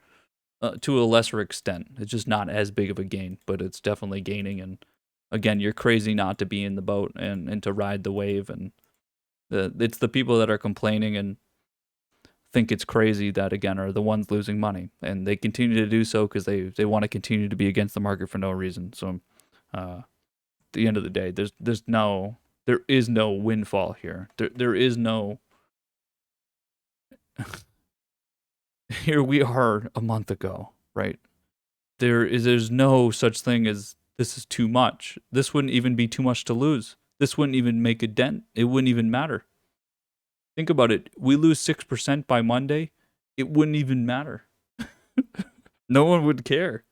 to a lesser extent. It's just not as big of a gain, but it's definitely gaining. And again, you're crazy not to be in the boat and to ride the wave. And it's the people that are complaining and think it's crazy that again are the ones losing money, and they continue to do so because they want to continue to be against the market for no reason. So at the end of the day, there is no windfall here. There is no. Here we are a month ago, right? There's no such thing as this is too much. This wouldn't even be too much to lose. This wouldn't even make a dent. It wouldn't even matter. Think about it. We lose 6% by Monday. It wouldn't even matter. No one would care.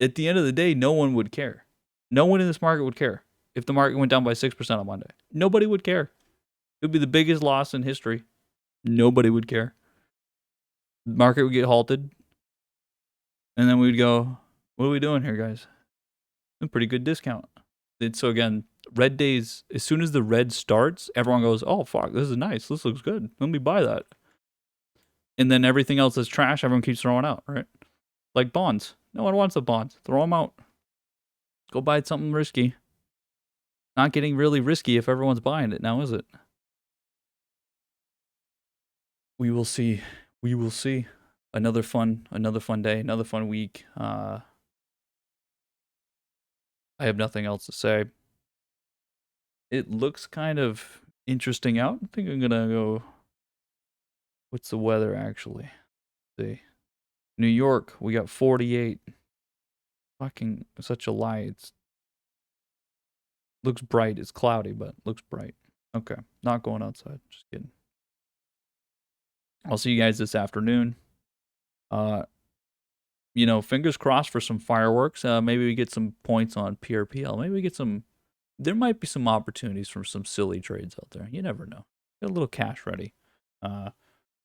At the end of the day, no one would care. No one in this market would care if the market went down by 6% on Monday. Nobody would care. It would be the biggest loss in history. Nobody would care. The market would get halted. And then we'd go, what are we doing here, guys? A pretty good discount. So again, red days, as soon as the red starts, everyone goes, oh, fuck, this is nice. This looks good. Let me buy that. And then everything else that's trash, everyone keeps throwing out, right? Like bonds. No one wants the bonds. Throw them out. Go buy something risky. Not getting really risky if everyone's buying it now, is it? We will see. We will see. Another fun day, another fun week. I have nothing else to say. It looks kind of interesting out. I think I'm gonna go. What's the weather actually? Let's see. New York, we got 48. Fucking such a lie. It's looks bright. It's cloudy, but looks bright. Okay, not going outside. Just kidding. I'll see you guys this afternoon. Fingers crossed for some fireworks. Maybe we get some points on PRPL. Maybe we get some. There might be some opportunities for some silly trades out there. You never know. Get a little cash ready.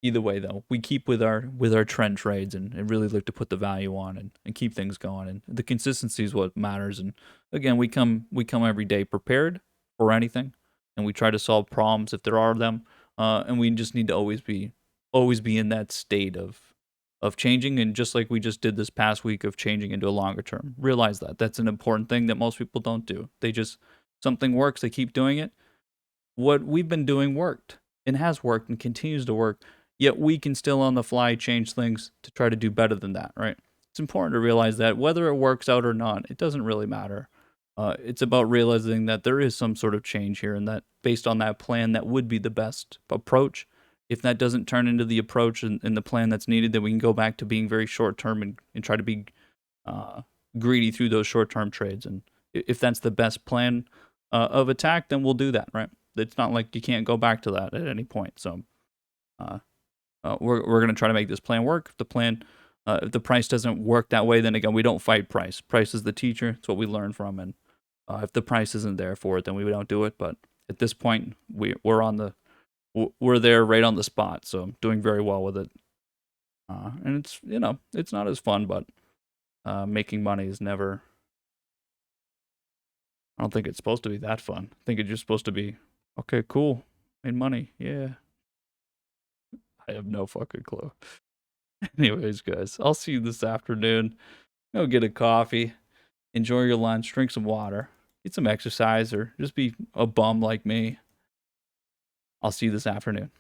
Either way, though, we keep with our trend trades and really look to put the value on and keep things going. And the consistency is what matters. And again, we come every day prepared for anything, and we try to solve problems if there are them. And we just need to always be in that state of changing, and just like we just did this past week of changing into a longer term. Realize that that's an important thing that most people don't do. They just something works, they keep doing it. What we've been doing worked and has worked and continues to work. Yet we can still on the fly change things to try to do better than that, right? It's important to realize that whether it works out or not, it doesn't really matter. It's about realizing that there is some sort of change here, and that based on that plan, that would be the best approach. If that doesn't turn into the approach and the plan that's needed, then we can go back to being very short term and try to be greedy through those short term trades. And if that's the best plan of attack, then we'll do that, right? It's not like you can't go back to that at any point. So we're going to try to make this plan work. If the price doesn't work that way, then again, we don't fight price. Price is the teacher. It's what we learn from. And if the price isn't there for it, then we don't do it. But at this point, we're on the we're there right on the spot. So I'm doing very well with it. And it's, it's not as fun, but making money is never, I don't think it's supposed to be that fun. I think it's just supposed to be, okay, cool, made money. Yeah. I have no fucking clue. Anyways, guys, I'll see you this afternoon. Go get a coffee, enjoy your lunch, drink some water, get some exercise, or just be a bum like me. I'll see you this afternoon.